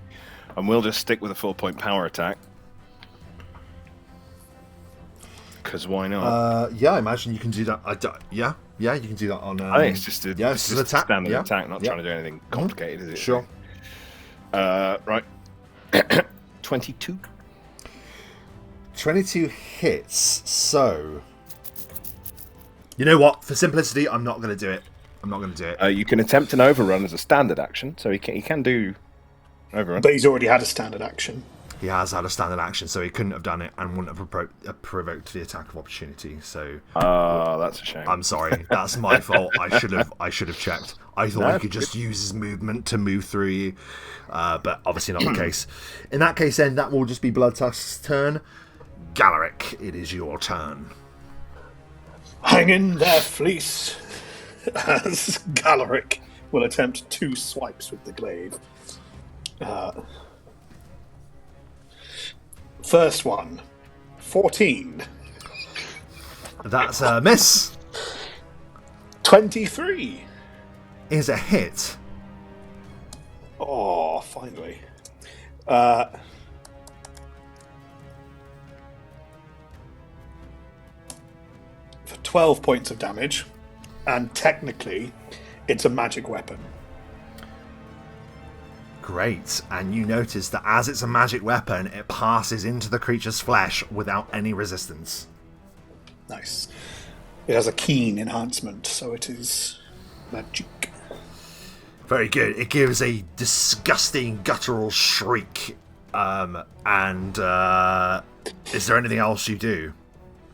And we'll just stick with a 4-point power attack. Because why not? Yeah, I imagine you can do that. Yeah, you can do that on... I think it's just an attack. standard attack, not trying to do anything complicated, is it? Sure. Right. 22. 22 hits. So, you know what? For simplicity, I'm not going to do it. You can attempt an overrun as a standard action, so he can do overrun. But he's already had a standard action. He has had a standard action, so he couldn't have done it and wouldn't have provoked the attack of opportunity. So, that's a shame. I'm sorry, that's my fault. I should have checked. I thought he could just use his movement to move through you, but obviously not the case. In that case, then that will just be Bloodtusk's turn. Galaric, it is your turn. Hang in there, Fleece, as Galaric will attempt 2 swipes with the glaive. First one, 14. That's a miss. 23. Is a hit. Oh, finally. For 12 points of damage, and technically, it's a magic weapon. Great, and you notice that as it's a magic weapon, it passes into the creature's flesh without any resistance. Nice. It has a keen enhancement, so it is magic. Very good. It gives a disgusting guttural shriek. And is there anything else you do?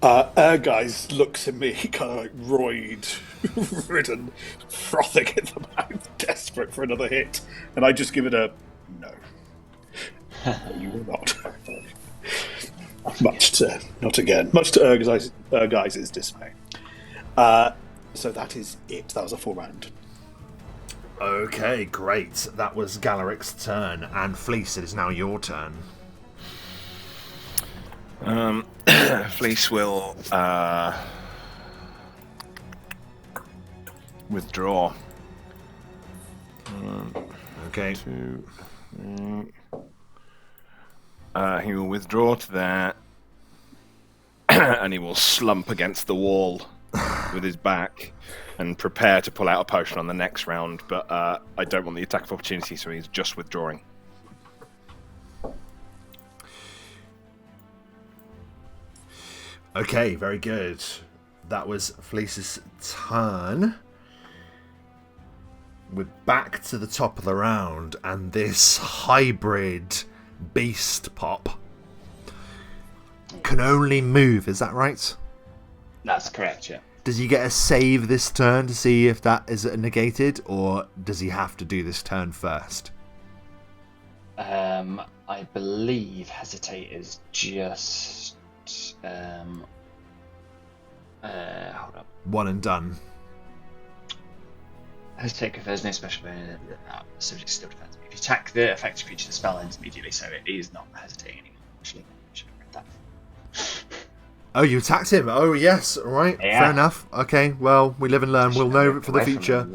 Guys looks at me kind of like roid-ridden, frothing at the mouth, desperate for another hit, and I just give it a no. You will not. Not again. Much to Urgai's dismay. So that is it. That was a full round. Okay, great. That was Galaric's turn, and Fleece, it is now your turn. Fleece will withdraw. Okay. He will withdraw to there, and he will slump against the wall with his back and prepare to pull out a potion on the next round, but I don't want the attack of opportunity, so he's just withdrawing. Okay, very good. That was Fleece's turn. We're back to the top of the round, and this hybrid beast Pop can only move, is that right? That's correct, yeah. Does he get a save this turn to see if that is negated, or does he have to do this turn first? I believe Hesitate is just... hold up. One and done. Hesitate confers no special subject still defense. If you attack the affected creature, the spell ends immediately, so it is not hesitating anymore. Actually, I should have read that. Oh, you attacked him. Oh, yes. All right. Yeah. Fair enough. Okay. Well, we live and learn. We'll know it for the future.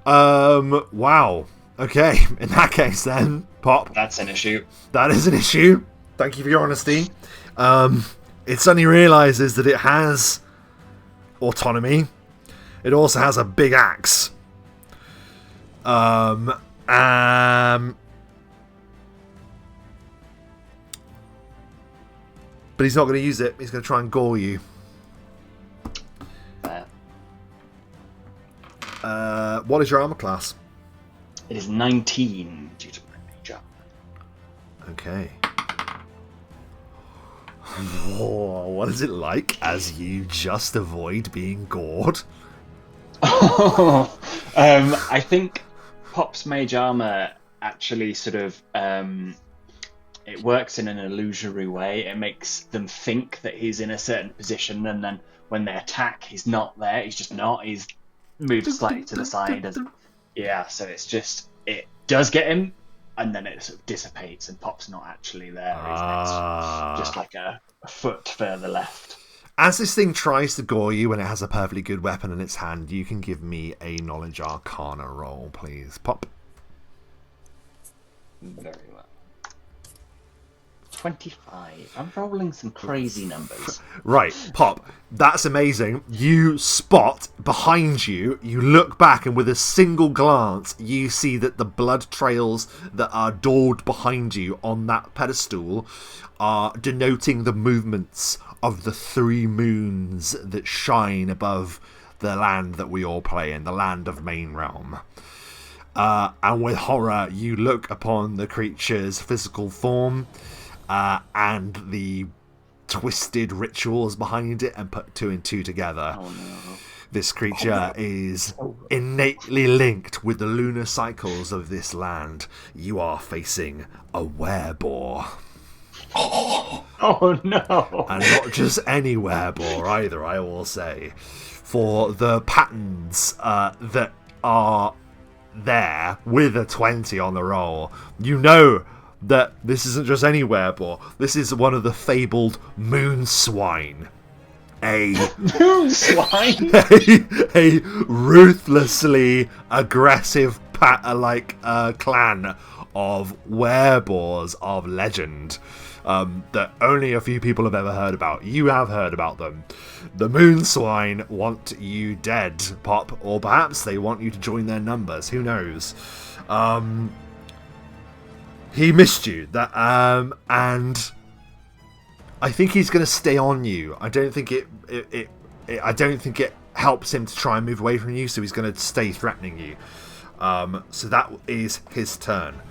Wow. Okay. In that case, then, Pop. That's an issue. That is an issue. Thank you for your honesty. It suddenly realizes that it has autonomy. It also has a big axe. But he's not going to use it. He's going to try and gore you. What is your armor class? It is 19 due to my major. Okay. Whoa, what is it like as you just avoid being gored? I think Pop's mage armor actually sort of it works in an illusory way. It makes them think that he's in a certain position, and then when they attack, he's not there. He's just not. He's moved slightly to the side. So it's just, it does get him, and then it sort of dissipates, and Pop's not actually there. It's just like a foot further left. As this thing tries to gore you when it has a perfectly good weapon in its hand, you can give me a Knowledge Arcana roll, please. Pop. Very well. 25. I'm rolling some crazy numbers. Right, Pop. That's amazing. You spot behind you, you look back, and with a single glance, you see that the blood trails that are daubed behind you on that pedestal are denoting the movements of the 3 moons that shine above the land that we all play in, the land of Main Realm. And with horror, you look upon the creature's physical form and the twisted rituals behind it and put 2 and 2 together. Oh, no. This creature is innately linked with the lunar cycles of this land. You are facing a wereboar. Oh no! And not just any wereboar either, I will say. For the patterns that are there with a 20 on the roll, you know that this isn't just any wereboar. This is one of the fabled moon swine. Moon swine? a ruthlessly aggressive clan of wereboars of legend that only a few people have ever heard about. You have heard about them. The moon swine want you dead, Pop, or perhaps they want you to join their numbers. Who knows? He missed you, and I think he's going to stay on you. I don't think it helps him to try and move away from you, so he's going to stay threatening you. So that is his turn.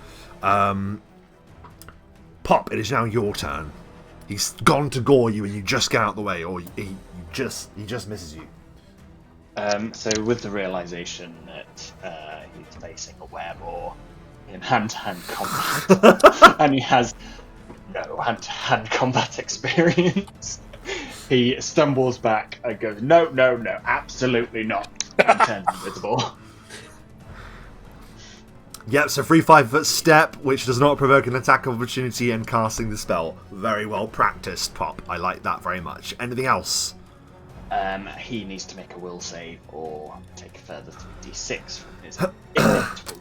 Pop, it is now your turn. He's gone to gore you, and you just get out of the way, or he just misses you. So with the realization that he's facing a wereboar in hand-to-hand combat, and he has no hand-to-hand combat experience, he stumbles back and goes, no, absolutely not, and turns invisible. Yep, so free 5-foot step, which does not provoke an attack of opportunity, and casting the spell. Very well practiced, Pop. I like that very much. Anything else? He needs to make a will save or take a further 3d6 from his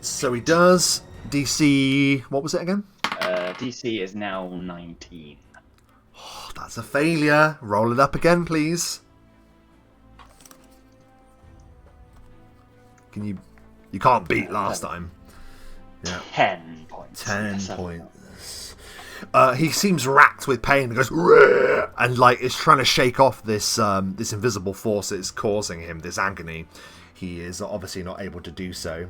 So he does. DC... What was it again? DC is now 19. Oh, that's a failure. Roll it up again, please. Can you... You can't beat last time. Yeah. 10 points. 10 points. He seems racked with pain and goes, "Rrr!" and is trying to shake off this this invisible force that's causing him this agony. He is obviously not able to do so.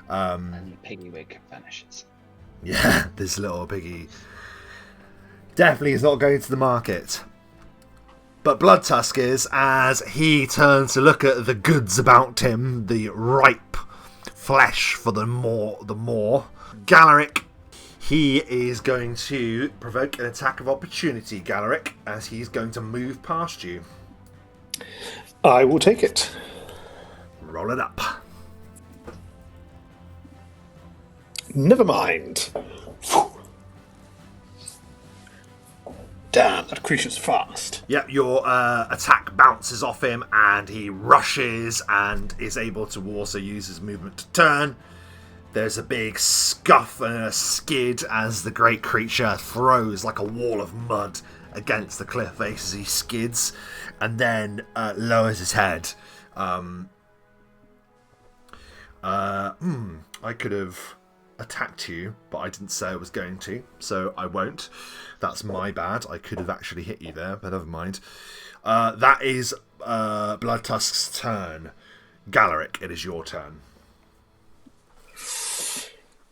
And the piggy wig vanishes. Yeah, this little piggy definitely is not going to the market. But Bloodtusk is, as he turns to look at the goods about him, the ripe flesh for the more. Galaric, he is going to provoke an attack of opportunity, Galaric, as he's going to move past you. I will take it. Roll it up. Never mind. Damn, that creature's fast. Yep, your attack bounces off him and he rushes and is able to also use his movement to turn. There's a big scuff and a skid as the great creature throws like a wall of mud against the cliff face as he skids and then lowers his head. I could have attacked you, but I didn't say I was going to, so I won't. That's my bad. I could have actually hit you there, but never mind. That is Bloodtusk's turn. Galaric, it is your turn.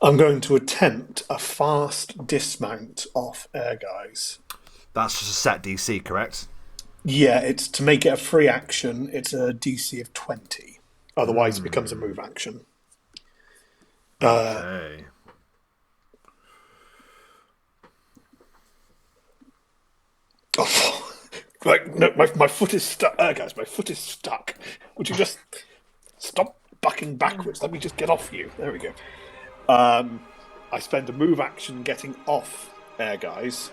I'm going to attempt a fast dismount off Ehrgeiz. That's just a set DC, correct? Yeah, it's to make it a free action. It's a DC of 20. Otherwise, it becomes a move action. Okay. Oh, right, no, my foot is stuck. Guys, my foot is stuck. Would you just stop bucking backwards? Let me just get off you. There we go. I spend a move action getting off Ehrgeiz.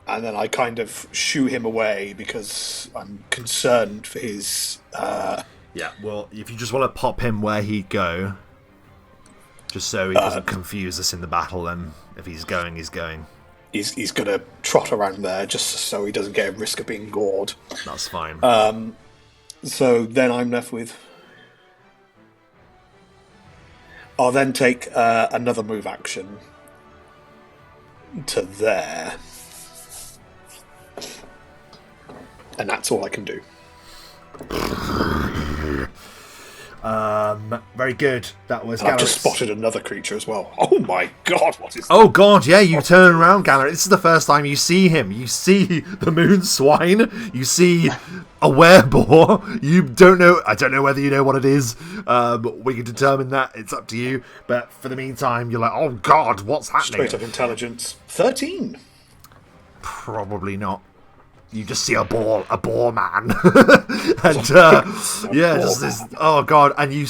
And then I kind of shoo him away because I'm concerned for his... Yeah, well, if you just want to pop him where he'd go... Just so he doesn't confuse us in the battle. Then, if he's going, he's going. He's going to trot around there just so he doesn't get a risk of being gored. That's fine. So then I'm left with. I'll then take another move action to there. And that's all I can do. Very good. That was. I've just spotted another creature as well. Oh my god! What is? Oh god! Yeah, you turn around, Gallery. This is the first time you see him. You see the moon swine. You see a wereboar. You don't know. I don't know whether you know what it is. We can determine that. It's up to you. But for the meantime, you're like, oh god, what's happening? Straight up intelligence. 13. Probably not. You just see a boar man, and just this. Oh god! And you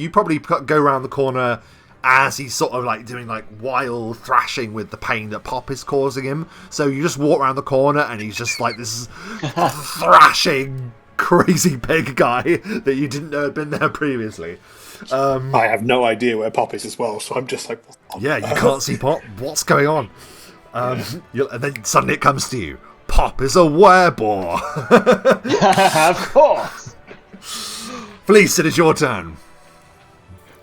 probably go around the corner as he's sort of like doing like wild thrashing with the pain that Pop is causing him. So you just walk around the corner, and he's just like this thrashing crazy pig guy that you didn't know had been there previously. I have no idea where Pop is as well, so I'm just like, yeah, you can't see Pop. What's going on? And then suddenly it comes to you. Pop is a wereboar. Of course. Fleece, it is your turn.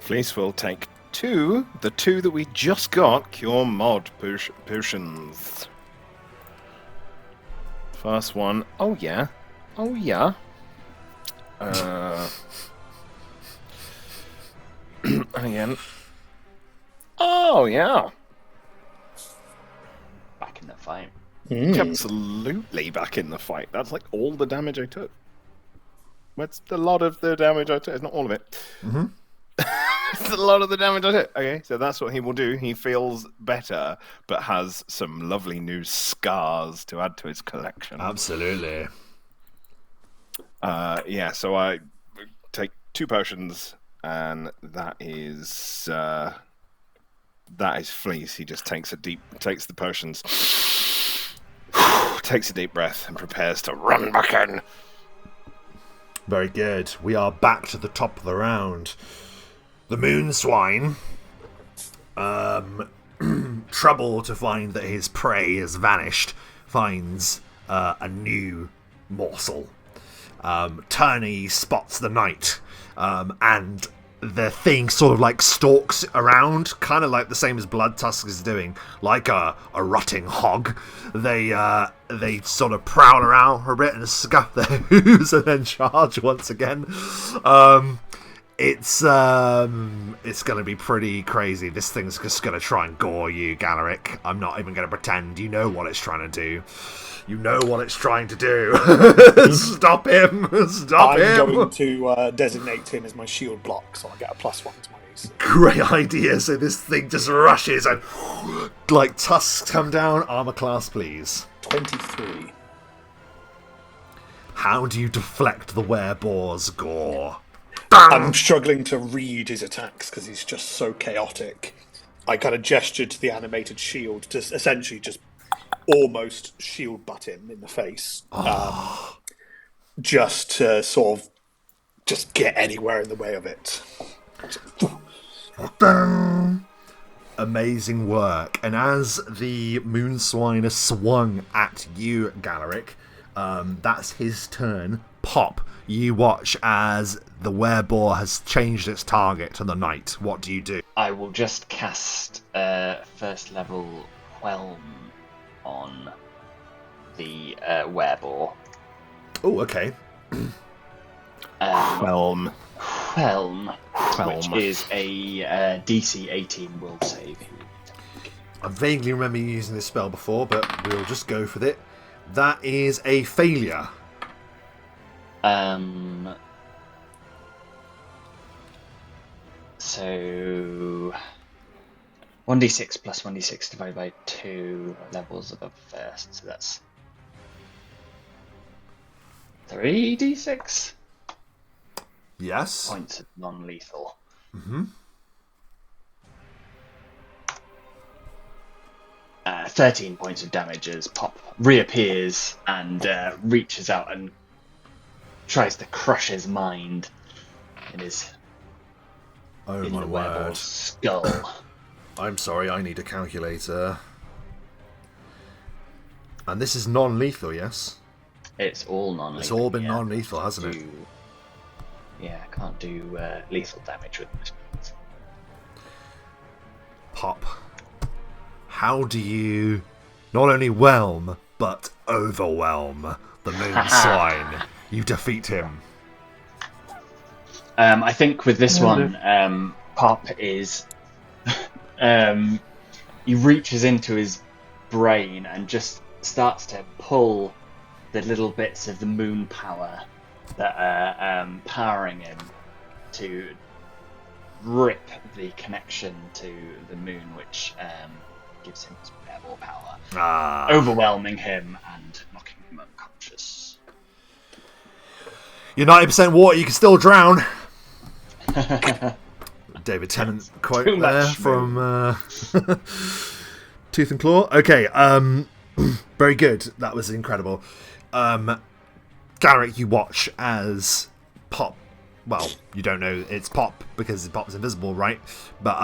Fleece will take the two that we just got, Cure Mod potions. First one, oh yeah. Again. Oh yeah. Back in the fight. Absolutely back in the fight. That's like all the damage I took. That's a lot of the damage I took. It's not all of it. Mm-hmm. It's a lot of the damage I took. Okay, so that's what he will do. He feels better, but has some lovely new scars to add to his collection. Absolutely. So I take 2 potions, and that is Fleece. He just takes the potions. Takes a deep breath and prepares to run back in. Very good. We are back to the top of the round. The moon swine, trouble to find that his prey has vanished, finds a new morsel. Turney spots the knight, and the thing sort of like stalks around, kind of like the same as Blood Tusk is doing, like a rotting hog. They sort of prowl around for a bit and scuff their hooves and then charge once again. It's going to be pretty crazy. This thing's just going to try and gore you, Galaric. I'm not even going to pretend. You know what it's trying to do. You know what it's trying to do. Stop him! Stop him! I'm going to designate him as my shield block, so I get a +1 to my AC. Great idea. So this thing just rushes and like tusks come down. Armor class, please. 23. How do you deflect the wereboar's gore? I'm struggling to read his attacks because he's just so chaotic. I kind of gestured to the animated shield to essentially just almost shield butt him in the face. Just to sort of just get anywhere in the way of it. Amazing work. And as the Moonswine is swung at you, Galaric, that's his turn. Pop, you watch as the wereboar has changed its target to the knight. What do you do? I will just cast first level Whelm on the wereboar. Oh, okay. Whelm. Which is a DC 18 will save. I vaguely remember using this spell before, but we'll just go for it. That is a failure. So 1d6 plus 1d6 divided by 2 levels above first, so that's 3d6 Yes. points of non-lethal. Mm-hmm. 13 points of damage as Pop reappears and reaches out and tries to crush his mind in his Oh in my the word. werewolf's skull. I'm sorry, I need a calculator. And this is non-lethal, yes? It's all non-lethal. It's all been non-lethal, hasn't it? Yeah, I can't do lethal damage with this. Pop. How do you not only whelm, but overwhelm the moon swine? You defeat him. I think with this one, Pop is... he reaches into his brain and just starts to pull the little bits of the moon power that are powering him to rip the connection to the moon, which gives him more power, overwhelming him and knocking him unconscious. You're 90% water, you can still drown. David Tennant quote there from Tooth and Claw. Okay, very good. That was incredible. Garrick, you watch as Pop. Well, you don't know it's Pop because Pop's invisible, right? But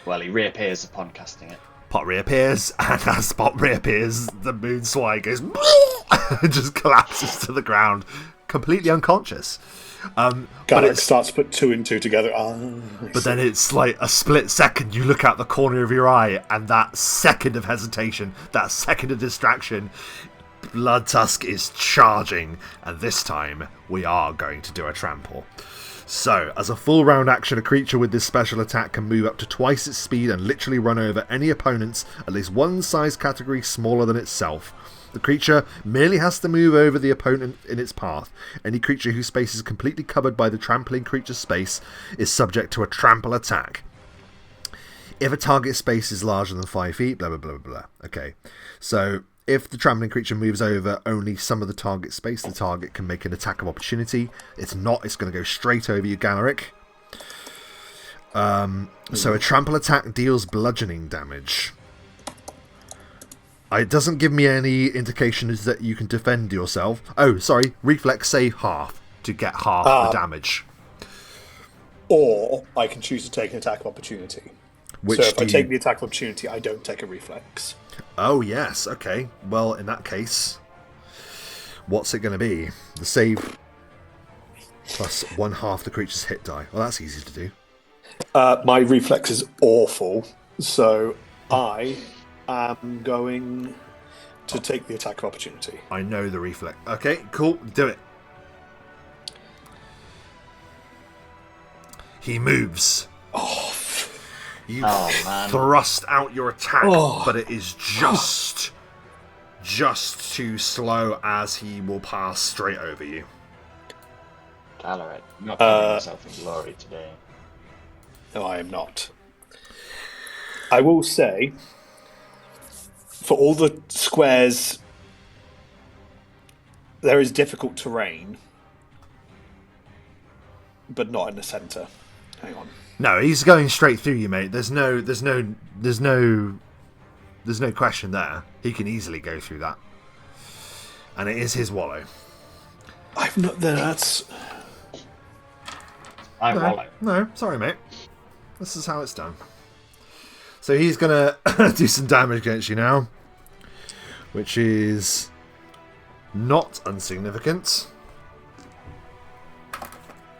well, he reappears upon casting it. Pop reappears, and as Pop reappears, the moon swine goes and just collapses to the ground, completely unconscious. Garrick starts to put 2 and 2 together. But then it's like a split second. You look out the corner of your eye, and that second of hesitation, that second of distraction, Blood Tusk is charging, and this time we are going to do a trample. So, as a full round action, a creature with this special attack can move up to twice its speed and literally run over any opponents at least one size category smaller than itself. The creature merely has to move over the opponent in its path. Any creature whose space is completely covered by the trampling creature's space is subject to a trample attack. If a target space is larger than 5 feet, blah blah blah blah. Okay, so if the trampling creature moves over only some of the target space, the target can make an attack of opportunity. It's not, it's going to go straight over you, Galaric. So a trample attack deals bludgeoning damage. It doesn't give me any indication that you can defend yourself. Oh, sorry, reflex save half to get half the damage. Or I can choose to take an attack of opportunity. So if I take the attack of opportunity, I don't take a reflex. Oh, yes, okay. Well, in that case, what's it going to be? The save plus 1/2 the creature's hit die. Well, that's easy to do. My reflex is awful, so I am going to take the attack of opportunity. I know the reflex. Okay, cool. Do it. He moves. You thrust out your attack, but it is just too slow as he will pass straight over you. Galaric, not giving yourself in glory today. No, I am not. I will say, for all the squares, there is difficult terrain, but not in the centre. Hang on. No, he's going straight through you, mate. There's no question there. He can easily go through that, and it is his wallow. I've not. That's. Wallow. No, sorry, mate. This is how it's done. So he's gonna do some damage against you now, which is not insignificant.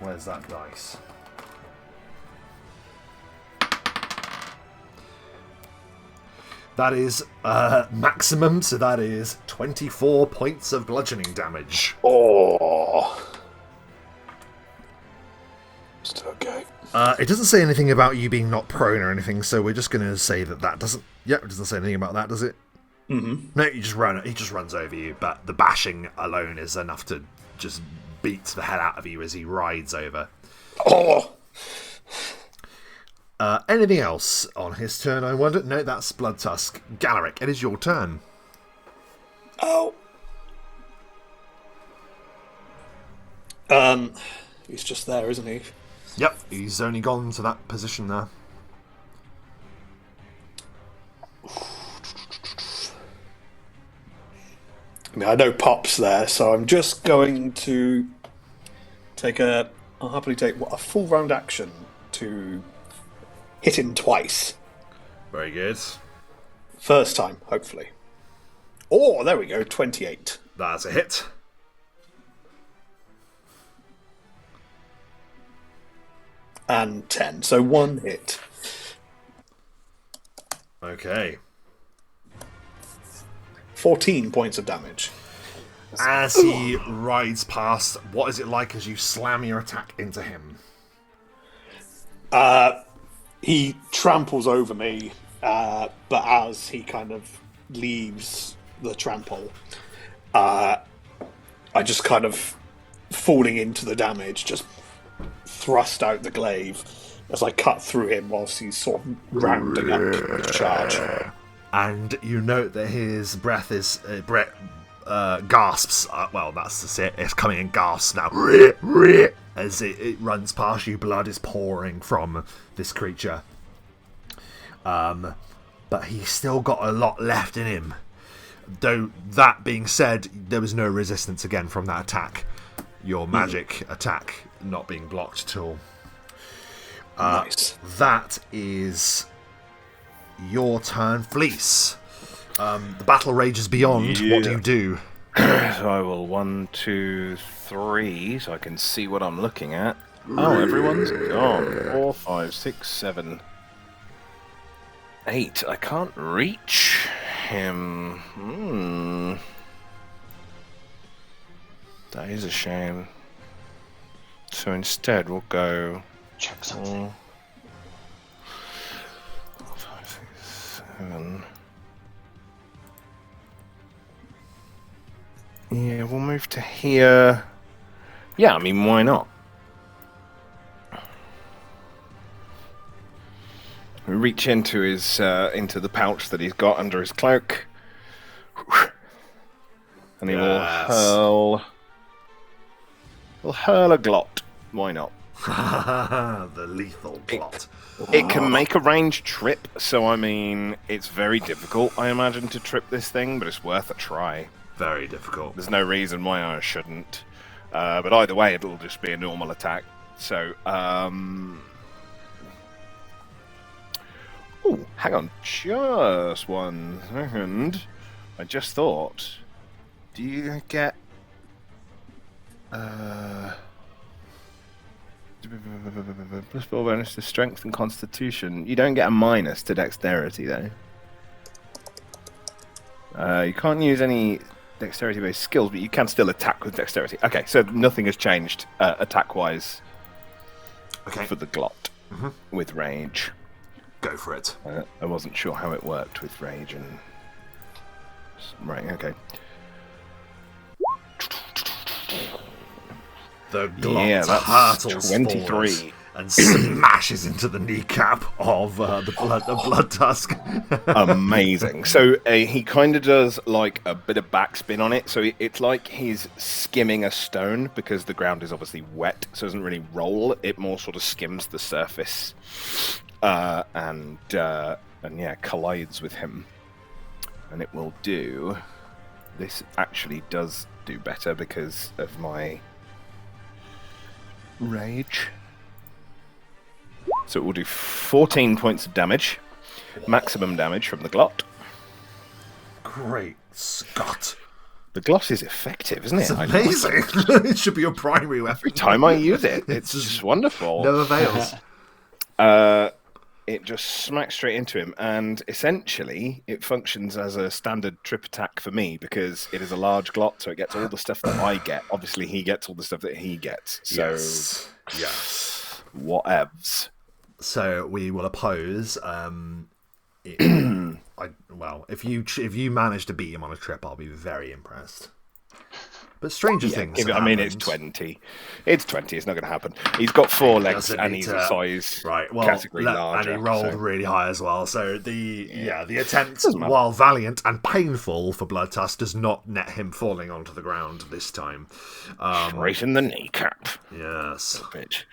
Where's that dice? That is maximum, so that is 24 points of bludgeoning damage. Still okay. It doesn't say anything about you being not prone or anything, so we're just going to say that doesn't... Yep, it doesn't say anything about that, does it? Mm-hmm. No, he just runs over you, but the bashing alone is enough to just beat the hell out of you as he rides over. Anything else on his turn, I wonder? No, that's Blood Tusk. Galaric, it is your turn. He's just there, isn't he? Yep, he's only gone to that position there. I mean, I know Pop's there, so I'm just going to take a I'll happily take a full round action to hit him twice. Very good. First time, hopefully. Oh, there we go, 28. That's a hit. And 10, so 1 hit. Okay. 14 points of damage. As he rides past, what is it like as you slam your attack into him? He tramples over me, but as he kind of leaves the trample, I just kind of, falling into the damage, just thrust out the glaive as I cut through him whilst he's sort of rounding up the charge. And you note that his breath is gasps. Well, that's it. It's coming in gasps now. As it runs past you, blood is pouring from this creature. But he's still got a lot left in him. Though, that being said, there was no resistance again from that attack. Your magic attack not being blocked at all. Nice. That is your turn, Fleece. The battle rages beyond. Yeah. What do you do? So I will 1, 2, 3, so I can see what I'm looking at. Oh, everyone's gone. 4, 5, 6, 7, 8. I can't reach him. That is a shame. So instead, we'll go. Check something. 4, 5, 6, 7. Yeah, we'll move to here. Yeah, I mean, why not? We reach into his into the pouch that he's got under his cloak, and he will hurl. We'll hurl a glot. Why not? The lethal glot. It can make a ranged trip, so I mean, it's very difficult, I imagine, to trip this thing, but it's worth a try. Very difficult. There's no reason why I shouldn't. But either way, it'll just be a normal attack. So, oh, hang on just 1 second. I just thought, do you get... plus 4 bonus to strength and constitution. You don't get a minus to dexterity, though. You can't use any dexterity-based skills, but you can still attack with dexterity. Okay, so nothing has changed attack-wise for the glot with rage. Go for it. I wasn't sure how it worked with rage and... Right, okay. The glot hurtles 23 and smashes into the kneecap of the blood tusk. Amazing. So he kind of does like a bit of backspin on it. So it's like he's skimming a stone because the ground is obviously wet, so it doesn't really roll. It more sort of skims the surface and yeah, collides with him. And it will do. This actually does do better because of my rage. So it will do 14 points of damage, maximum damage from the glot. Great Scott. The glot is effective, isn't it? It's amazing. It should be your primary weapon. Every time I use it, it's just wonderful. No avails. It just smacks straight into him, and essentially it functions as a standard trip attack for me because it is a large glot, so it gets all the stuff that I get. Obviously, he gets all the stuff that he gets. So, yes. Whatevs. So we will oppose. If you manage to beat him on a trip, I'll be very impressed. But stranger things. I mean, it's 20. It's 20. It's not going to happen. He's got 4 legs and he's a size category larger. And he rolled really high as well. So the attempt, while valiant and painful for Bloodtusk, does not net him falling onto the ground this time. Straight in the kneecap. Yes. Bitch.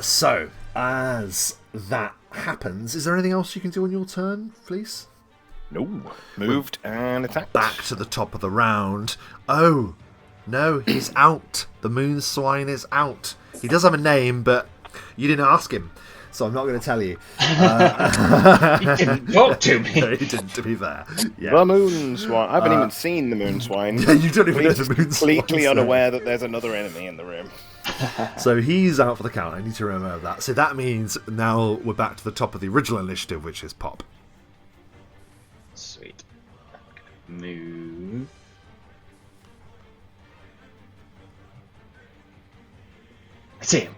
So as that happens, is there anything else you can do on your turn, please? No. Moved and attacked. Back to the top of the round. Oh, no, he's out. The moon swine is out. He does have a name, but you didn't ask him, so I'm not going to tell you. He didn't talk to me. No, he didn't, to be fair. Yeah. The moon swine. I haven't even seen the moon swine. Yeah, you don't even know the moon swine. Completely unaware that there's another enemy in the room. So he's out for the count. I need to remember that. So that means now we're back to the top of the original initiative, which is Pop. Sweet. Move. I see him.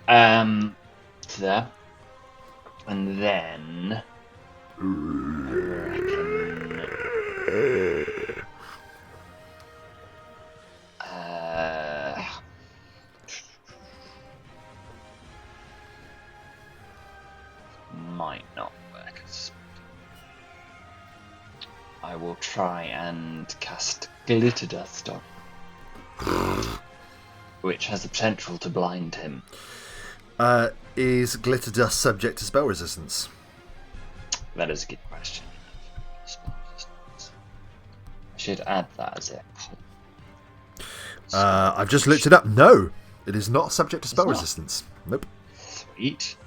To there. And then I reckon might not work. I will try and cast Glitter Dust on, which has the potential to blind him. Is Glitter Dust subject to spell resistance? That is a good question. I should add that as a I've just looked it up. No, it is not subject to spell resistance. Nope. Sweet.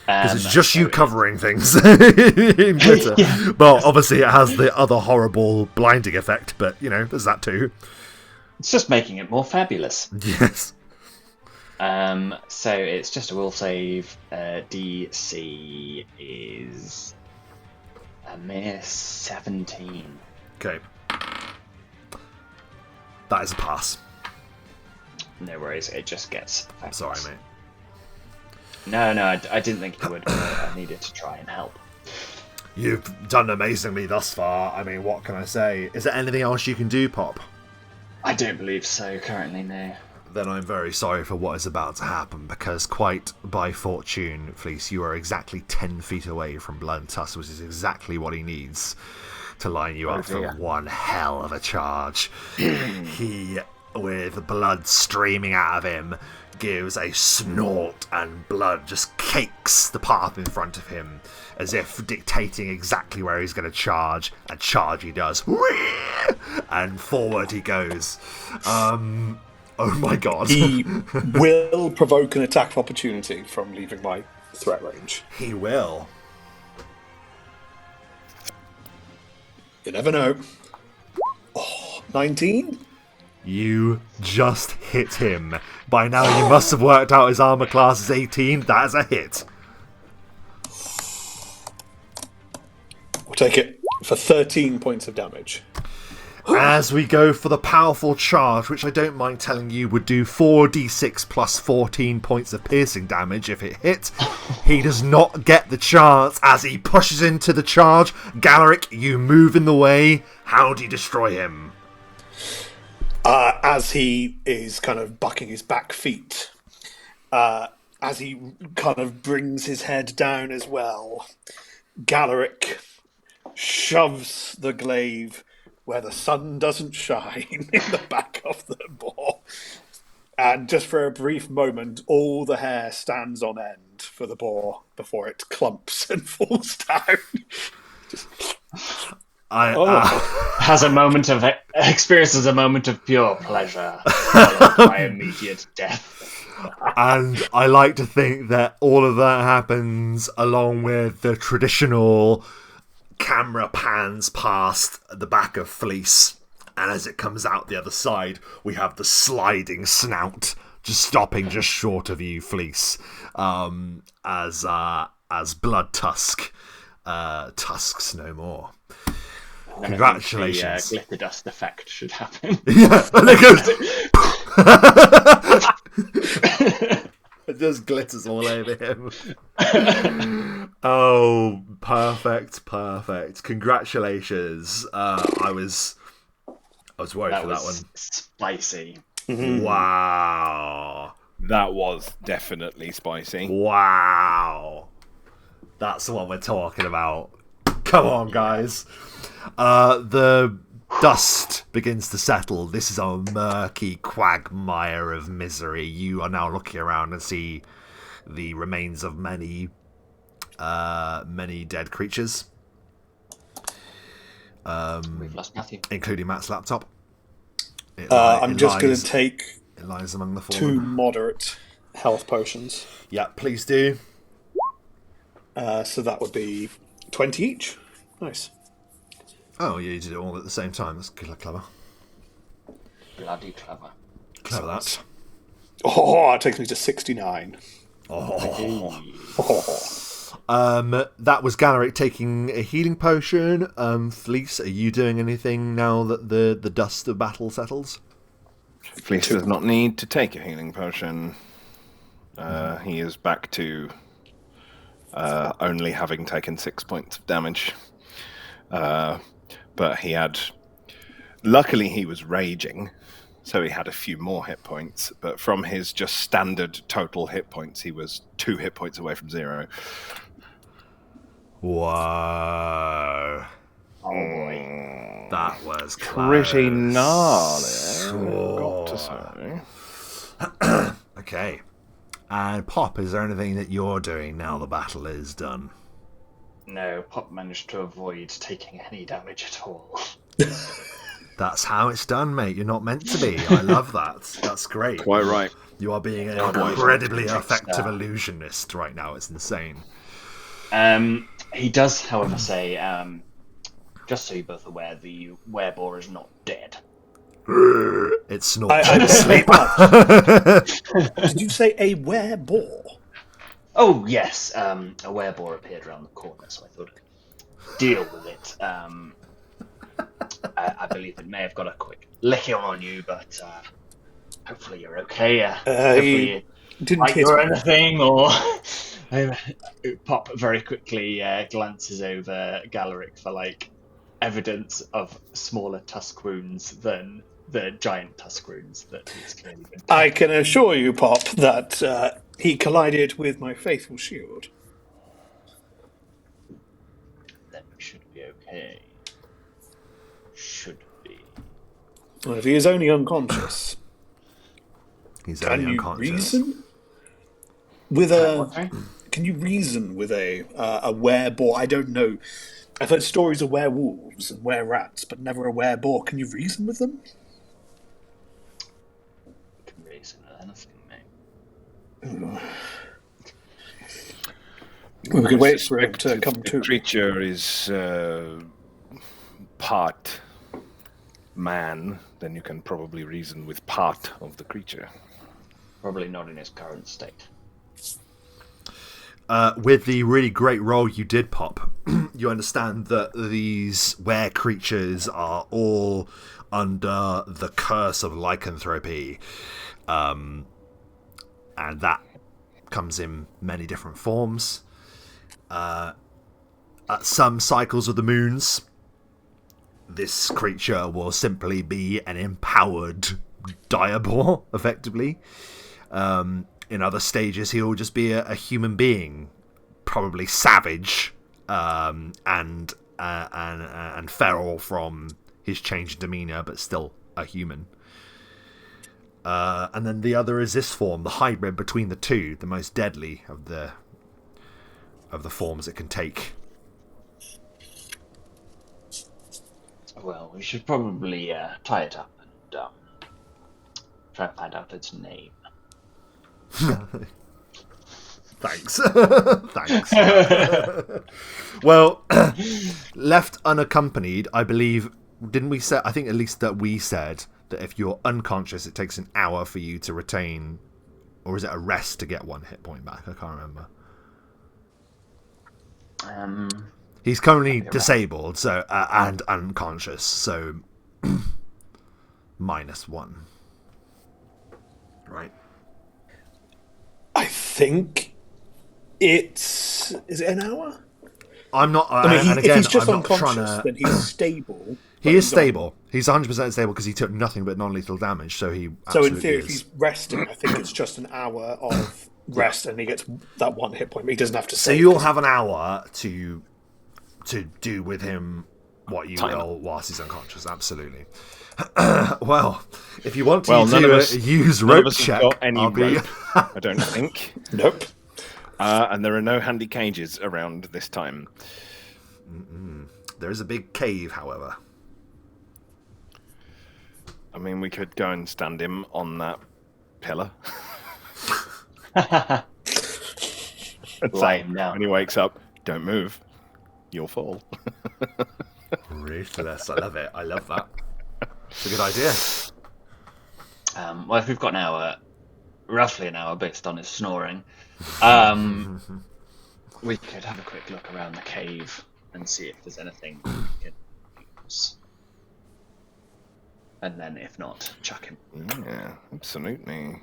Because it's just you covering things in glitter. Yeah. Well, obviously it has the other horrible blinding effect, but, you know, there's that too. It's just making it more fabulous. Yes. So it's just a will save. DC is a mere 17. Okay. That is a pass. No worries, it just gets fabulous. Sorry, mate. No, I didn't think you would. I needed to try and help. You've done amazingly thus far. I mean, what can I say? Is there anything else you can do, Pop? I don't believe so currently, no. Then I'm very sorry for what is about to happen, because quite by fortune, Fleece, you are exactly 10 feet away from Blood Tusk, which is exactly what he needs to line you up for one hell of a charge. He, with blood streaming out of him, gives a snort, and blood just cakes the path in front of him, as if dictating exactly where he's going to charge. And charge he does. And forward he goes. Oh my god. He will provoke an attack of opportunity from leaving my threat range. He will. You never know. Oh, 19? You just hit him. By now you must have worked out his armor class is 18. That is a hit. We'll take it for 13 points of damage. As we go for the powerful charge, which I don't mind telling you would do 4d6 plus 14 points of piercing damage if it hit. He does not get the chance as he pushes into the charge. Galaric, you move in the way. How do you destroy him? As he is kind of bucking his back feet, as he kind of brings his head down as well, Galaric shoves the glaive where the sun doesn't shine in the back of the boar. And just for a brief moment, all the hair stands on end for the boar before it clumps and falls down. Has a moment of experiences a moment of pure pleasure, followed by immediate death. And I like to think that all of that happens along with the traditional camera pans past the back of Fleece, and as it comes out the other side, we have the sliding snout just stopping just short of you, Fleece, as Blood Tusk tusks no more. Congratulations. The glitter dust effect should happen. Yeah, and it goes. It just glitters all over him. Oh, perfect. Congratulations. I was worried for that one. Spicy. Mm-hmm. Wow. That was definitely spicy. Wow. That's what we're talking about. Come on, guys. The dust begins to settle. This is a murky quagmire of misery. You are now looking around and see the remains of many dead creatures. We've lost Matthew. Including Matt's laptop. I'm just going to take it lies among the 2 moderate health potions. Yeah, please do. So that would be 20 each. Nice. Oh, yeah, you did it all at the same time. That's clever. Bloody clever. Clever that. Oh, it takes me to 69. That was Galeric taking a healing potion. Fleece, are you doing anything now that the dust of battle settles? Fleece does not need to take a healing potion. He is back to only having taken 6 points of damage. But he had... Luckily, he was raging, so he had a few more hit points. But from his just standard total hit points, he was 2 hit points away from 0. Whoa. Oh boy. That was pretty gnarly, Oh. I've got to say. Okay. And Pop, is there anything that you're doing now the battle is done? No, Pop managed to avoid taking any damage at all. That's how it's done, mate. You're not meant to be. I love that. That's great. Quite right. You are being an incredibly effective illusionist right now. It's insane. He does, however, say, just so you're both aware, the wereboar is not dead. It's snorting sleep. Did you say a wereboar? Oh, yes. A wereboar appeared around the corner, so I thought I'd deal with it. I believe it may have got a quick licking on you, but hopefully you're okay. Hopefully you didn't bite or anything, or... Pop very quickly glances over Galeric for evidence of smaller tusk wounds than the giant tusk wounds that he's clearly been. I can assure you, Pop, that he collided with my faithful shield. Then we should be okay. Should be. Well, if he is only unconscious, He's only unconscious. Reason with a? Can you reason with a wereboar? I don't know. I've heard stories of werewolves and were-rats, but never a wereboar. Can you reason with them? You can reason with anything, mate. We could wait for him to come to. The creature is part man, then you can probably reason with part of the creature. Probably not in his current state. With the really great roll you did, Pop, you understand that these were creatures are all under the curse of lycanthropy. And that comes in many different forms. At some cycles of the moons, this creature will simply be an empowered diabor, effectively. In other stages, he'll just be a human being, probably savage and feral from his changed demeanor, but still a human. And then the other is this form, the hybrid between the two, the most deadly of the forms it can take. Well, we should probably tie it up and try and find out its name. Thanks. Thanks. Well, left unaccompanied, I believe, didn't we say, I think at least that we said that if you're unconscious, it takes an hour for you to retain, or is it a rest to get 1 hit point back? I can't remember. He's currently disabled, so and unconscious, so -1. Right. I think is it an hour? I'm not. If he's just unconscious, then he's stable. He is stable. He's 100% stable because he took nothing but non-lethal damage. So he. So in theory, if he's resting, I think it's just an hour of rest, and he gets that 1 hit point. But he doesn't have to. So you'll have an hour to do with him what you will whilst he's unconscious. Absolutely. Well, if you want to use rope check, got any rope, I don't think. Nope. And there are no handy cages around this time. There is a big cave, however. I mean, we could go and stand him on that pillar. Lying down. When he wakes up, don't move. You'll fall. Ruthless. I love it. I love that. It's a good idea. Well, if we've got an hour, roughly an hour based on his snoring, we could have a quick look around the cave and see if there's anything we can use. And then, if not, chuck him. Yeah, absolutely.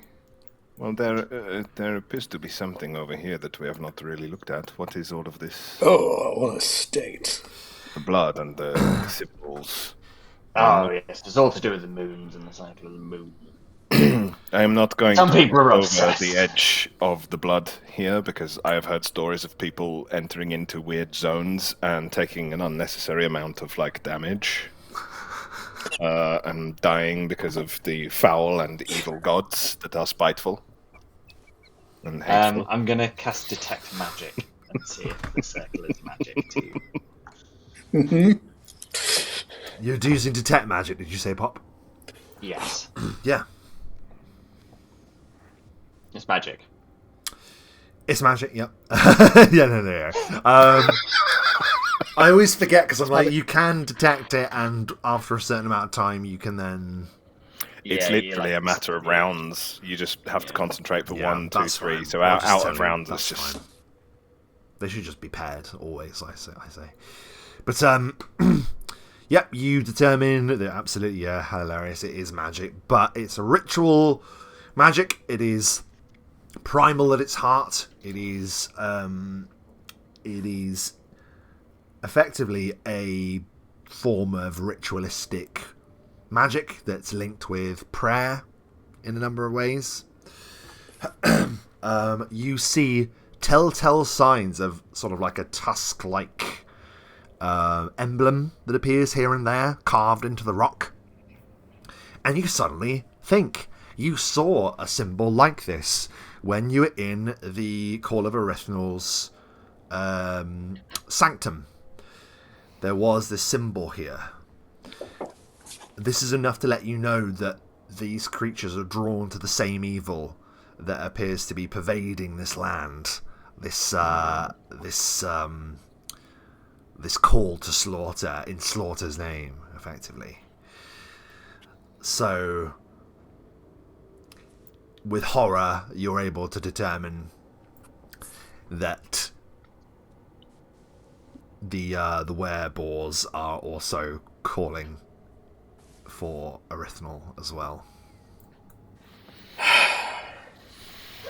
Well, there appears to be something over here that we have not really looked at. What is all of this? Oh, what a state. The blood and the symbols. Oh, yes, it's all to do with the moons and the cycle of the moon. I am not going Some to people are over obsessed. the edge of the blood here because I have heard stories of people entering into weird zones and taking an unnecessary amount of damage and dying because of the foul and evil gods that are spiteful and hateful. I'm gonna cast detect magic and see if the circle is magic too. You're using detect magic, did you say, Pop? Yes, Yeah. it's magic. It's magic, yep. Yeah, no. I always forget because I'm like, you can detect it, and after a certain amount of time, you can then. It's literally a matter of rounds. You just have to conconcentrate for 1, 2, 3. Fine. So I'll out just of tell you, rounds, that's it's just. fine. They should just be paired always. I say. But yep. You determine that absolutely, hilarious. It is magic, but it's a ritual magic. It is primal at its heart. It is effectively a form of ritualistic magic that's linked with prayer in a number of ways. You see telltale signs of sort of like a tusk-like emblem that appears here and there, carved into the rock. And you suddenly think you saw a symbol like this when you were in the Call of Erythnul's sanctum. There was this symbol here. This is enough to let you know that these creatures are drawn to the same evil that appears to be pervading this land. This call to slaughter in Slaughter's name, effectively. So, with horror, you're able to determine that the Boars are also calling for Erythnul as well.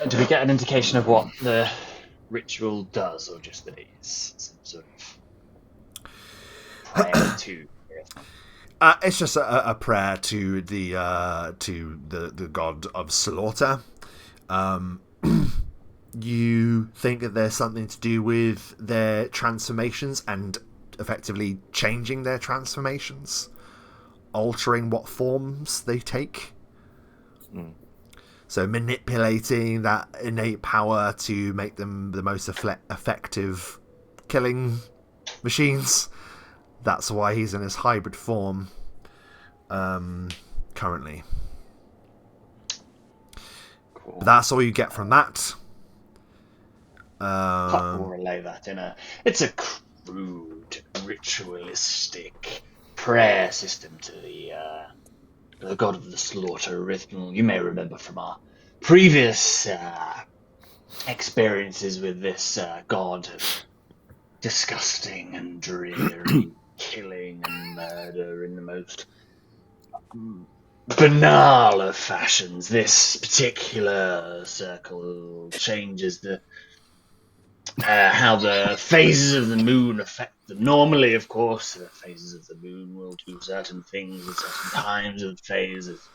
Do we get an indication of what the ritual does, or just that it's some sort of prayer to Erythnul? It's just a prayer to the god of slaughter. You think that there's something to do with their transformations and effectively changing their transformations, altering what forms they take. So manipulating that innate power to make them the most effective killing machines. That's why he's in his hybrid form currently. Cool. But that's all you get from that. We'll relay that in it's a crude, ritualistic prayer system to the god of the slaughter, Erythnul. You may remember from our previous experiences with this god of disgusting and dreary killing and murder in the most banal of fashions. This particular circle changes how the phases of the moon affect them. Normally, of course, the phases of the moon will do certain things at certain times of the phases.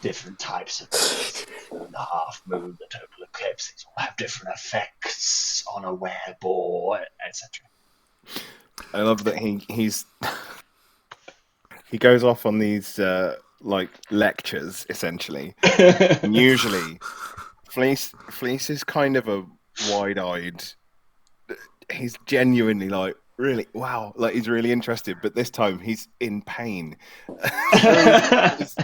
Different types of the half moon, the total eclipse, these all have different effects on a werebore, etc. I love that he goes off on these lectures essentially. And usually, Fleece is kind of a wide-eyed. He's genuinely really, wow, like he's really interested, but this time he's in pain.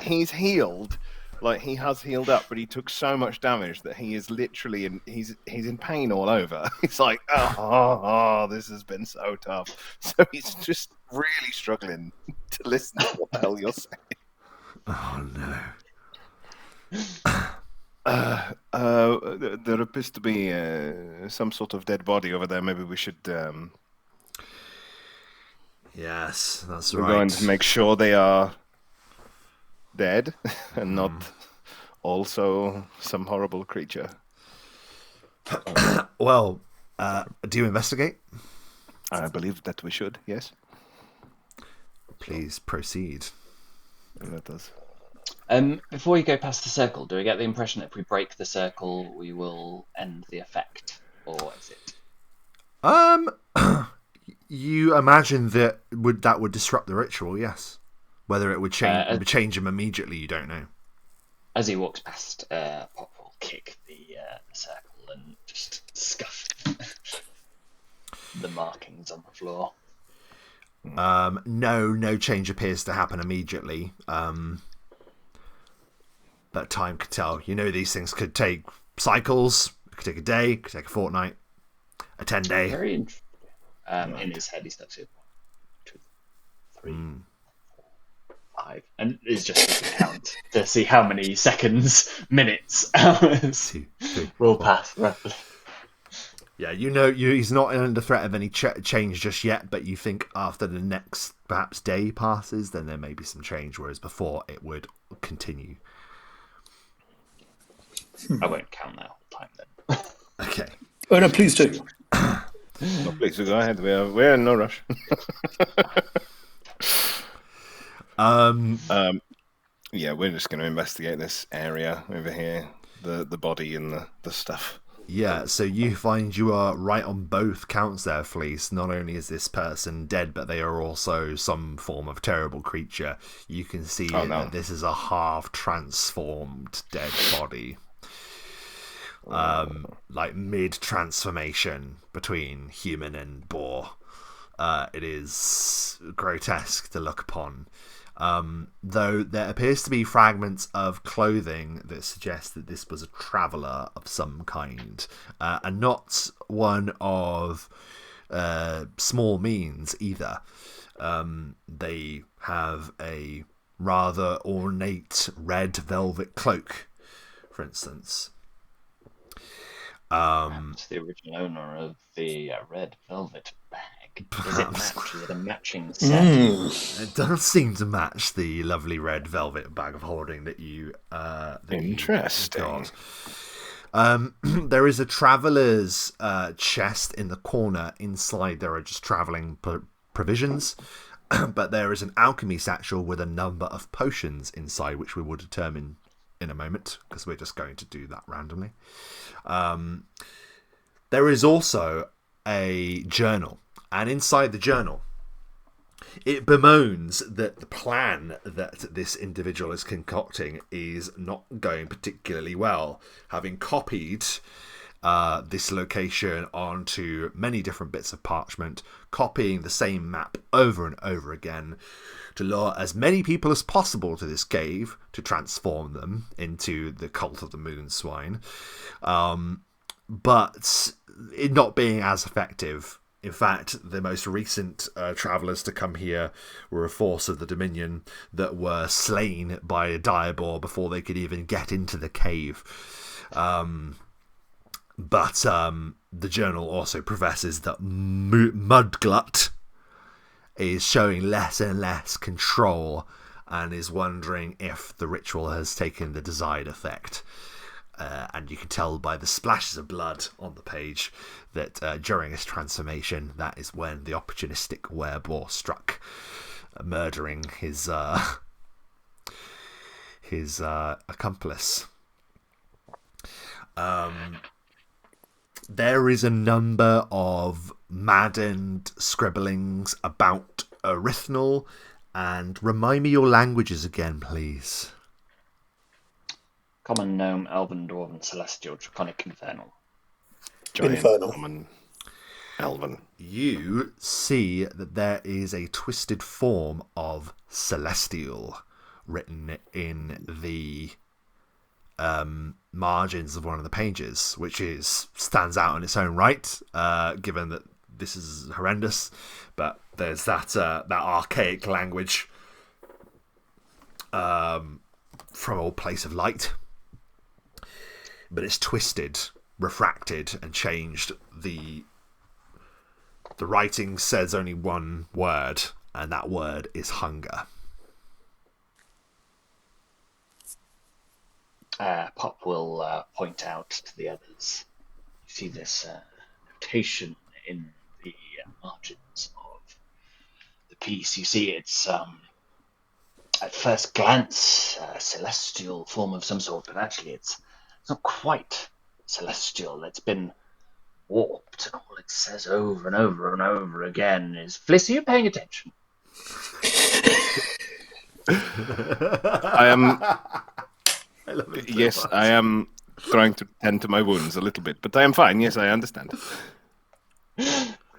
He's healed, like he has healed up, but he took so much damage that he is literally he's in pain all over. He's like, oh, this has been so tough. So he's just really struggling to listen to what the hell you're saying. Oh no. There appears to be some sort of dead body over there. Maybe we should. Yes, that's we're right. We're going to make sure they are dead and not also some horrible creature. Well, do you investigate? I believe that we should. Yes. Please proceed. Let us. Before you go past the circle, do we get the impression that if we break the circle, we will end the effect, or is it? You imagine that would disrupt the ritual, yes. Whether it would change him immediately, you don't know. As he walks past, Pop will kick the circle and just scuff the markings on the floor. No change appears to happen immediately. But time could tell. You know, these things could take cycles. It could take a day. It could take a fortnight. A 10-day. Very interesting. In his head, he starts with 1, 2, 3, 4, 5, and it's just to count to see how many seconds, minutes, hours 2, 3, will pass roughly. Yeah, you know, he's not under threat of any change just yet, but you think after the next perhaps day passes, then there may be some change, whereas before it would continue. I won't count that whole time then. Okay. Oh no, please do. No, please go ahead. We're in no rush. Yeah, we're just going to investigate this area over here, the body and the stuff. Yeah, so you find you are right on both counts there, Fleece. Not only is this person dead, but they are also some form of terrible creature. You can see that this is a half-transformed dead body. Like mid-transformation between human and boar. It is grotesque to look upon. Though there appears to be fragments of clothing that suggest that this was a traveller of some kind, and not one of small means either. They have a rather ornate red velvet cloak, for instance. Perhaps the original owner of the red velvet bag. Does it match with a matching set? It doesn't seem to match the lovely red velvet bag of holding that you Interesting. There is a traveller's chest in the corner. Inside there are just travelling provisions, but there is an alchemy satchel with a number of potions inside, which we will determine in a moment, because we're just going to do that randomly. There is also a journal, and inside the journal it bemoans that the plan that this individual is concocting is not going particularly well, having copied this location onto many different bits of parchment, copying the same map over and over again to lure as many people as possible to this cave to transform them into the cult of the moon swine, but it not being as effective. In fact, the most recent travellers to come here were a force of the Dominion that were slain by a dire boar before they could even get into the cave. But the journal also professes that Mudglut is showing less and less control and is wondering if the ritual has taken the desired effect. And you can tell by the splashes of blood on the page that during his transformation, that is when the opportunistic wereboar struck, murdering his accomplice. There is a number of maddened scribblings about Erythnul, and remind me your languages again, please. Common, Gnome, Elven, Dwarven, Celestial, Draconic, Infernal. Infernal. Common. Elven. You see that there is a twisted form of celestial written in the margins of one of the pages, which stands out in its own right, given that this is horrendous. But there's that archaic language from all place of light. But it's twisted, refracted, and changed. The writing says only one word, and that word is hunger. Pop will point out to the others. You see this notation in the margins of the piece. You see it's, at first glance, a celestial form of some sort, but actually it's not quite celestial. It's been warped, and all it says over and over and over again is, Fliss, are you paying attention? I am. Yes, I am trying to tend to my wounds a little bit, but I am fine. Yes, I understand.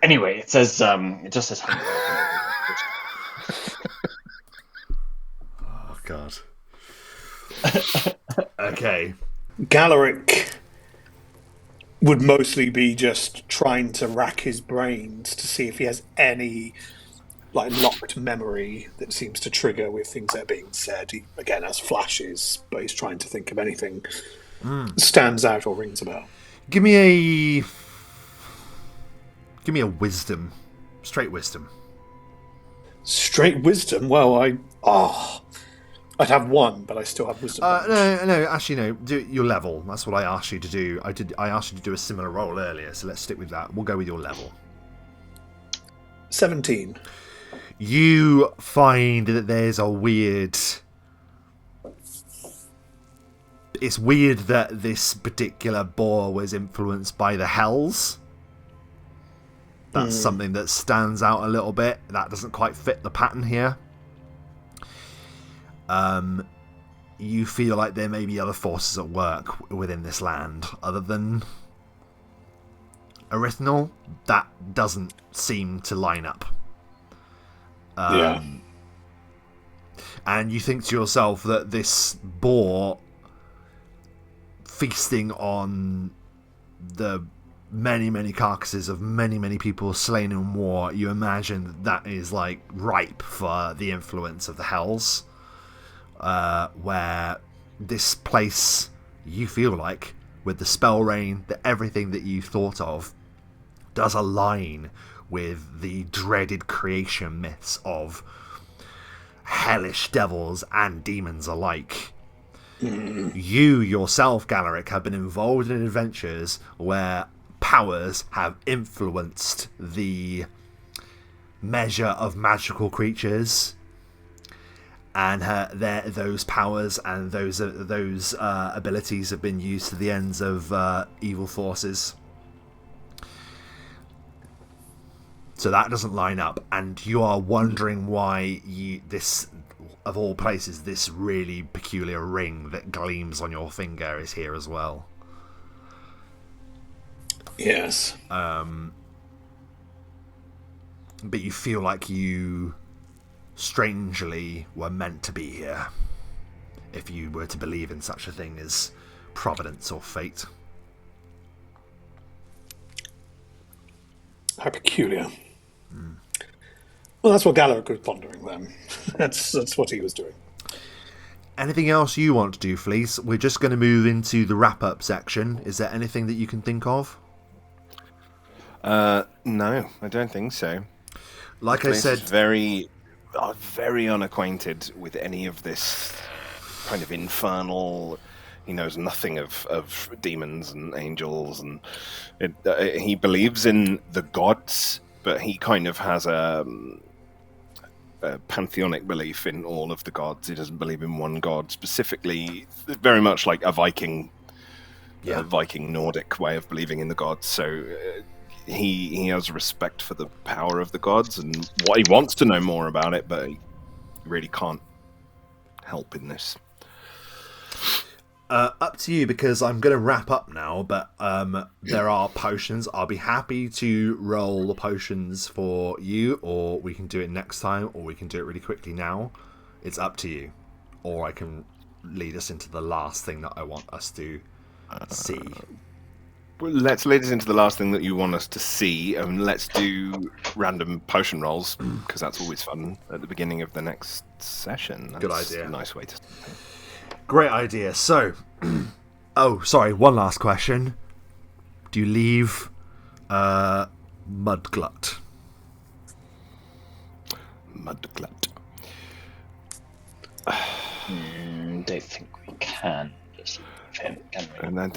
Anyway, it says, it just says hunger. Oh, God. Okay. Galaric would mostly be just trying to rack his brains to see if he has any locked memory that seems to trigger with things that are being said. He again has flashes, but he's trying to think of anything stands out or rings a bell. Give me a wisdom. Straight wisdom. Straight wisdom? Well, I'd have one, but I still have wisdom. No, actually, no. Do your level. That's what I asked you to do. I asked you to do a similar roll earlier, so let's stick with that. We'll go with your level. 17. You find that there's a weird... It's weird that this particular boar was influenced by the Hells. That's something that stands out a little bit. That doesn't quite fit the pattern here. You feel like there may be other forces at work within this land other than Erythnul. That doesn't seem to line up. And you think to yourself that this boar feasting on the many carcasses of many people slain in war, you imagine that is ripe for the influence of the Hells, where this place, you feel like, with the spell rain, everything that you thought of does align with the dreaded creation myths of hellish devils and demons alike. You yourself, Galaric, have been involved in adventures where powers have influenced the measure of magical creatures, and those powers and those abilities have been used to the ends of evil forces. So that doesn't line up, and you are wondering why this, of all places, this really peculiar ring that gleams on your finger is here as well. Yes. But you feel like you strangely were meant to be here, if you were to believe in such a thing as providence or fate. How peculiar. Well, that's what Galaric was pondering then. That's what he was doing. Anything else you want to do, Fleece? We're just going to move into the wrap-up section. Is there anything that you can think of? No, I don't think so. Like I said, very unacquainted with any of this kind of infernal. He knows nothing of demons and angels, and he believes in the gods, but he kind of has a pantheonic belief in all of the gods. He doesn't believe in one god specifically, very much like a Viking Nordic way of believing in the gods. So he has respect for the power of the gods, and what he wants to know more about it, but he really can't help in this. Up to you, because I'm going to wrap up now, but there are potions. I'll be happy to roll the potions for you, or we can do it next time, or we can do it really quickly now. It's up to you. Or I can lead us into the last thing that I want us to see. Well, let's lead us into the last thing that you want us to see, and let's do random potion rolls, because that's always fun at the beginning of the next session. That's Good idea. A nice way to... Great idea. So, oh, sorry, one last question. Do you leave Mudglut? Mudglut. Don't think we can just leave him, can we? And I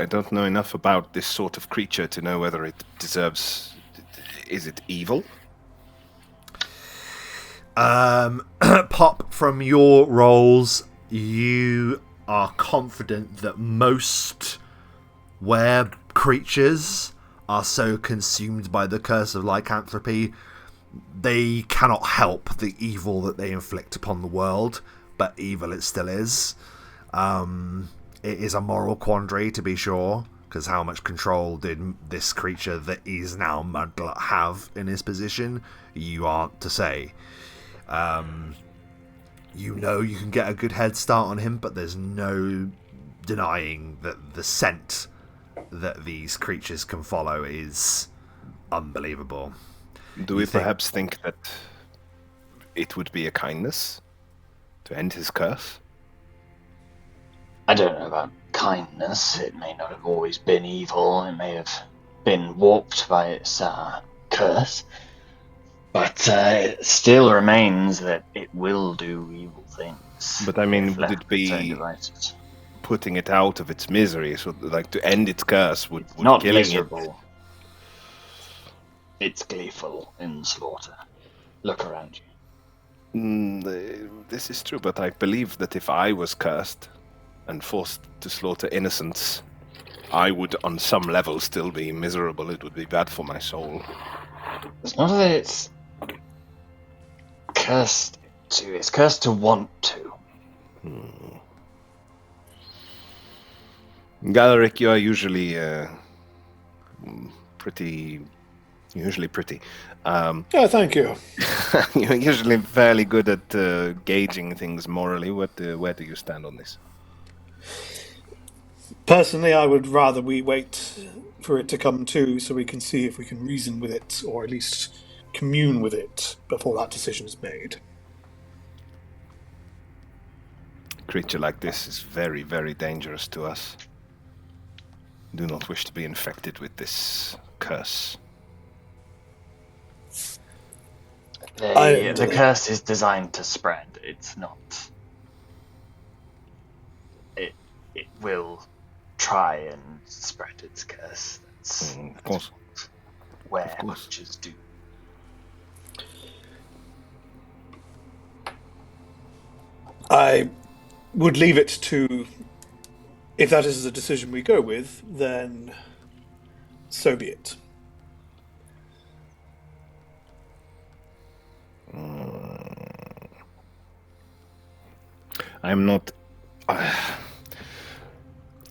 don't know enough about this sort of creature to know whether it deserves... Is it evil? Pop, from your rolls, you are confident that most were creatures are so consumed by the curse of lycanthropy, they cannot help the evil that they inflict upon the world, but evil it still is. It is a moral quandary, to be sure, because how much control did this creature that is now Mudglut have in his position? You aren't to say. You know you can get a good head start on him, but there's no denying that the scent that these creatures can follow is unbelievable. Do we perhaps think that it would be a kindness to end his curse? I don't know about kindness. It may not have always been evil. It may have been warped by its curse. But it still remains that it will do evil things. But I mean, would it be putting it out of its misery? So, like, to end its curse would not killing miserable. It's gleeful in slaughter. Look around you. This is true, but I believe that if I was cursed and forced to slaughter innocents, I would, on some level, still be miserable. It would be bad for my soul. It's not that it's cursed to, it's cursed to want to. Galeric, you are usually pretty. Yeah, thank you. You're usually fairly good at gauging things morally. Where do you stand on this? Personally, I would rather we wait for it to come to, so we can see if we can reason with it, or at least commune with it, before that decision is made. A creature like this is very, very dangerous to us. Do not wish to be infected with this curse. The curse is designed to spread. It's not. It will try and spread its curse. That's of course. Where witches do. I would leave it to, if that is the decision we go with, then so be it.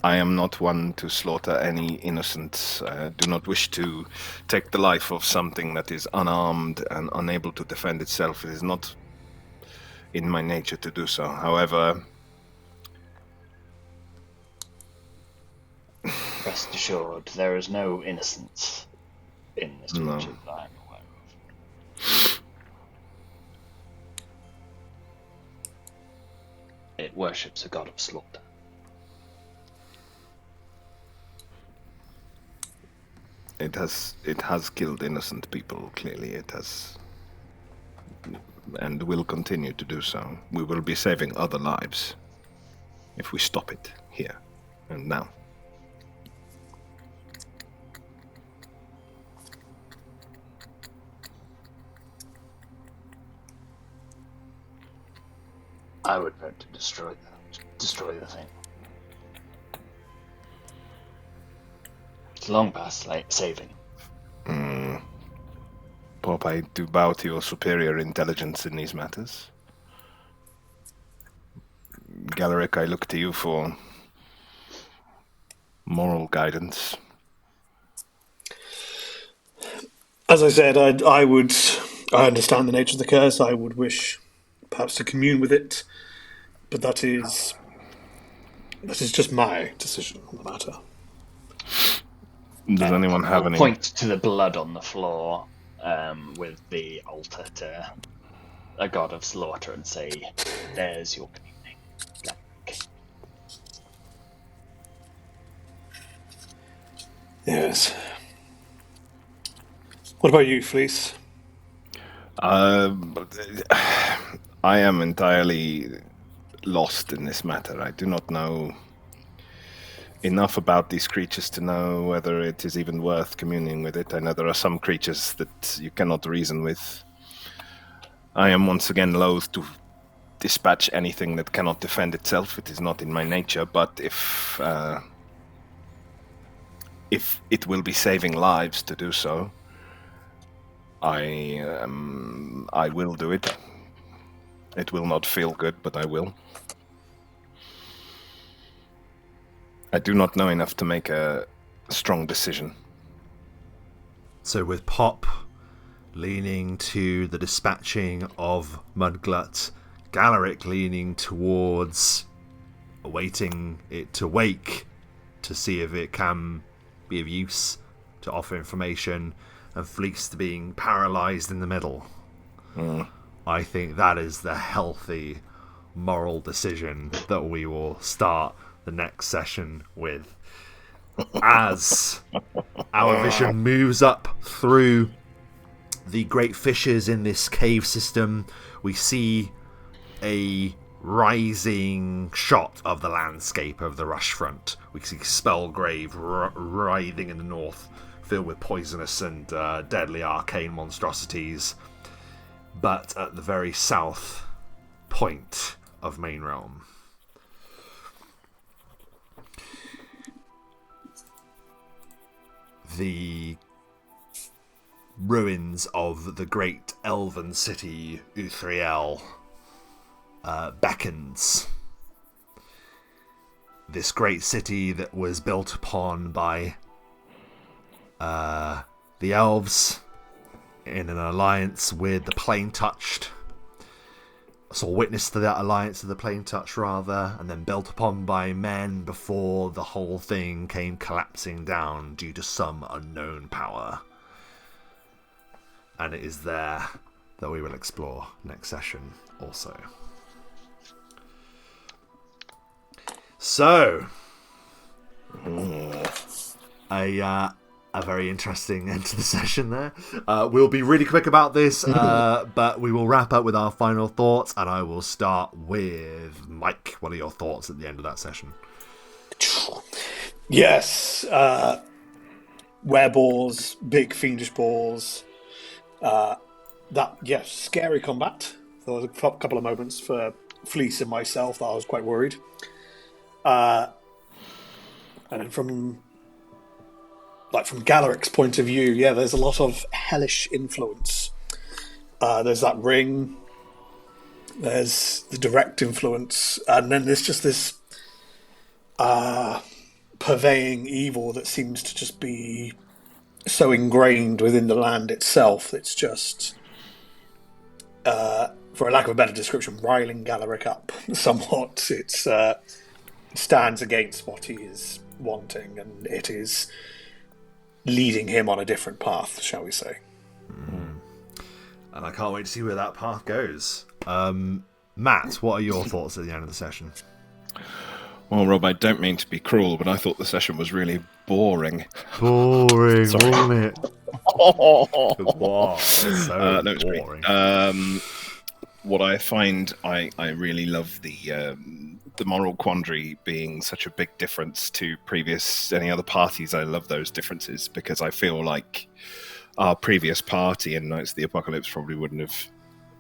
I am not one to slaughter any innocents. I do not wish to take the life of something that is unarmed and unable to defend itself. It is not in my nature to do so. However, rest assured, there is no innocence in this region that I am aware of. It worships a god of slaughter. It has killed innocent people, clearly. It has, and will continue to do so. We will be saving other lives if we stop it here and now. I would vote to destroy the thing. It's long past saving. Pop, I do bow to your superior intelligence in these matters. Galeric, I look to you for moral guidance. As I said, I understand the nature of the curse. I would wish perhaps to commune with it, but that is just my decision on the matter. Does anyone have any? Point to the blood on the floor with the altar to a god of slaughter and say, "There's your cleaning." Yes. What about you, Fleece? I am entirely lost in this matter. I do not know enough about these creatures to know whether it is even worth communing with it. I know there are some creatures that you cannot reason with. I am once again loath to dispatch anything that cannot defend itself. It is not in my nature, but if it will be saving lives to do so, I will do it. It will not feel good, but I will. I do not know enough to make a strong decision. So with Pop leaning to the dispatching of Mudglut, Galaric leaning towards awaiting it to wake to see if it can be of use to offer information, and Fleece being paralysed in the middle. I think that is the healthy moral decision that we will start the next session with. As our vision moves up through the great fissures in this cave system, we see a rising shot of the landscape of the Rushfront. We see Spellgrave writhing in the north, filled with poisonous and deadly arcane monstrosities. But at the very south point of Main Realm, the ruins of the great elven city Uthriel beckons. This great city that was built upon by the elves in an alliance with the Plane Touched. Saw witness to that alliance of the Plane Touched, rather, and then built upon by men before the whole thing came collapsing down due to some unknown power. And it is there that we will explore next session also. So, a very interesting end to the session there. We'll be really quick about this, but we will wrap up with our final thoughts, and I will start with Mike. What are your thoughts at the end of that session? Yes, wereballs, big fiendish balls. Scary combat. There was a couple of moments for Fleece and myself that I was quite worried. And then from Galaric's point of view, there's a lot of hellish influence. There's that ring. There's the direct influence, and then there's just this purveying evil that seems to just be so ingrained within the land itself. It's just, for a lack of a better description, riling Galaric up somewhat. It's stands against what he is wanting, and it is leading him on a different path, shall we say. And I can't wait to see where that path goes. Matt, what are your thoughts at the end of the session? Well, Rob, I don't mean to be cruel, but I thought the session was really boring. Boring, wasn't it? Wow, so no, it's boring. Great. What I find, I really love the moral quandary being such a big difference to any other parties. I love those differences because I feel like our previous party in Knights of the Apocalypse probably wouldn't have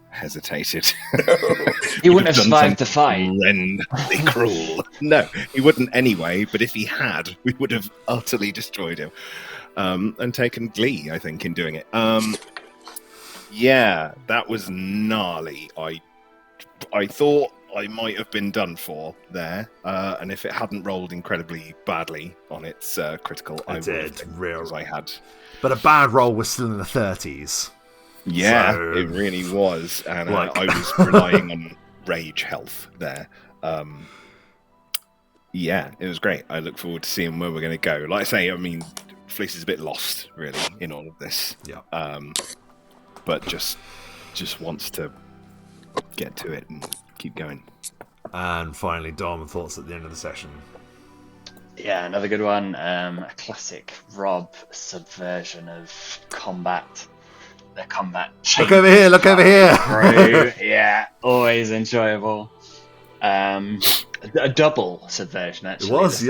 hesitated. He wouldn't have survived the fight. Horrendously cruel. No, he wouldn't anyway, but if he had, we would have utterly destroyed him. And taken glee, I think, in doing it. Yeah, that was gnarly. I thought I might have been done for there, and if it hadn't rolled incredibly badly on its critical, I would have been, because I had. But a bad roll was still in the 30s. Yeah, so... it really was, and I was relying on rage health there. Yeah, it was great. I look forward to seeing where we're going to go. Like I say, I mean, Fleece is a bit lost, really, in all of this. Yeah. But just wants to get to it and keep going. And finally, Dom, thoughts at the end of the session. Yeah, another good one. A classic Rob subversion of combat. The combat. Look over here! Look over here! Yeah, always enjoyable. A double subversion, actually. It was,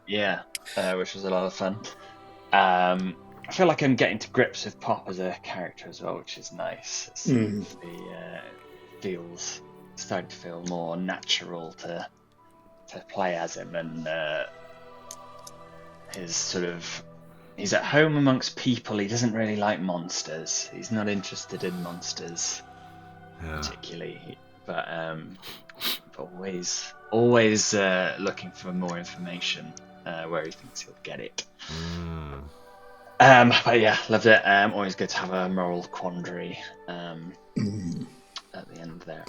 yeah. Which was a lot of fun. I feel like I'm getting to grips with Pop as a character as well, which is nice. Feels starting to feel more natural to play as him, and he's at home amongst people. He doesn't really like monsters. He's not interested in monsters particularly, but always looking for more information where he thinks he'll get it. But yeah, loved it. Always good to have a moral quandary at the end there.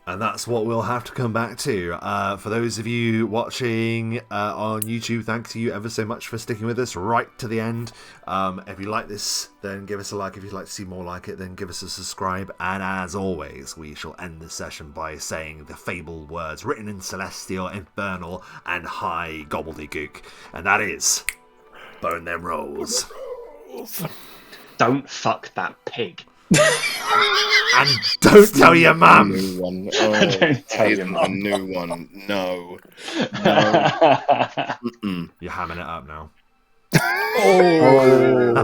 And that's what we'll have to come back to. For those of you watching on YouTube, thanks to you ever so much for sticking with us right to the end. If you like this, then give us a like. If you'd like to see more like it, then give us a subscribe. And as always, we shall end this session by saying the fabled words written in Celestial, Infernal, and High Gobbledygook. And that is, burn them rolls. Don't fuck that pig. And don't tell your mum. New one. Don't tell your mum. A new one. No. You're hamming it up now. Oh.